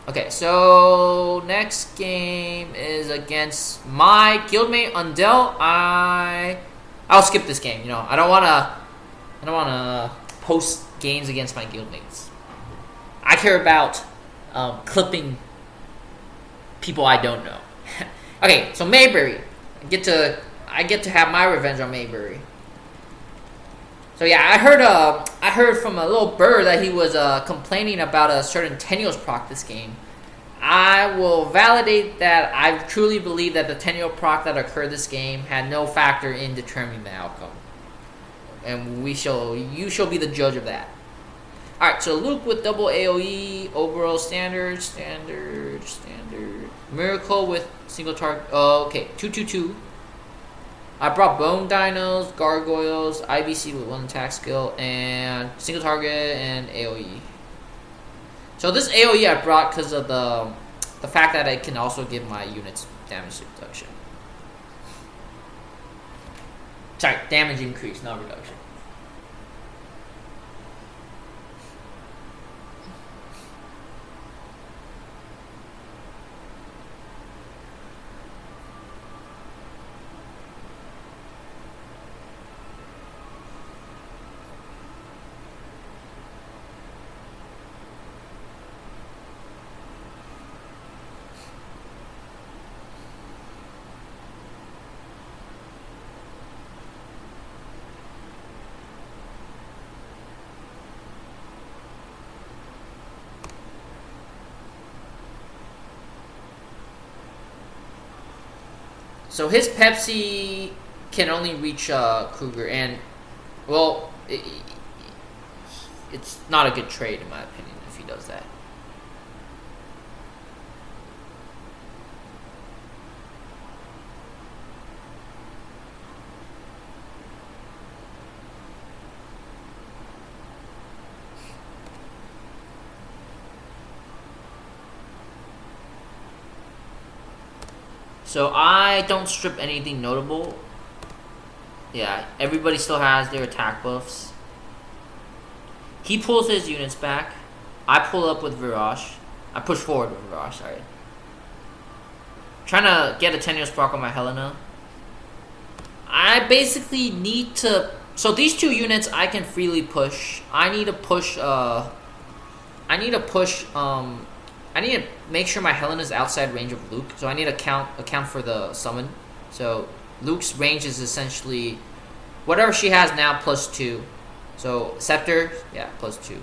Okay, so next game is against my guildmate Undell. I'll skip this game. You know, I don't wanna post games against my guildmates. I care about clipping people I don't know. Okay, so Maebari, I get to have my revenge on Maebari. So yeah, I heard from a little bird that he was complaining about a certain Tenuous proc this game. I will validate that. I truly believe that the Tenuous proc that occurred this game had no factor in determining the outcome, and you shall be the judge of that. All right, so Luke with double AOE, Oboro standard, Miracle with single target. Oh, okay, 2/2/2. I brought Bone Dinos, Gargoyles, IBC with 1 attack skill, and single target and AoE. So this AoE I brought because of the fact that I can also give my units damage reduction. Sorry, damage increase, not reduction. So his Pepsi can only reach Kruger, and well, it's not a good trade in my opinion if he does that. So I don't strip anything notable. Yeah, everybody still has their attack buffs. He pulls his units back. I pull up with Virash. I push forward with Virash, sorry. Trying to get a tenuous proc on my Helena. I basically need to... So these two units I can freely push. I need to make sure my Helena is outside range of Luke, so I need to account for the summon. So Luke's range is essentially whatever she has now plus 2. So Scepter, yeah, plus 2.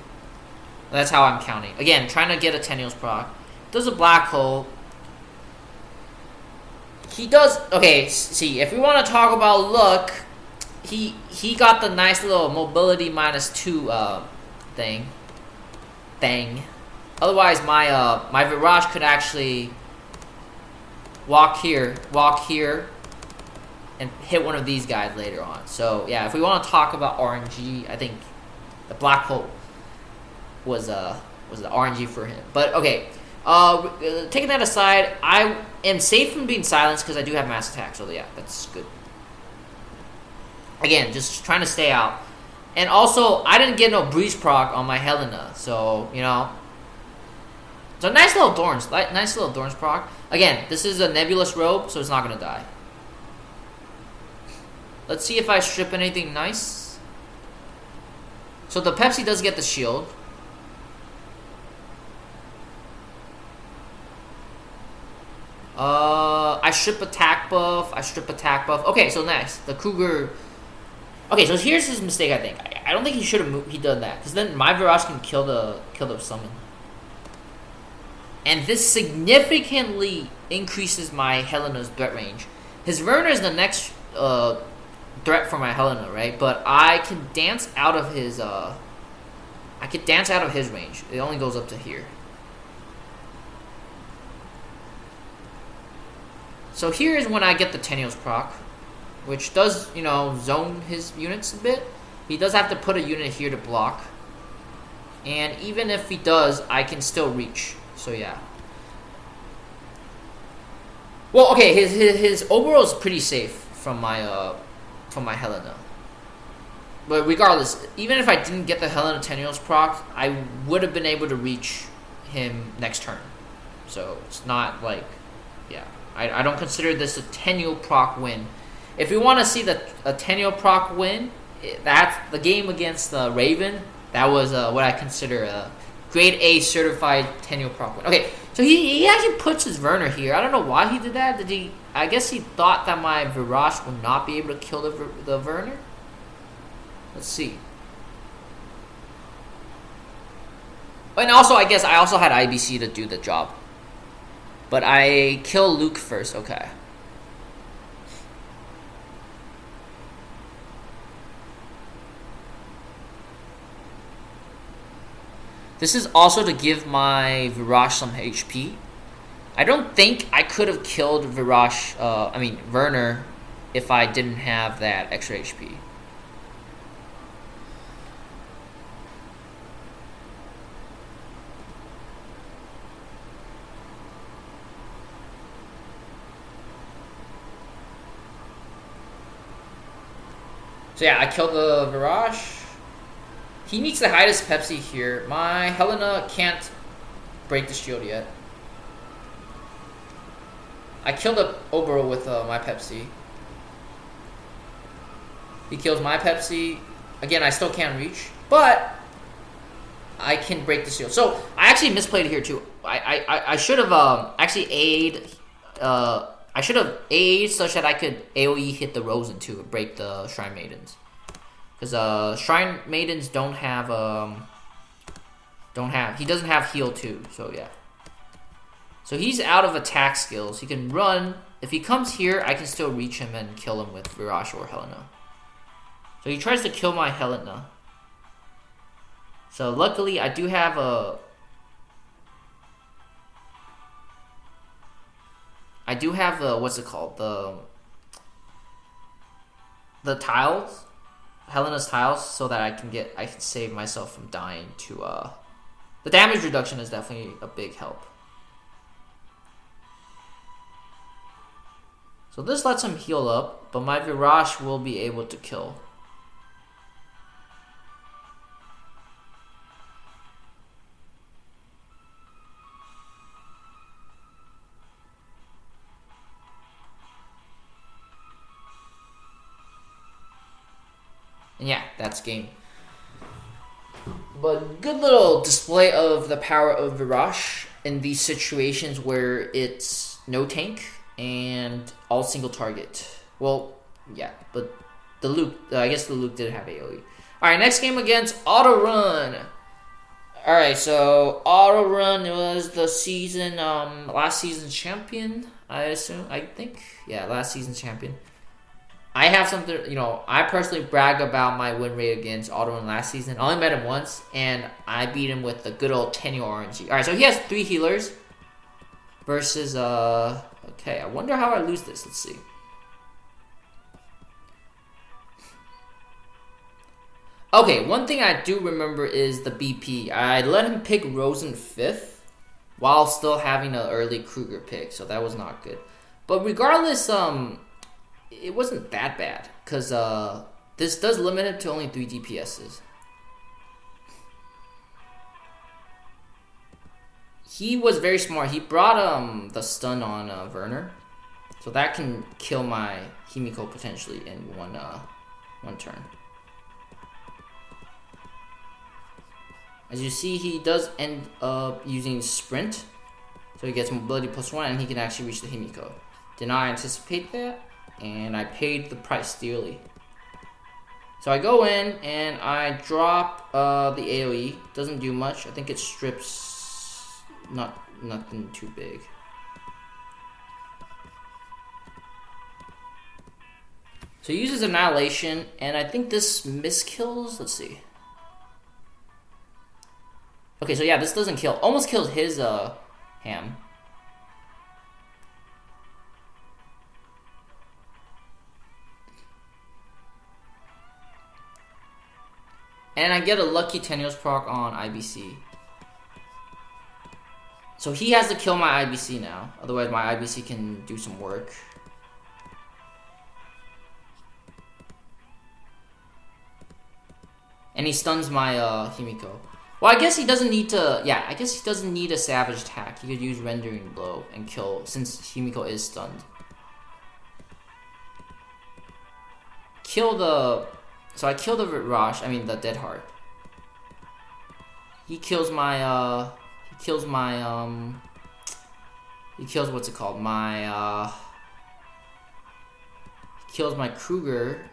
That's how I'm counting. Again, trying to get a tenuous proc. Does a black hole. He does. Okay, see, if we want to talk about luck, he got the nice little mobility -2 thing. Otherwise, my Virash could actually walk here, and hit one of these guys later on. So yeah, if we want to talk about RNG, I think the black hole was the RNG for him. But okay, taking that aside, I am safe from being silenced because I do have mass attack. So yeah, that's good. Again, just trying to stay out, and also I didn't get no breeze proc on my Helena, so you know. So nice little Thorns proc. Again, this is a nebulous robe, so it's not gonna die. Let's see if I strip anything nice. So the Pepsi does get the shield. I strip attack buff. Okay, so nice. The Kruger. Okay, so here's his mistake. I think I don't think he should have done that, because then my Virash can kill the summon. And this significantly increases my Helena's threat range. His Verner is the next threat for my Helena, right? But I can dance out of his range. It only goes up to here. So here is when I get the tenuous proc, which does, you know, zone his units a bit. He does have to put a unit here to block. And even if he does, I can still reach. So yeah. Well, okay, his Oboro is pretty safe from my Helena. But regardless, even if I didn't get the Helena tenuous proc, I would have been able to reach him next turn. So it's not like, yeah, I don't consider this a tenual proc win. If we want to see a tenual proc win, that's the game against Raven. That was what I consider a grade A certified tenual proc win. Okay, so he actually puts his Verner here. I don't know why he did that. I guess he thought that my Virash would not be able to kill the Verner. Let's see. And also, I guess I also had IBC to do the job. But I kill Luke first. Okay. This is also to give my Virash some HP. I don't think I could have killed Verner, if I didn't have that extra HP. So yeah, I killed the Virash. He needs to hide his Pepsi here. My Helena can't break the shield yet. I killed the Oboro with my Pepsi. He kills my Pepsi. Again, I still can't reach, but I can break the shield. So I actually misplayed here too. I should have actually A'd. I should have A'd such that I could AoE hit the Rosen too and break the Shrine Maidens. Because Shrine Maidens don't have he doesn't have heal too. So yeah. So he's out of attack skills. He can run. If he comes here, I can still reach him and kill him with Virash or Helena. So he tries to kill my Helena. So luckily, I do have what's it called? The tiles, Helena's tiles, so that I can save myself from dying to the damage reduction is definitely a big help. So this lets him heal up, but my Virash will be able to kill. And yeah, that's game. But good little display of the power of Virash in these situations where it's no tank and all single target. Well, yeah, but the Luke, I guess the Luke did have AoE. Alright, next game against Auto Run. Alright, so Auto Run was the season, last season's champion, I think. Yeah, last season's champion. I have something, I personally brag about my win rate against Auto Run last season. I only met him once, and I beat him with the good old 10 RNG. Alright, so he has 3 healers versus, okay, I wonder how I lose this. Let's see. Okay, one thing I do remember is the BP. I let him pick Rosen 5th while still having an early Kruger pick, so that was not good. But regardless, it wasn't that bad, because this does limit it to only 3 DPSs. He was very smart. He brought the stun on Verner, so that can kill my Himiko potentially in one turn. As you see, he does end up using Sprint, so he gets mobility +1 and he can actually reach the Himiko. Did not anticipate that, and I paid the price dearly. So I go in and I drop the AoE. Doesn't do much. I think it strips nothing too big. So he uses Annihilation, and I think this miskills. Let's see. Okay, so yeah, this doesn't kill. Almost killed his ham. And I get a lucky Tenuous proc on IBC. So he has to kill my IBC now. Otherwise my IBC can do some work. And he stuns my Himiko. Well, I guess he doesn't need to... Yeah, I guess he doesn't need a Savage attack. He could use Rendering Blow and kill, since Himiko is stunned. Kill the... So I kill the Virash, I mean the Dead Heart. He kills my, he kills what's it called? He kills my Kruger.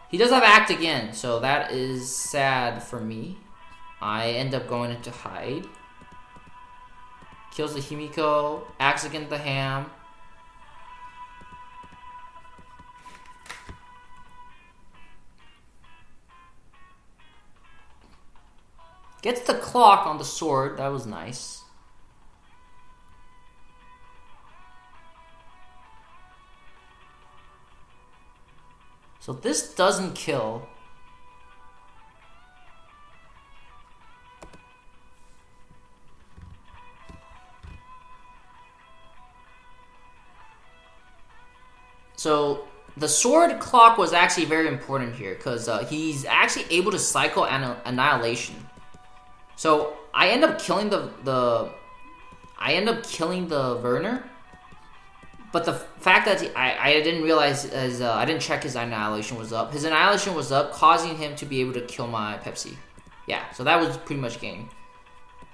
He does have Act again, so that is sad for me. I end up going into hide. Kills the Himiko, acts against the ham. Gets the clock on the sword, that was nice. So this doesn't kill. So the sword clock was actually very important here because he's actually able to cycle annihilation. So I end up killing the Verner, but the fact that I didn't realize I didn't check his annihilation was up. His annihilation was up, causing him to be able to kill my Pepsi. Yeah, so that was pretty much game.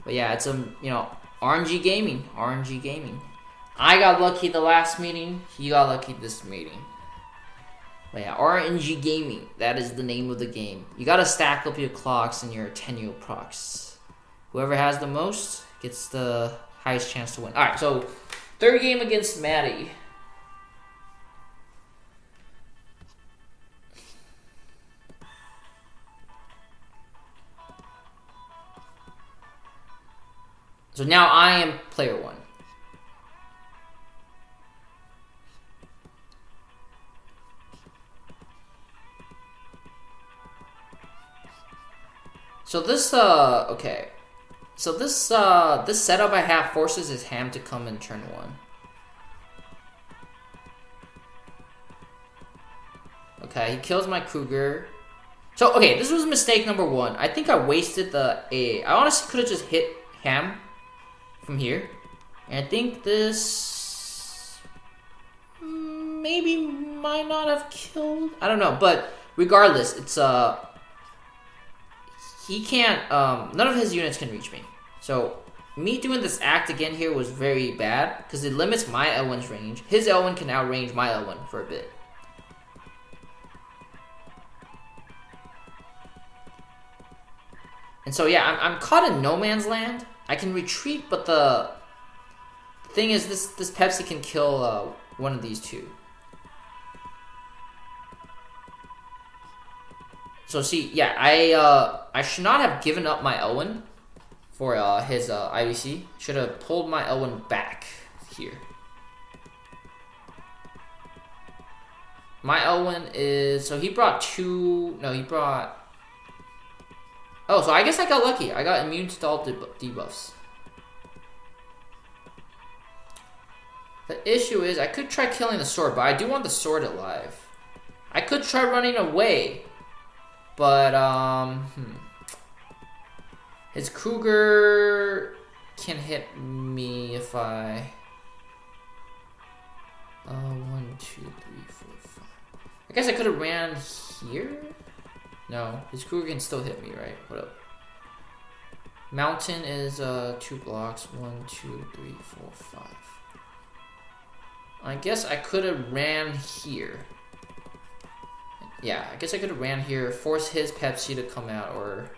But yeah, it's RNG gaming. I got lucky the last meeting. He got lucky this meeting. But yeah, RNG gaming. That is the name of the game. You gotta stack up your clocks and your attenual procs. Whoever has the most gets the highest chance to win. Alright, so third game against Matty. So now I am player one. So this okay. So this setup I have forces his ham to come in turn one. Okay, he kills my Kruger. So okay, this was mistake number one. I think I wasted the A. I honestly could have just hit ham from here. And I think this maybe might not have killed. I don't know, but regardless, it's he can't, none of his units can reach me. So, me doing this act again here was very bad, because it limits my L1's range. His L1 can outrange my L1 for a bit. And so, yeah, I'm caught in no man's land. I can retreat, but the thing is, this Pepsi can kill one of these two. So see, yeah, I should not have given up my L1 for his IVC. Should have pulled my L1 back here. My L1 is, so he brought two, no, he brought, oh, so I guess I got lucky. I got immune to all debuffs. The issue is, I could try killing the sword, but I do want the sword alive. I could try running away. But, his Kruger can hit me if I... 1, 2, 3, 4, 5. I guess I could have ran here? No, his Kruger can still hit me, right? What up? Mountain is 2 blocks. 1, 2, 3, 4, 5. I guess I could have ran here. Yeah, I guess I could have ran here, force his Pepsi to come out, or...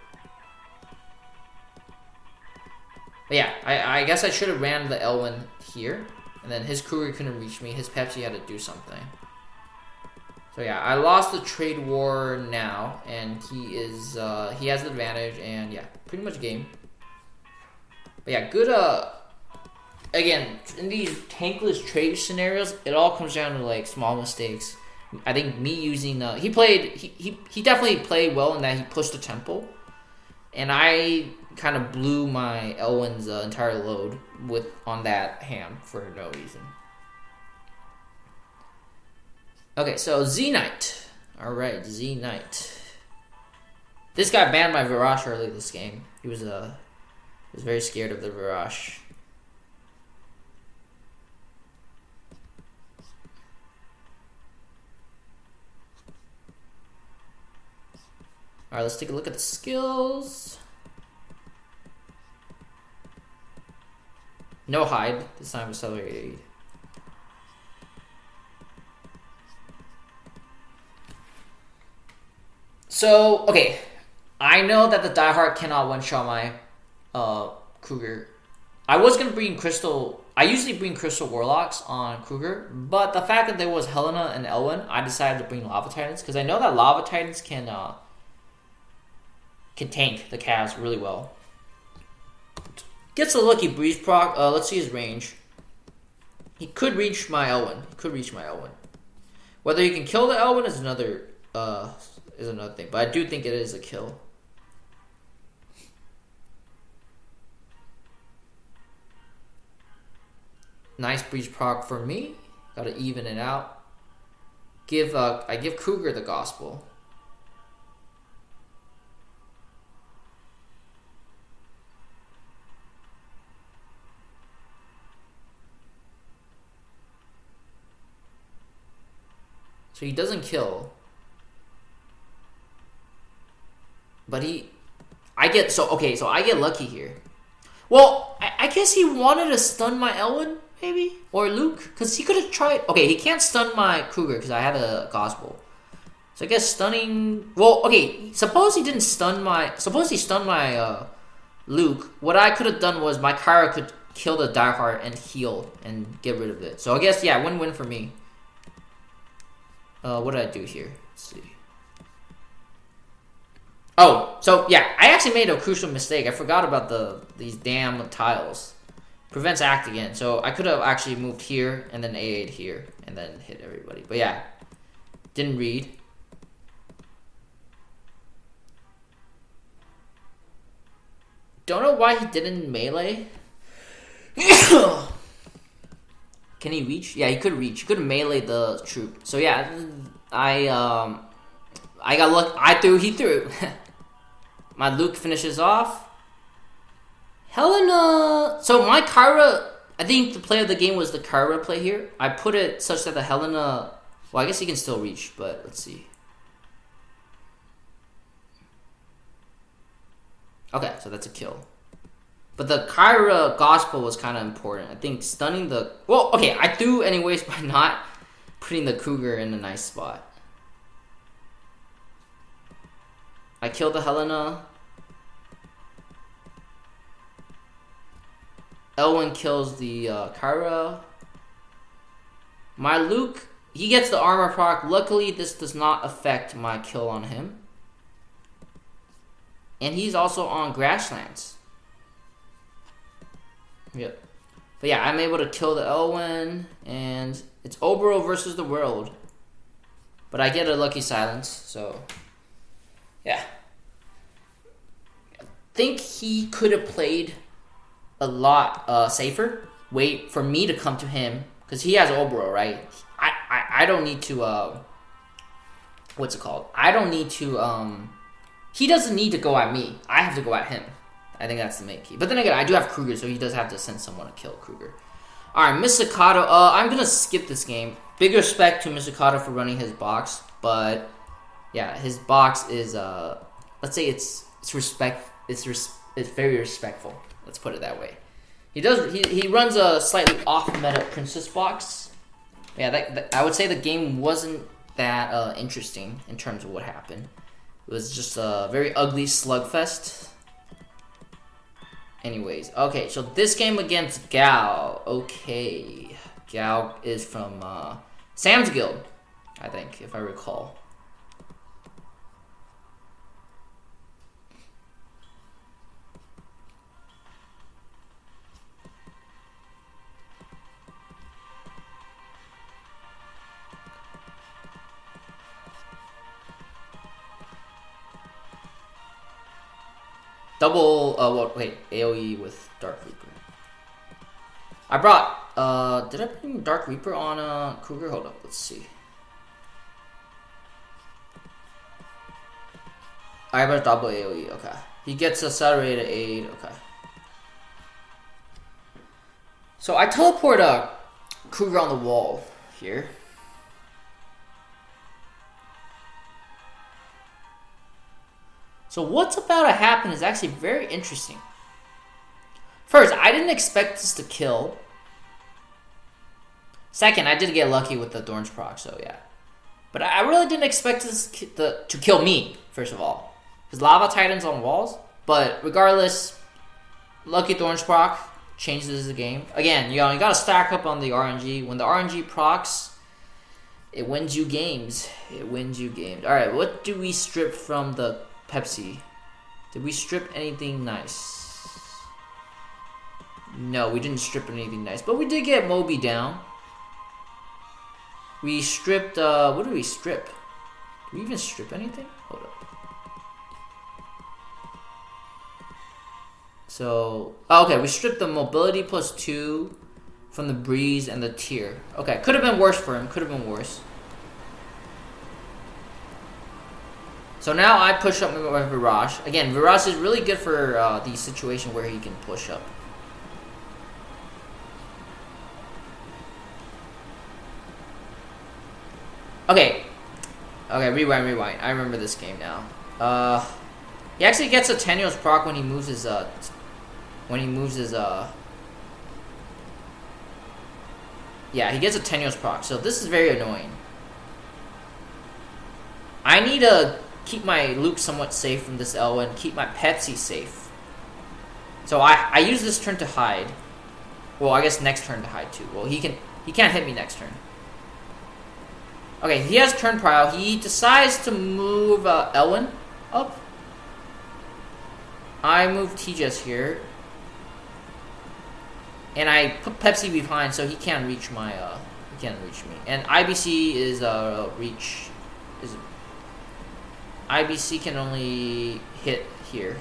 But yeah, I guess I should have ran the L1 here, and then his Kruger couldn't reach me, his Pepsi had to do something. So yeah, I lost the trade war now, and he is, he has the advantage, and yeah, pretty much game. But yeah, good, again, in these tankless trade scenarios, it all comes down to, like, small mistakes. I think me using he definitely played well in that he pushed the temple, and I kind of blew my L1's entire load on that ham for no reason. Okay, so Z Knight. All right, Z Knight. This guy banned my Virash early this game. He was very scared of the Virash. All right, let's take a look at the skills. No hide. This time accelerate. So, okay. I know that the diehard cannot one-shot my Kruger. I was going to bring Crystal... I usually bring Crystal Warlocks on Kruger, but the fact that there was Helena and Elwyn, I decided to bring Lava Titans, because I know that Lava Titans can tank the Cavs really well. Gets a lucky breeze proc. Let's see his range. He could reach my Elwyn. Whether he can kill the Elwyn is another thing. But I do think it is a kill. Nice breeze proc for me. Gotta even it out. I give Kruger the gospel. So he doesn't kill. But I get lucky here. Well, I guess he wanted to stun my Elwin, maybe? Or Luke? Because he could have tried... Okay, he can't stun my Kruger because I have a gospel. So I guess stunning... Well, okay, suppose he didn't stun my... Suppose he stunned my Luke. What I could have done was my Kyra could kill the diehard and heal and get rid of it. So I guess, yeah, win-win for me. What did I do here? Let's see. Oh, so yeah, I actually made a crucial mistake. I forgot about these damn tiles. Prevents act again. So I could have actually moved here and then AA'd here and then hit everybody. But yeah, didn't read. Don't know why he didn't melee. Can he reach? Yeah, he could reach. He could melee the troop. So yeah, I got lucky. He threw. My Luke finishes off. Helena. So my Kyra, I think the play of the game was the Kyra play here. I put it such that the Helena. Well, I guess he can still reach, but let's see. Okay, so that's a kill. But the Kyra gospel was kind of important. I think stunning the... Well, okay, I threw anyways by not putting the Kruger in a nice spot. I killed the Helena. Elwin kills the Kyra. My Luke, he gets the armor proc. Luckily, this does not affect my kill on him. And he's also on grasslands. Yep. But yeah, I'm able to kill the Elwin, and it's Oboro versus the world. But I get a lucky silence, so yeah. I think he could have played a lot safer. Wait for me to come to him, because he has Oboro, right? I don't need to what's it called? I don't need to he doesn't need to go at me. I have to go at him. I think that's the main key. But then again, I do have Kruger, so he does have to send someone to kill Kruger. Alright, Misakato. I'm going to skip this game. Big respect to Misakato for running his box. But, yeah, his box is, let's say it's very respectful. Let's put it that way. He runs a slightly off-meta princess box. Yeah, I would say the game wasn't that interesting in terms of what happened. It was just a very ugly slugfest. Anyways, okay, so this game against Gal. Okay. Gal is from Sam's Guild, I think, if I recall. Double, AoE with Dark Reaper. I brought, did I bring Dark Reaper on, Kruger? Hold up, let's see. I brought double AoE, okay. He gets accelerated aid, okay. So I teleport, Kruger on the wall here. So what's about to happen is actually very interesting. First, I didn't expect this to kill. Second, I did get lucky with the Thorns proc, so yeah. But I really didn't expect this to kill me, first of all. Because Lava Titan's on walls. But regardless, lucky Thorns proc changes the game. Again, you gotta stack up on the RNG. When the RNG procs, it wins you games. It wins you games. Alright, what do we strip from the Pepsi? Did we strip anything nice? No, we didn't strip anything nice. But we did get Moby down. We stripped, what did we strip? Did we even strip anything? Hold up. So, okay, we stripped the mobility +2 from the breeze and the tier. Okay, could have been worse for him. Could have been worse. So now I push up my Virash. Again, Virash is really good for the situation where he can push up. Okay. Okay, rewind. I remember this game now. He actually gets a tenuous proc when he moves his yeah, he gets a tenuous proc. So this is very annoying. I need to keep my Luke somewhat safe from this Elwyn, keep my Pepsi safe. So I use this turn to hide. Well, I guess next turn to hide too. Well, he can't hit me next turn. Okay, he has turn prio. He decides to move Elwyn up. I move Tejas here. And I put Pepsi behind so he can't reach my he can't reach me. And IBC is IBC can only hit here.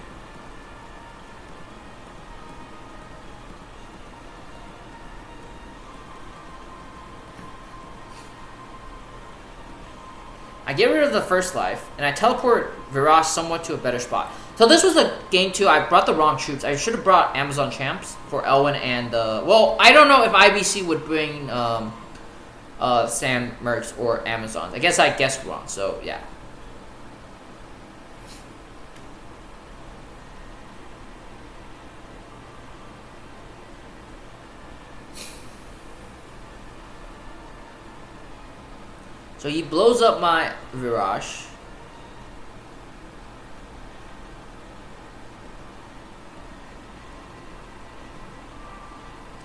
I get rid of the first life, and I teleport Virash somewhat to a better spot. So this was a game 2. I brought the wrong troops. I should have brought Amazon Champs for Elwyn and well, I don't know if IBC would bring Sam Mercs or Amazons. I guess I guessed wrong. So yeah. So he blows up my Virash.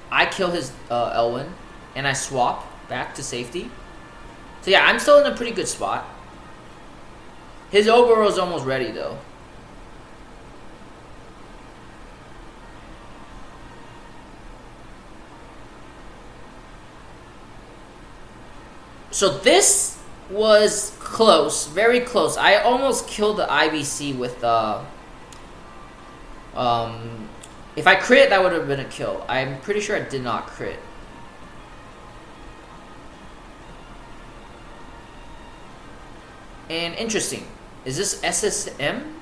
I kill his Elwyn, and I swap back to safety. So yeah, I'm still in a pretty good spot. His Oboro is almost ready though. So this was close, very close. I almost killed the IBC with if I crit, that would have been a kill. I'm pretty sure I did not crit. And interesting. Is this SSM?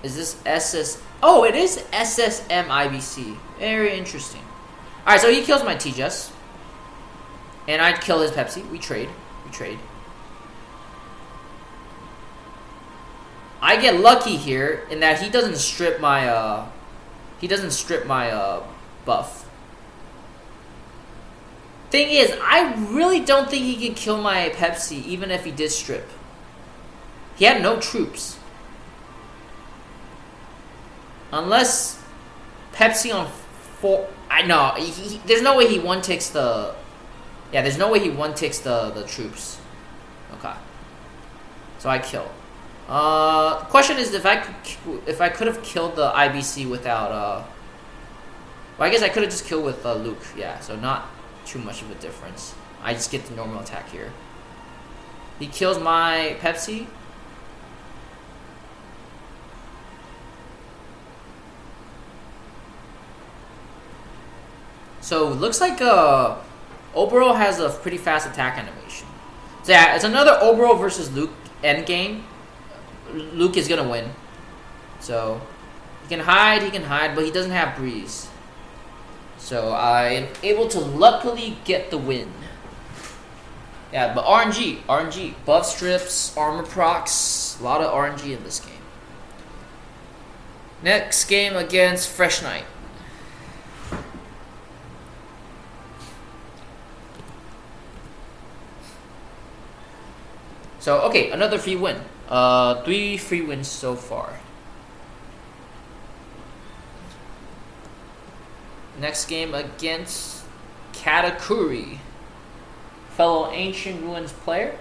Is this SS? Oh, it is SSM IBC. Very interesting. Alright, so he kills my Tejas. And I kill his Pepsi. We trade. I get lucky here in that he doesn't strip my buff. Thing is, I really don't think he can kill my Pepsi even if he did strip. He had no troops. Unless Pepsi on 4... I know. There's no way he one-ticks the... Yeah, there's no way he one-ticks the troops. Okay. So I kill. The question is if I could have killed the IBC without... Well, I guess I could have just killed with Luke. Yeah, so not too much of a difference. I just get the normal attack here. He kills my Pepsi. So it looks like Oboro has a pretty fast attack animation. So yeah, it's another Oboro versus Luke endgame. Luke is gonna win. So he can hide, but he doesn't have breeze. So I am able to luckily get the win. Yeah, but RNG, buff strips, armor procs, a lot of RNG in this game. Next game against Fresh Knight. So, okay, another free win. 3 free wins so far. Next game against Katakuri, fellow Ancient Ruins player.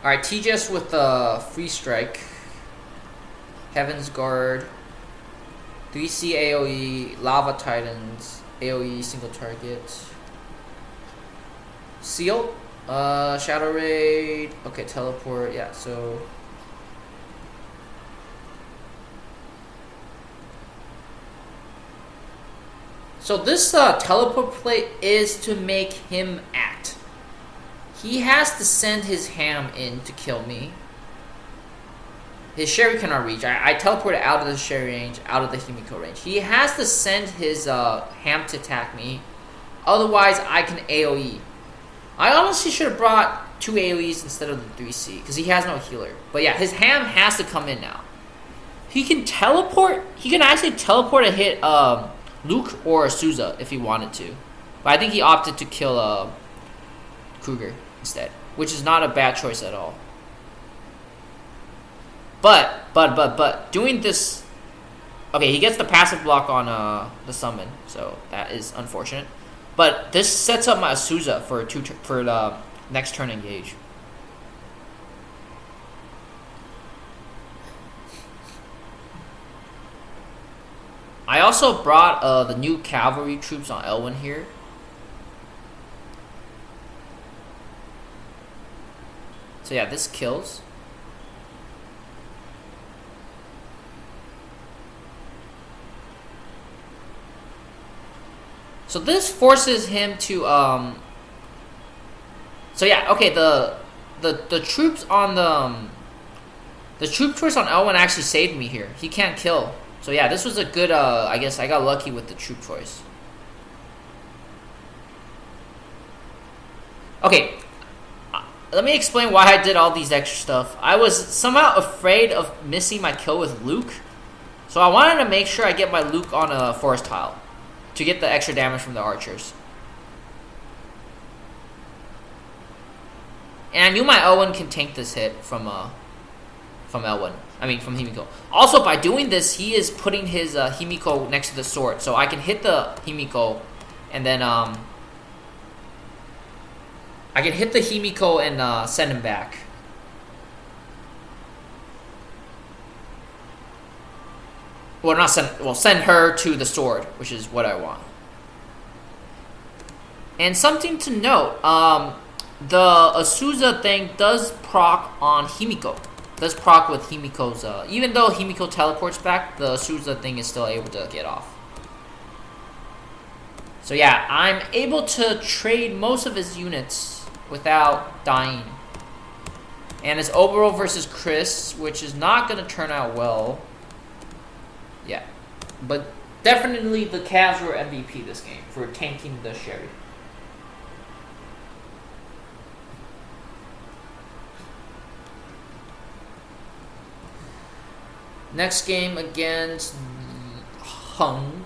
Alright, Tejas with the free strike. Heaven's Guard. 3C AoE, Lava Titans, AoE single target. Seal, Shadow Raid, okay, teleport, yeah, so. So this teleport play is to make him act. He has to send his ham in to kill me. His Cherie cannot reach. I teleported out of the Cherie range, out of the Himiko range. He has to send his ham to attack me. Otherwise, I can AoE. I honestly should have brought 2 AoEs instead of the 3C, because he has no healer. But yeah, his ham has to come in now. He can teleport. He can actually teleport and hit Luke or Souza if he wanted to. But I think he opted to kill Kruger instead, which is not a bad choice at all. But doing this, okay, he gets the passive block on the summon, so that is unfortunate. But this sets up my Souza for the next turn engage. I also brought the new cavalry troops on Elwyn here. So yeah, this kills. So this forces him to so yeah, okay, the troops on the troop choice on Elwyn actually saved me here. He can't kill. So yeah, this was a good I guess I got lucky with the troop choice. Okay, let me explain why I did all these extra stuff. I was somehow afraid of missing my kill with Luke. So I wanted to make sure I get my Luke on a forest tile to get the extra damage from the archers. And I knew my Elwyn can tank this hit from Elwyn. I mean, from Himiko. Also, by doing this, he is putting his Himiko next to the sword. So I can hit the Himiko, and then I can hit the Himiko and send him back. Well, not send. Well, send her to the sword, which is what I want. And something to note: the Asuza thing does proc on Himiko. Does proc with Himiko's. Even though Himiko teleports back, the Asuza thing is still able to get off. So yeah, I'm able to trade most of his units without dying. And it's Oboro versus Chris, which is not going to turn out well. Yeah, but definitely the Cavs were MVP this game for tanking the Cherie. Next game against Hung.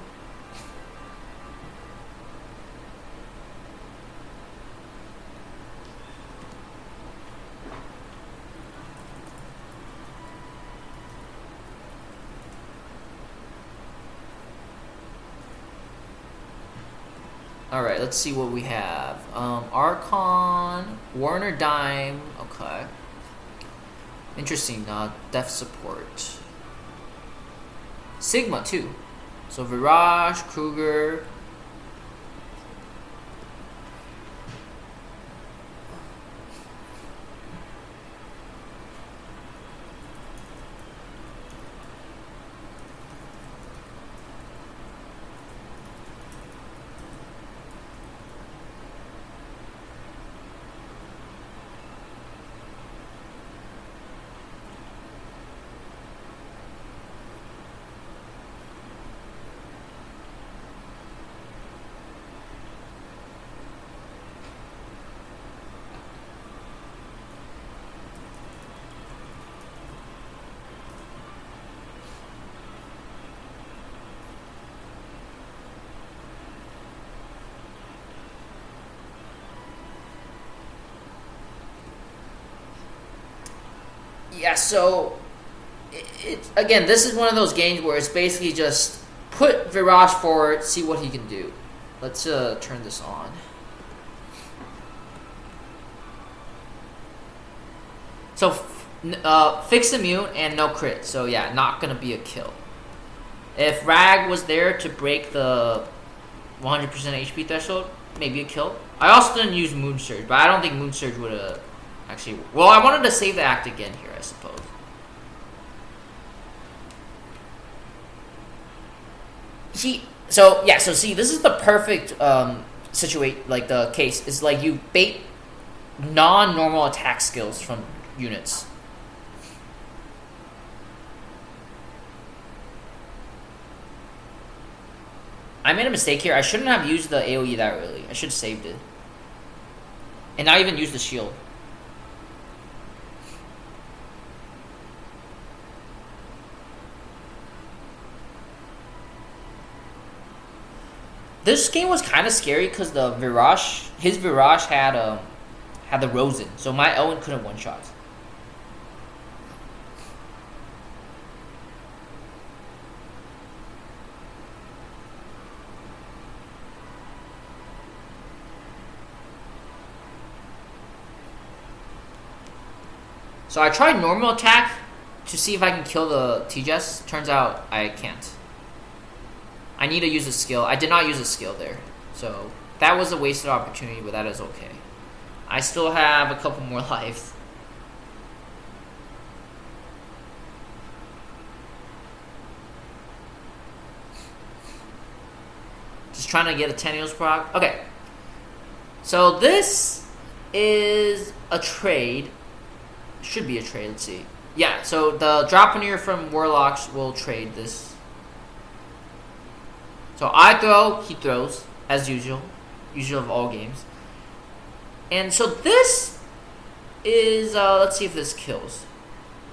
Alright, let's see what we have. Archon, Warner Dime, okay. Interesting, Def Support. Sigma, too. So Virash, Kruger. Yeah, so again, this is one of those games where it's basically just put Virash forward, see what he can do. Let's turn this on. So fixed immune and no crit. So yeah, not gonna be a kill. If Rag was there to break the 100% HP threshold, maybe a kill. I also didn't use Moon Surge, but I don't think Moon Surge would have actually... Well, I wanted to save the act again here, I suppose. So see, this is the perfect situation, like the case. It's like you bait non-normal attack skills from units. I made a mistake here. I shouldn't have used the AoE that early. I should have saved it. And not even use the shield. This game was kind of scary because the Virash, his Virash had the Rosen, so my Elwyn couldn't one-shot. So I tried normal attack to see if I can kill the T-Jess. Turns out I can't. I need to use a skill. I did not use a skill there. So that was a wasted opportunity, but that is okay. I still have a couple more lives. Just trying to get a Tennios proc. Okay. So this is a trade. Should be a trade, let's see. Yeah, so the Draupnir from Warlocks will trade this. So I throw, he throws, as usual. Usual of all games. And so this is, let's see if this kills.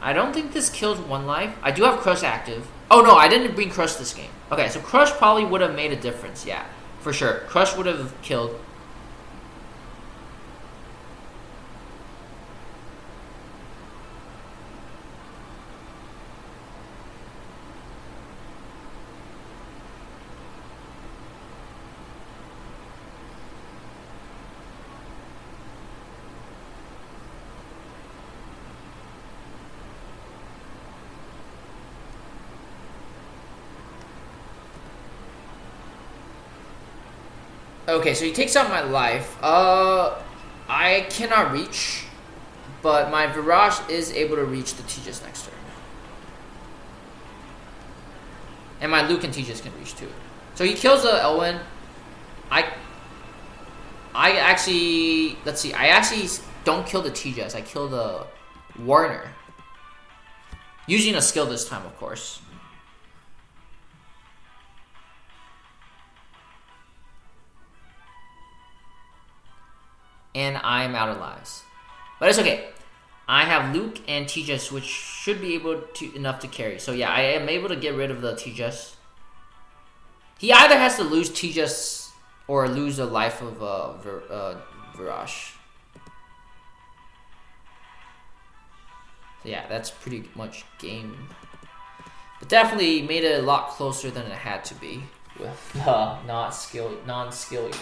I don't think this kills one life. I do have Crush active. Oh no, I didn't bring Crush this game. Okay, so Crush probably would have made a difference, yeah. For sure. Crush would have killed. Okay, so he takes out my life. I cannot reach, but my Virash is able to reach the Tejas next turn. And my Luke and Tejas can reach too. So he kills the Elwyn. I actually, let's see, I actually don't kill the Tejas. I kill the Verner. Using a skill this time, of course. And I'm out of lives. But it's okay. I have Luke and Tejas, which should be enough to carry. So yeah, I am able to get rid of the Tejas. He either has to lose Tejas or lose a life of Virash. So yeah, that's pretty much game. But definitely made it a lot closer than it had to be with non-skill use.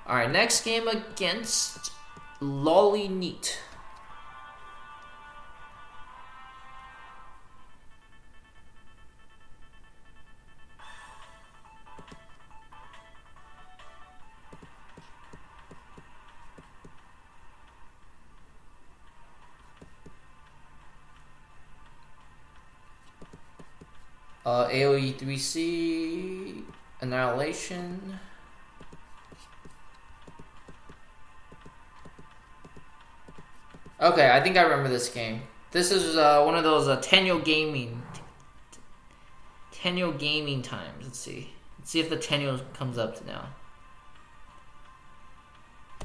Alright, next game against Lolly Neat. AoE 3C, Annihilation. Okay, I think I remember this game. This is one of those Tenyo gaming times. Let's see if the Tenyo comes up now.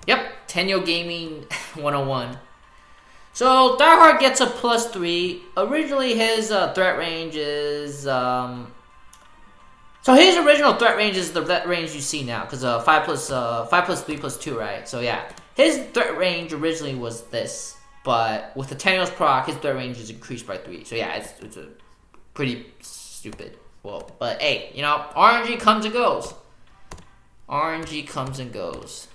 Yep, Tenyo Gaming 101. So Diehard gets a +3. Originally, his threat range is so his original threat range is the threat range you see now, because 5 plus 3 plus 2, right? So yeah, his threat range originally was this. But with the Tennios proc, his threat range is increased by 3. So yeah, it's a pretty stupid. Well, but hey, you know, RNG comes and goes. RNG comes and goes.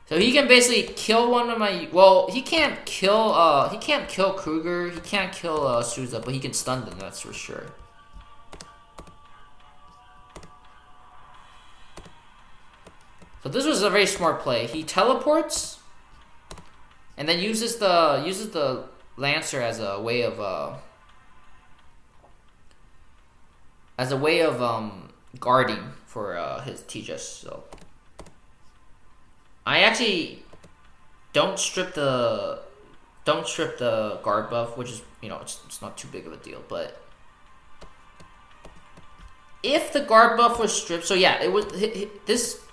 So he can basically kill one of my. Well, he can't kill. He can't kill Kruger. He can't kill Souza, but he can stun them. That's for sure. So this was a very smart play. He teleports, and then uses the Lancer as a way of guarding for his Tejas. So I actually don't strip the guard buff, which is, you know, it's not too big of a deal, but if the guard buff was stripped, so yeah, it was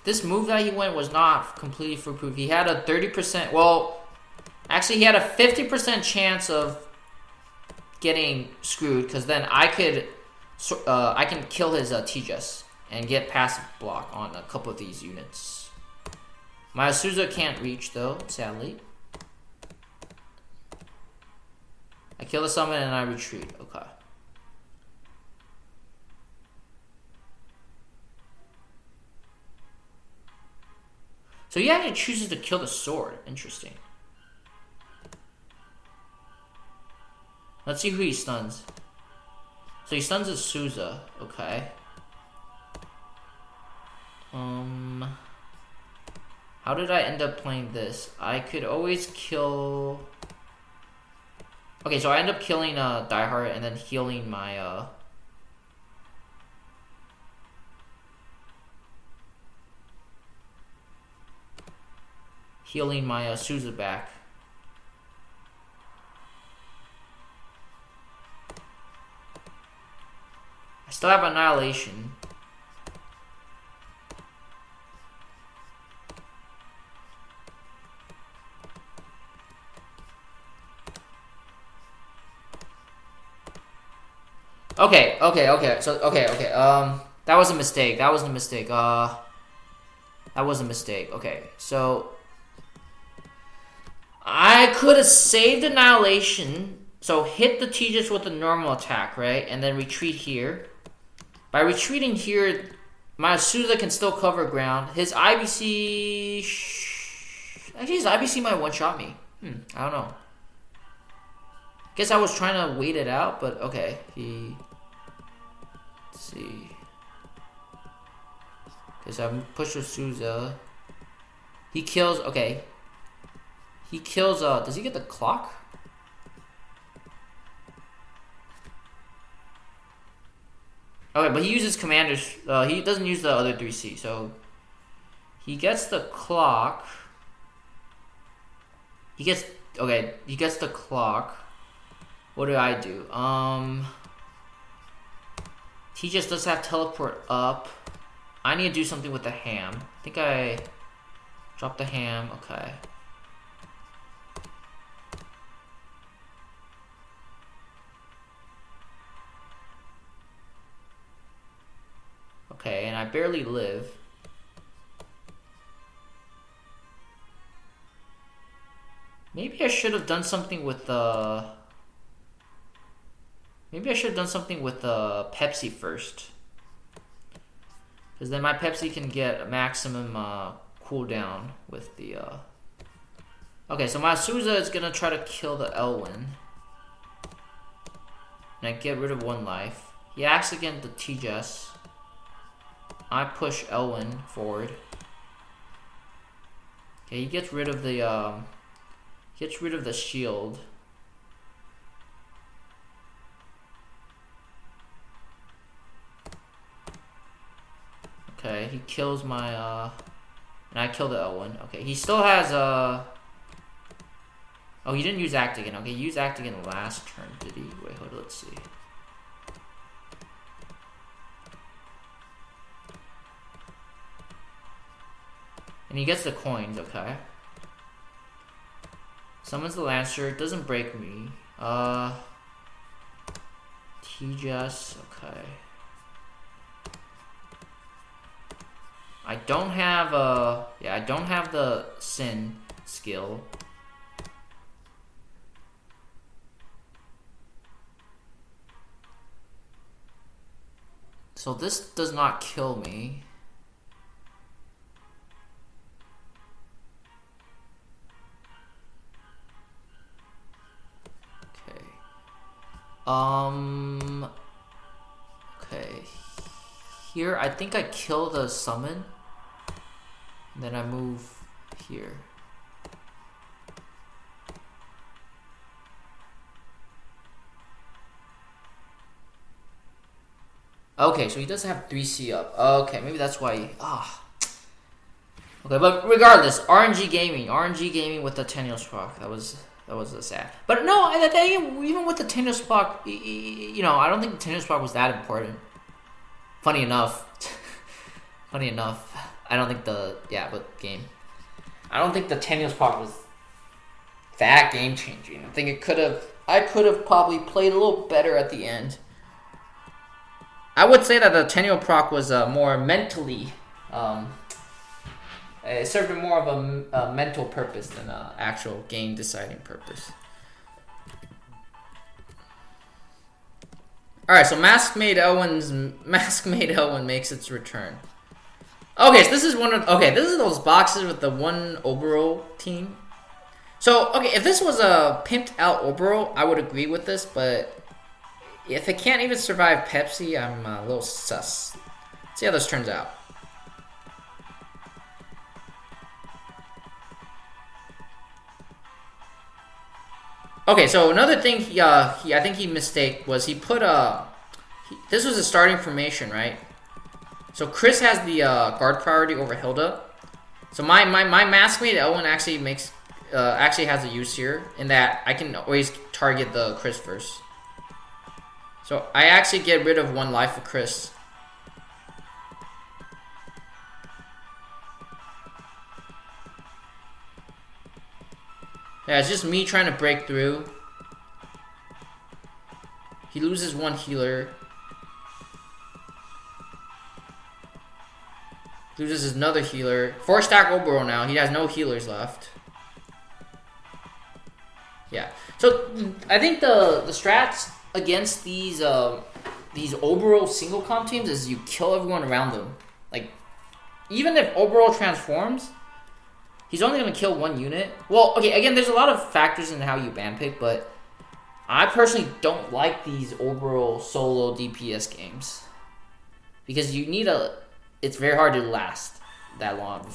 this move that he went was not completely foolproof. He had a 30%. Well, actually, he had a 50% chance of getting screwed, because then I can kill his Tejas and get passive block on a couple of these units. My Asuza can't reach though, sadly. I kill the summon and I retreat. Okay. So he actually chooses to kill the sword. Interesting. Let's see who he stuns. So he stuns his Souza. Okay. How did I end up playing this? I could always kill... Okay, so I end up killing Diehard and then healing my... Healing my Souza back. I still have Annihilation. Okay. So, okay. That was a mistake. That was a mistake. Okay, so I could have saved Annihilation. So hit the Tejas with a normal attack, right? And then retreat here. By retreating here, my Souza can still cover ground. His IBC... Actually, his IBC might one-shot me. I don't know. Guess I was trying to wait it out, but okay. Let's see. Because I'm push with Souza. He kills... Okay. He kills... Does he get the clock? Okay, but he uses commanders. He doesn't use the other 3C, so he gets the clock. He gets the clock. What do I do? He just does have teleport up. I need to do something with the ham. I think I dropped the ham. Okay. Okay, and I barely live. Maybe I should have done something with the... Maybe I should have done something with the Pepsi first. Because then my Pepsi can get a maximum cooldown with the... Okay, so my Souza is going to try to kill the Elwyn. And I get rid of one life. He acts against the Tejas. I push Elwyn forward. Okay, he gets rid of the shield. Okay, he kills my and I kill the Elwyn. Okay, he still has Oh, he didn't use Act again. Okay, he used Act again last turn, did he? Wait, hold on, let's see. And he gets the coins, okay. Summons the Lancer, doesn't break me. Tejas, okay. I don't have I don't have the Sin skill. So this does not kill me. Okay. Here, I think I kill the summon. And then I move here. Okay, so he does have 3C up. Okay, maybe that's why he... Okay, but regardless, RNG gaming with the Tenuous proc. That was a sad. But no, even with the Tenuous proc, you know, I don't think the Tenuous proc was that important. Funny enough, I don't think I don't think the Tenuous proc was that game changing. I think I could have probably played a little better at the end. I would say that the Tenuous proc was more mentally. It served more of a mental purpose than an actual game deciding purpose. Alright, so Mask-Made Elwyn makes its return. Okay, so this is this is those boxes with the one Oboro team. So, okay, if this was a pimped out Oboro, I would agree with this, but if it can't even survive Pepsi, I'm a little sus. Let's see how this turns out. Okay, so another thing I think he mistake was he put this was a starting formation, right? So Chris has the guard priority over Hilda. So my Mask-Made Elwyn actually has a use here in that I can always target the Chris first. So I actually get rid of 1 life for Chris. Yeah, it's just me trying to break through. He loses 1 healer. Loses another healer. 4-stack Oboro now. He has no healers left. Yeah. So I think the strats against these Oboro single comp teams is you kill everyone around them. Like, even if Oboro transforms, he's only going to kill 1 unit. Well, okay, again, there's a lot of factors in how you ban pick, but I personally don't like these Oboro solo DPS games. Because you need it's very hard to last that long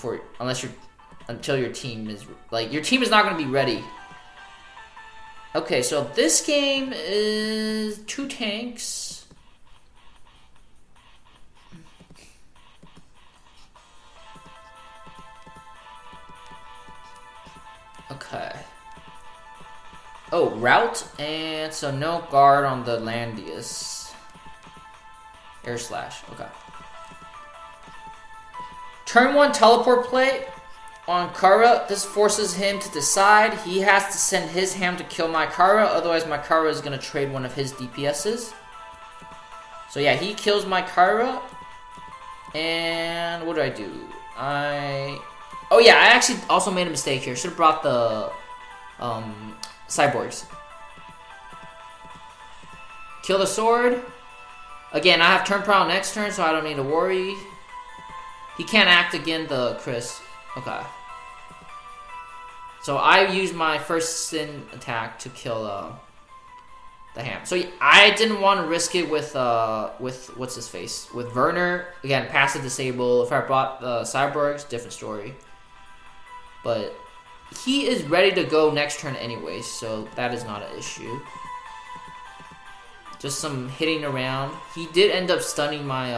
until your team is, your team is not going to be ready. Okay, so this game is 2 tanks. Okay. Oh, route, and so no guard on the Landius. Air slash, okay. Turn 1 teleport play on Kara. This forces him to decide he has to send his ham to kill my Kara, otherwise my Kara is going to trade one of his DPSs. So yeah, he kills my Kara. And what do I do? Oh yeah, I actually also made a mistake here. Should have brought the cyborgs. Kill the sword. Again, I have turn prowl next turn, so I don't need to worry. He can't act again, the Chris. Okay. So I use my first sin attack to kill the ham. So I didn't want to risk it with what's his face? With Verner. Again, passive disable. If I brought the cyborgs, different story. But he is ready to go next turn anyway, so that is not an issue. Just some hitting around. He did end up stunning my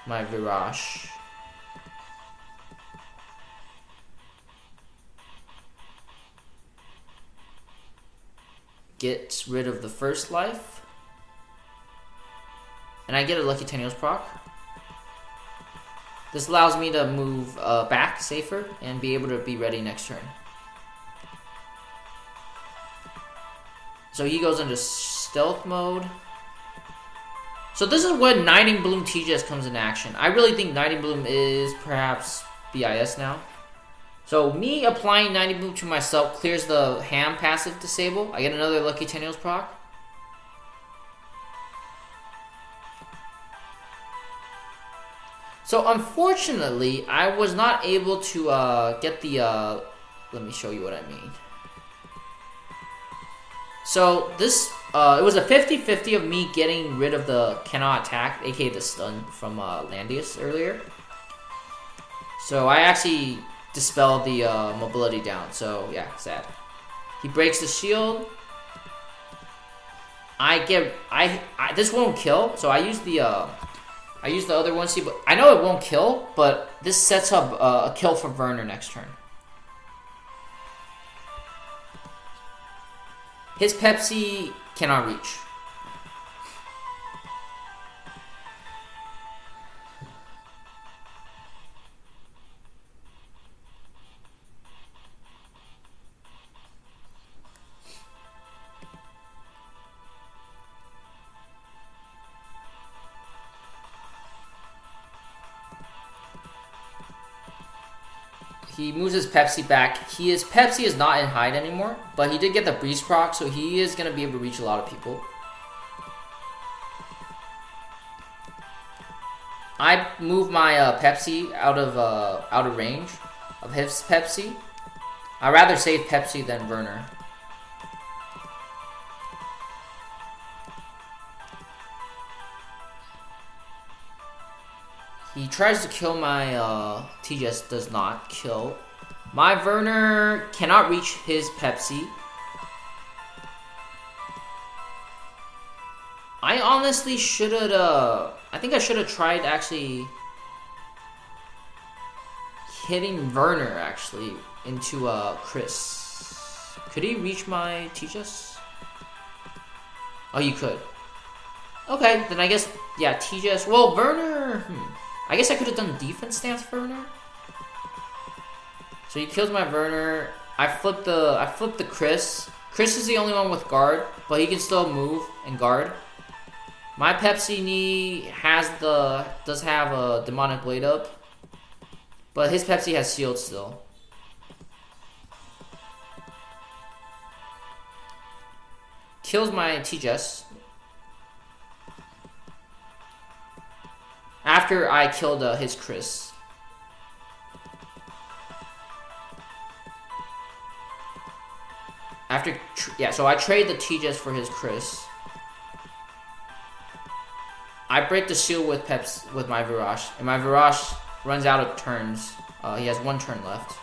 my Virash. Gets rid of the first life. And I get a Lucky Tenuous proc. This allows me to move back safer and be able to be ready next turn. So he goes into stealth mode. So this is when Knighting Bloom TGS comes in action. I really think Knighting Bloom is perhaps BIS now. So me applying Knighting Bloom to myself clears the ham passive disable. I get another Lucky Tenuous proc. So unfortunately, I was not able to get the let me show you what I mean. So this, it was a 50-50 of me getting rid of the cannot attack, aka the stun from Landius earlier. So I actually dispelled the mobility down. So yeah, sad. He breaks the shield. This won't kill, so I use the other one. See, but I know it won't kill, but this sets up a kill for Verner next turn. His Pepsi cannot reach. He moves his Pepsi back. His Pepsi is not in hide anymore, but he did get the breeze proc, so he is going to be able to reach a lot of people. I move my Pepsi out of range of his Pepsi. I'd rather save Pepsi than Verner. He tries to kill my T-Just does not kill. My Verner cannot reach his Pepsi. I honestly should have I think I should have tried actually hitting Verner actually into Chris. Could he reach my T-Just? Oh, you could. Okay, then I guess yeah, T-Just. Well, Verner. I guess I could have done defense stance for Verner. So he kills my Verner. I flip the Chris. Chris is the only one with guard, but he can still move and guard. My Pepsi knee does have a demonic blade up, but his Pepsi has shield still. Kills my T-Just. After I killed his Chris. So I trade the T-Just for his Chris. I break the shield with with my Virash, and my Virash runs out of turns. He has 1 turn left.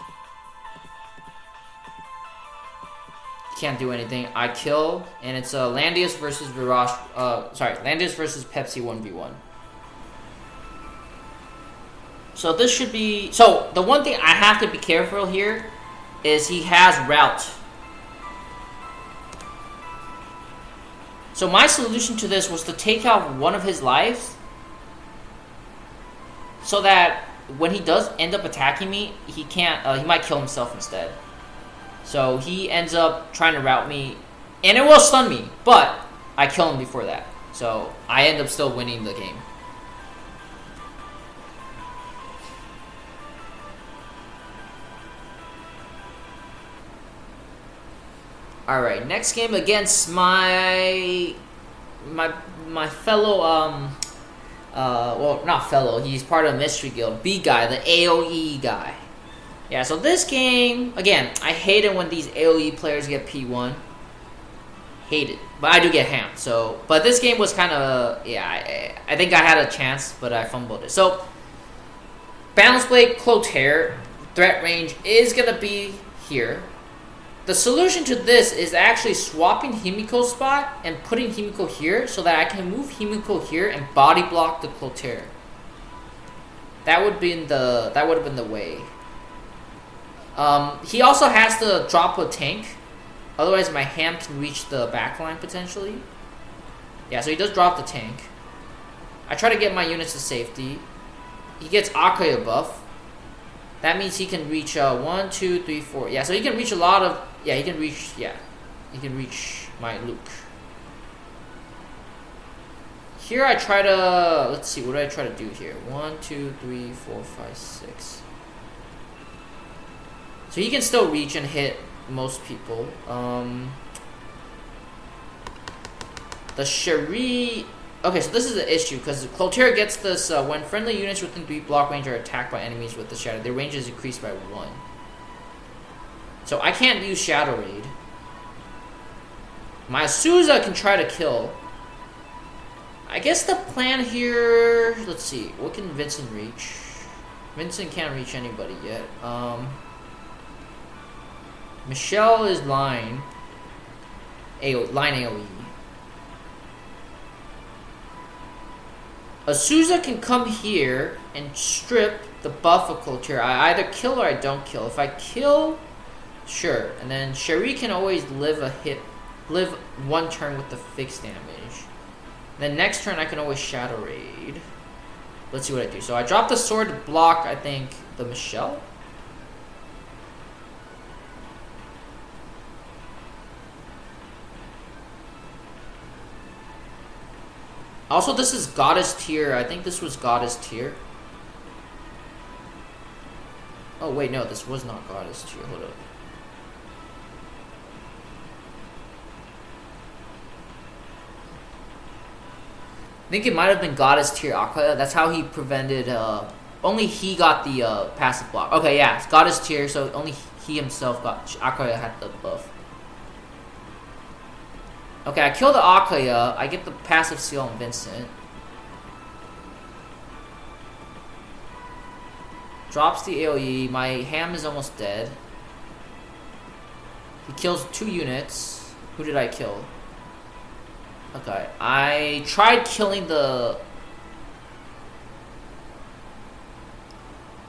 He can't do anything. I kill, and it's Landius versus Virash. Landius versus Pepsi 1v1. So this should be... So, the one thing I have to be careful here is he has route. So my solution to this was to take out one of his lives so that when he does end up attacking me, he can't... he might kill himself instead. So he ends up trying to route me, and it will stun me, but I kill him before that. So I end up still winning the game. All right, next game against my fellow well, not fellow, he's part of Mystery Guild, B guy, the AoE guy. Yeah, so this game, again, I hate it when these AoE players get P1. Hate it, but I do get hammed. So, but this game was kind of I think I had a chance, but I fumbled it. So, Balance Blade, Clotaire, threat range is gonna be here. The solution to this is actually swapping Himiko's spot and putting Himiko here so that I can move Himiko here and body block the Clotaire. That would have been the way. He also has to drop a tank, otherwise my ham can reach the backline potentially. Yeah, so he does drop the tank. I try to get my units to safety. He gets Akaya buff. That means he can reach 1, 2, 3, 4. Yeah, so he can reach a lot of... Yeah, he can reach my Luke. Here I try to... Let's see, what do I try to do here? 1, 2, 3, 4, 5, 6. So he can still reach and hit most people. The Cherie... Okay, so this is the issue, because Clotaire gets this, when friendly units within 3 block range are attacked by enemies with the shadow, their range is increased by 1. So I can't use Shadow Raid. My Azusa can try to kill. I guess the plan here... Let's see. What can Vincent reach? Vincent can't reach anybody yet. Michelle is line. Line AoE. Azusa can come here and strip the buffalo tier. I either kill or I don't kill. If I kill, sure. And then Cherie can always live one turn with the fixed damage. Then next turn I can always Shadow Raid. Let's see what I do. So I drop the sword to block, I think, the Michelle. Also, this is Goddess tier. I think this was Goddess tier. Oh, wait, no, this was not Goddess tier. Hold up. I think it might have been Goddess tier Aqua. That's how he prevented, only he got the passive block. Okay, yeah, it's Goddess tier, so only he himself got, Aqua had the buff. Okay, I kill the Akaya. I get the passive seal on Vincent. Drops the AoE. My Ham is almost dead. He kills 2 units. Who did I kill? Okay, I tried killing the...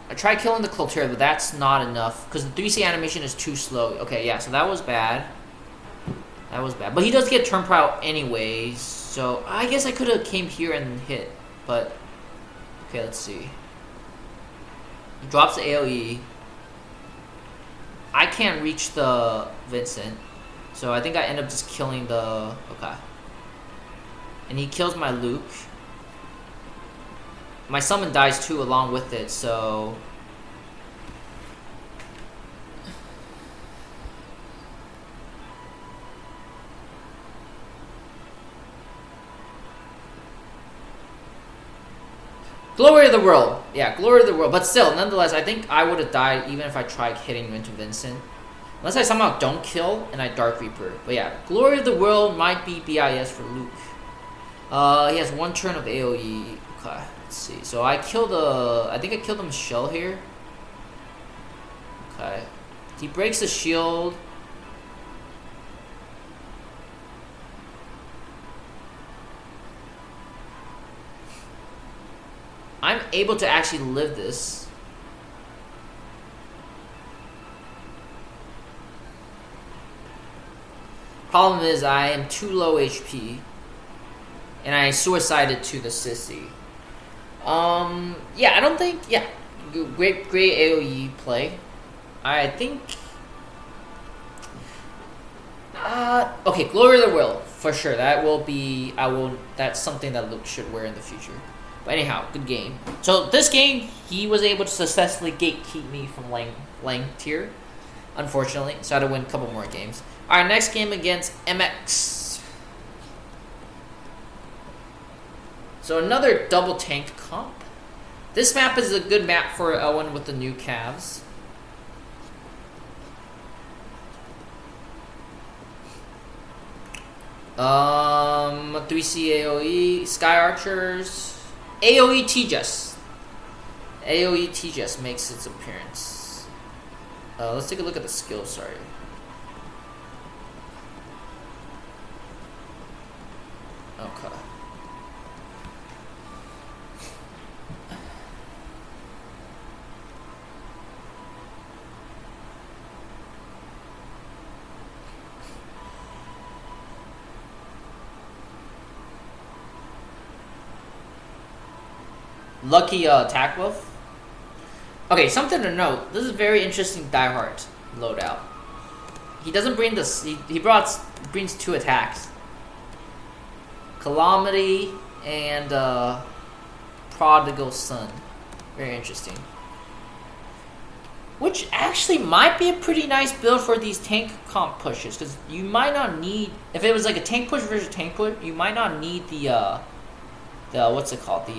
Clotilda, but that's not enough. Because the 3C animation is too slow. Okay, yeah, so that was bad. That was bad. But he does get turn prow anyways. So I guess I could have came here and hit. But okay, let's see. He drops the AoE. I can't reach the Vincent. So I think I end up just killing the... Okay. And he kills my Luke. My summon dies too along with it, so... Glory of the world. Yeah, glory of the world. But still, nonetheless, I think I would have died even if I tried hitting into Vincent. Unless I somehow don't kill and I Dark Reaper. But yeah, glory of the world might be BIS for Luke. He has 1 turn of AoE. Okay, let's see. So I kill the... I think I killed the Michelle here. Okay. He breaks the shield. I'm able to actually live this. Problem is, I am too low HP. And I suicided to the sissy. Yeah, I don't think... Yeah, great AoE play. I think... okay, Glory of the World. For sure, that will be... That's something that Luke should wear in the future. But anyhow, good game. So this game, he was able to successfully gatekeep me from Lang tier. Unfortunately, so I had to win a couple more games. Alright, next game against MX. So another double tank comp. This map is a good map for Elwin with the new calves. Um, 3C AoE, Sky Archers, AoE Tejas. AoE Tejas makes its appearance. Let's take a look at the skills, sorry. Okay. Lucky attack buff. Okay, something to note. This is a very interesting diehard loadout. He doesn't bring this. He brings 2 attacks. Calamity and Prodigal Son. Very interesting. Which actually might be a pretty nice build for these tank comp pushes, because you might not need... If it was like a tank push versus tank push, you might not need the what's it called?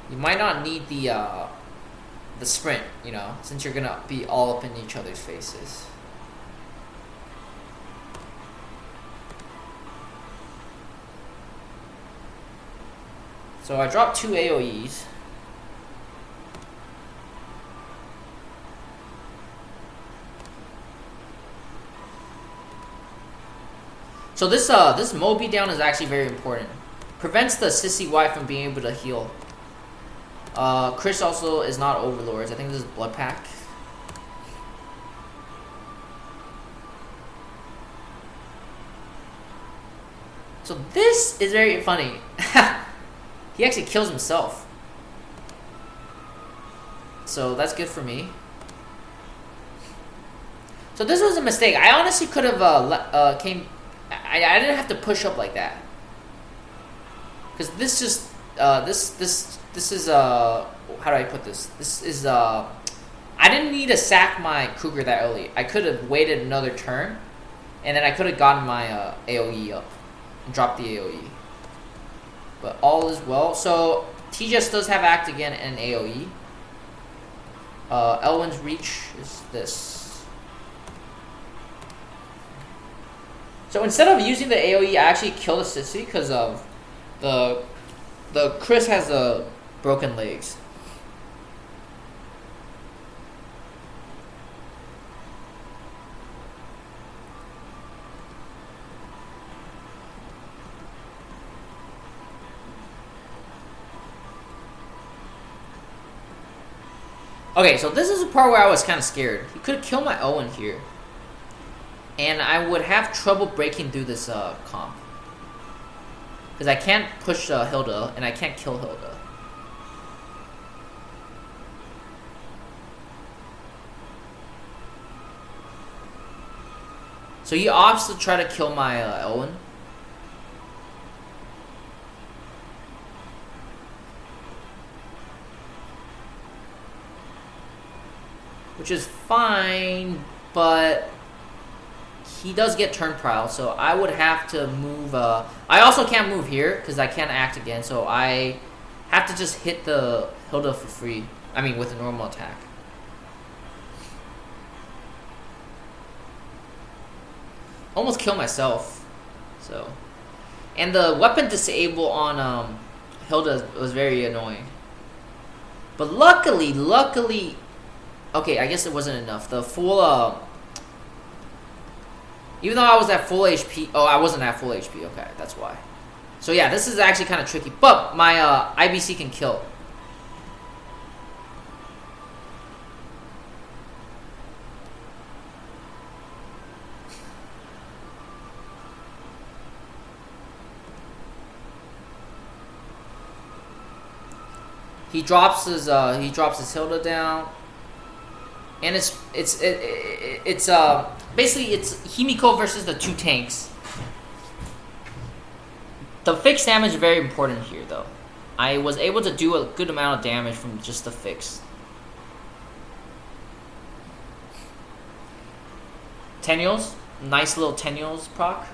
You might not need the the sprint, you know, since you're gonna be all up in each other's faces. So I dropped 2 AoEs. So this Moby down is actually very important. Prevents the sissy Y from being able to heal. Chris also is not Overlords. I think this is Blood Pack. So this is very funny. He actually kills himself. So that's good for me. So this was a mistake. I honestly could have I didn't have to push up like that. Because this just this is how do I put this? This is I didn't need to sack my Cougar that early. I could have waited another turn, and then I could have gotten my AoE up and dropped the AoE. But all is well. So TGS does have Act again and AoE. Elwyn's Reach is this. So instead of using the AoE, I actually kill the Sissy because of the Chris has the broken legs. Okay, so this is the part where I was kind of scared. He could kill my Owen here. And I would have trouble breaking through this comp. Because I can't push Hilda, and I can't kill Hilda. So he opts to try to kill my Owen. Which is fine, but he does get turn prowl, so I would have to move. I also can't move here because I can't act again, so I have to just hit the Hilda for free. I mean, with a normal attack. Almost kill myself. So, and the weapon disable on Hilda was very annoying. But luckily. Okay, I guess it wasn't enough. The full, even though I was at full HP, oh, I wasn't at full HP. Okay, that's why. So yeah, this is actually kind of tricky. But my IBC can kill. He drops his Hilda down. And it's basically it's Himiko versus the 2 tanks. The fixed damage is very important here, though. I was able to do a good amount of damage from just the fix. Tenules, nice little Tenules proc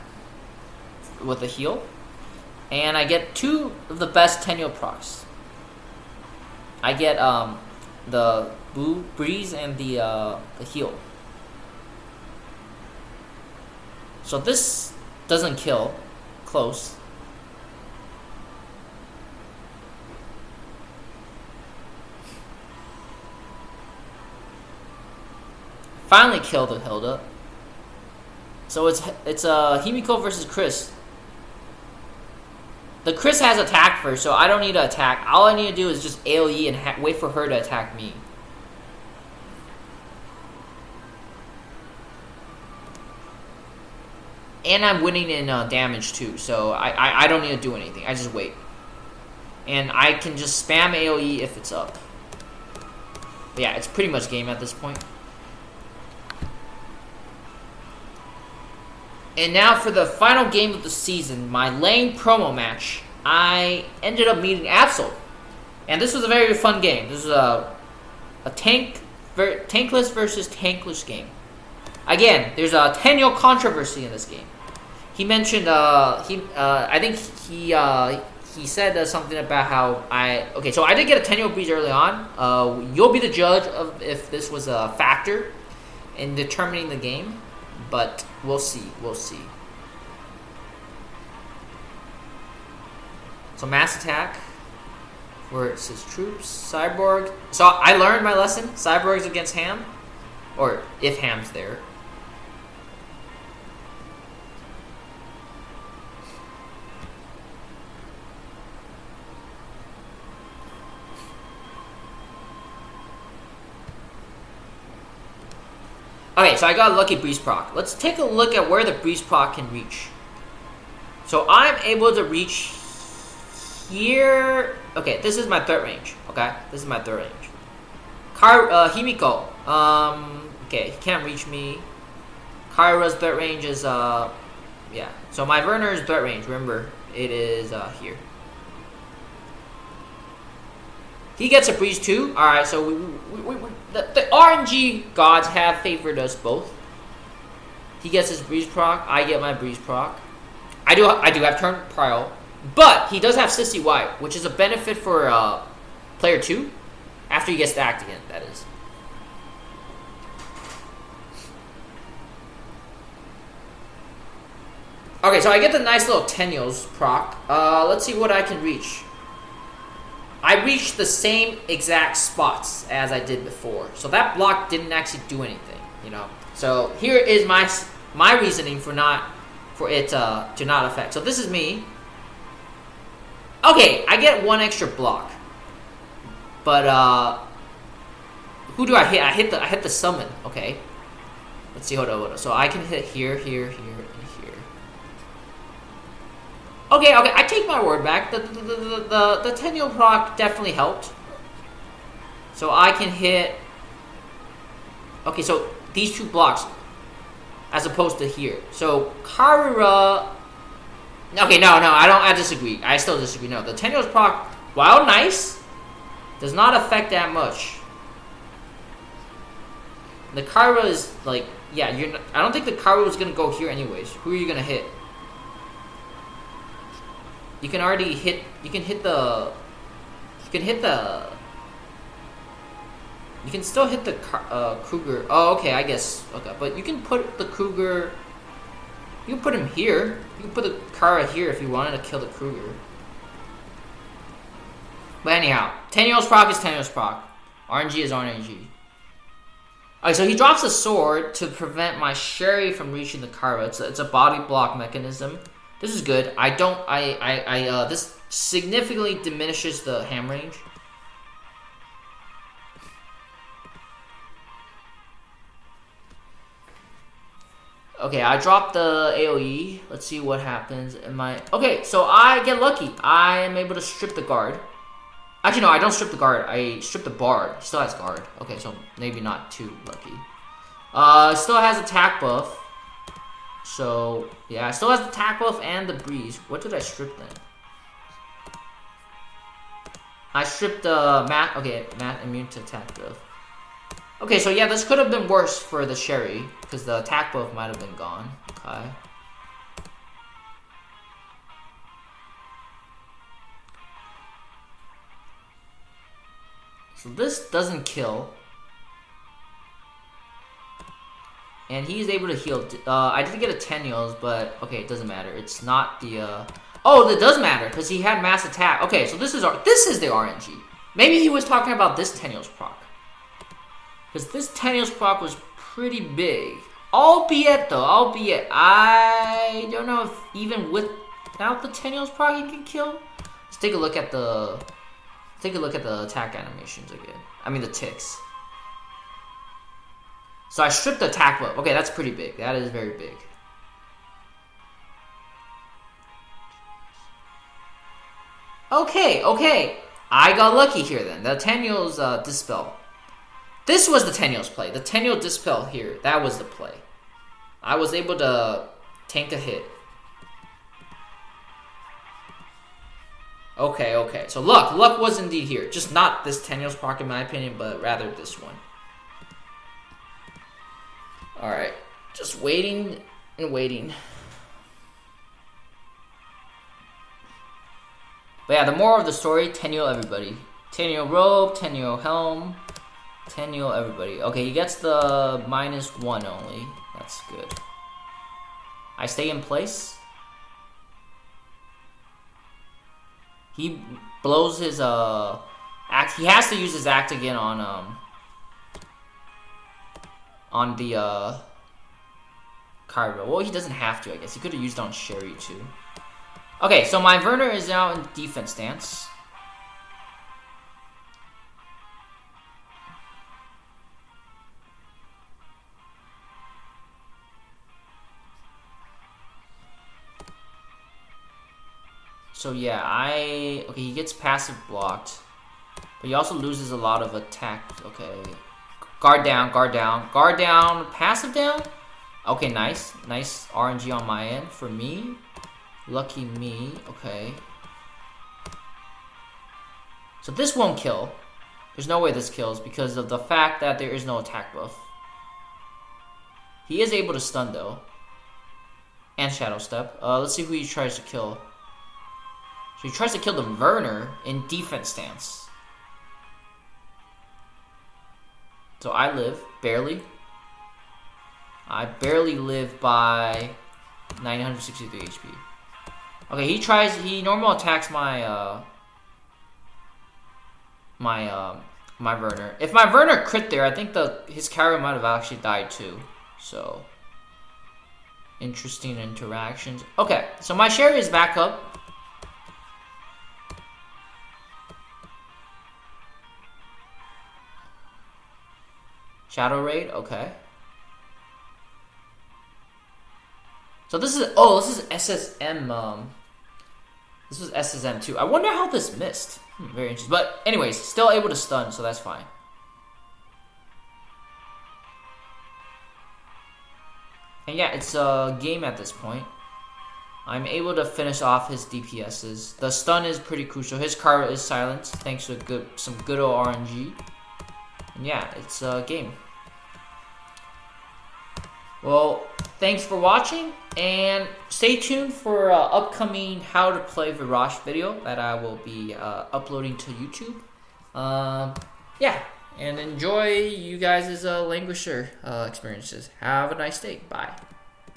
with a heal, and I get 2 of the best Tenule procs. I get the Blue Breeze and the heal. So this doesn't kill. Close. Finally killed the Hilda. So it's Himiko versus Chris. The Chris has attack first, so I don't need to attack. All I need to do is just AoE and wait for her to attack me. And I'm winning in damage too, so I don't need to do anything. I just wait. And I can just spam AoE if it's up. But yeah, it's pretty much game at this point. And now for the final game of the season, my lane promo match. I ended up meeting Absol. And this was a very fun game. This was a tankless versus tankless game. Again, there's a Tenyo controversy in this game. He mentioned I think he said something about how okay, so I did get a 10-year breeze early on. You'll be the judge of if this was a factor in determining the game, but we'll see. So mass attack versus troops, cyborg. So I learned my lesson. Cyborgs against ham, or if ham's there. Okay, so I got a lucky breeze proc. Let's take a look at where the breeze proc can reach. So I'm able to reach here. Okay, this is my third range. Okay, this is my third range. Himiko. Okay, he can't reach me. Kyra's third range is yeah. So my Verner's third range. Remember, it is here. He gets a breeze too. All right, so the RNG gods have favored us both. He gets his breeze proc. I get my breeze proc. I do have turn prio, but he does have Sissy White, which is a benefit for player 2 after he gets stacked again. That is. Okay, so I get the nice little Tennios proc. Let's see what I can reach. I reached the same exact spots as I did before. So that block didn't actually do anything, you know. So here is my reasoning for it to not affect. So this is me. Okay, I get one extra block. But who do I hit? I hit the summon. Okay. Let's see, hold on. So I can hit here, and here. Okay, I take my word back. The Tennial proc definitely helped. So I can hit. Okay, so these 2 blocks, as opposed to here. So Karura. Okay, no, I disagree. I still disagree. No, the Tennial's proc, while nice, does not affect that much. The Karura is like, yeah, I don't think the Karura is gonna go here anyways. Who are you gonna hit? You can already hit. You can still hit the Kruger. Oh, okay, I guess. Okay, but you can put the Kruger. You can put him here. You can put the Kara here if you wanted to kill the Kruger. But anyhow, Tennial's proc is Tennial's proc. RNG is RNG. Alright, so he drops a sword to prevent my Cherie from reaching the Kara. It's a body block mechanism. This is good. This significantly diminishes the ham range. Okay, I dropped the AoE. Let's see what happens. Okay, so I get lucky. I am able to strip the guard. Actually, no, I don't strip the guard. I strip the bard. He still has guard. Okay, so maybe not too lucky. Still has attack buff. So, yeah, it still has the attack buff and the breeze. What did I strip then? I stripped Matt. Okay, Matt immune to attack buff. Okay, so yeah, this could have been worse for the Cherie, because the attack buff might have been gone. Okay. So this doesn't kill. And he's able to heal. I did get a Tennials, but okay, it doesn't matter. It's not the. Oh, it does matter because he had mass attack. Okay, so this is the RNG. Maybe he was talking about this Tennials proc, because this Tennials proc was pretty big. Albeit I don't know if even without the Tennials proc he can kill. Let's take a look at the attack animations again. I mean the ticks. So I stripped the attack buff. Okay, that's pretty big. That is very big. Okay. I got lucky here then. The Tennial's Dispel. This was the Tennial's play. The Tennial Dispel here. That was the play. I was able to tank a hit. Okay. So luck was indeed here. Just not this Tennial's proc in my opinion, but rather this one. Alright, just waiting and waiting. But yeah, the moral of the story, 10 heal everybody. 10 heal robe, 10 heal helm, 10 heal everybody. Okay, he gets the -1 only. That's good. I stay in place. He blows his act. He has to use his act again on the Kyra. Well, he doesn't have to, I guess. He could have used it on Cherie too. Okay, so my Verner is now in defense stance. So yeah, okay, he gets passive blocked, but he also loses a lot of attack. Okay, guard down, guard down, guard down, passive down. Okay, nice RNG on my end for me. Lucky me. Okay, so this won't kill. There's no way this kills because of the fact that there is no attack buff. He is able to stun though, and shadow step. Let's see who he tries to kill. So he tries to kill the Verner in defense stance. So I live, barely. I barely live by 963 HP. Okay, he normal attacks my, my Verner. If my Verner crit there, I think his carry might have actually died too. So, interesting interactions. Okay, so my Cherie is back up. Shadow Raid, okay. So this is SSM. This was SSM too. I wonder how this missed. Very interesting. But anyways, still able to stun, so that's fine. And yeah, it's a game at this point. I'm able to finish off his DPSs. The stun is pretty crucial. His car is silenced thanks to some good old RNG. And yeah, it's a game. Well, thanks for watching, and stay tuned for upcoming how to play Virash video that I will be uploading to YouTube. Yeah, and enjoy you guys' Langrisser experiences. Have a nice day. Bye.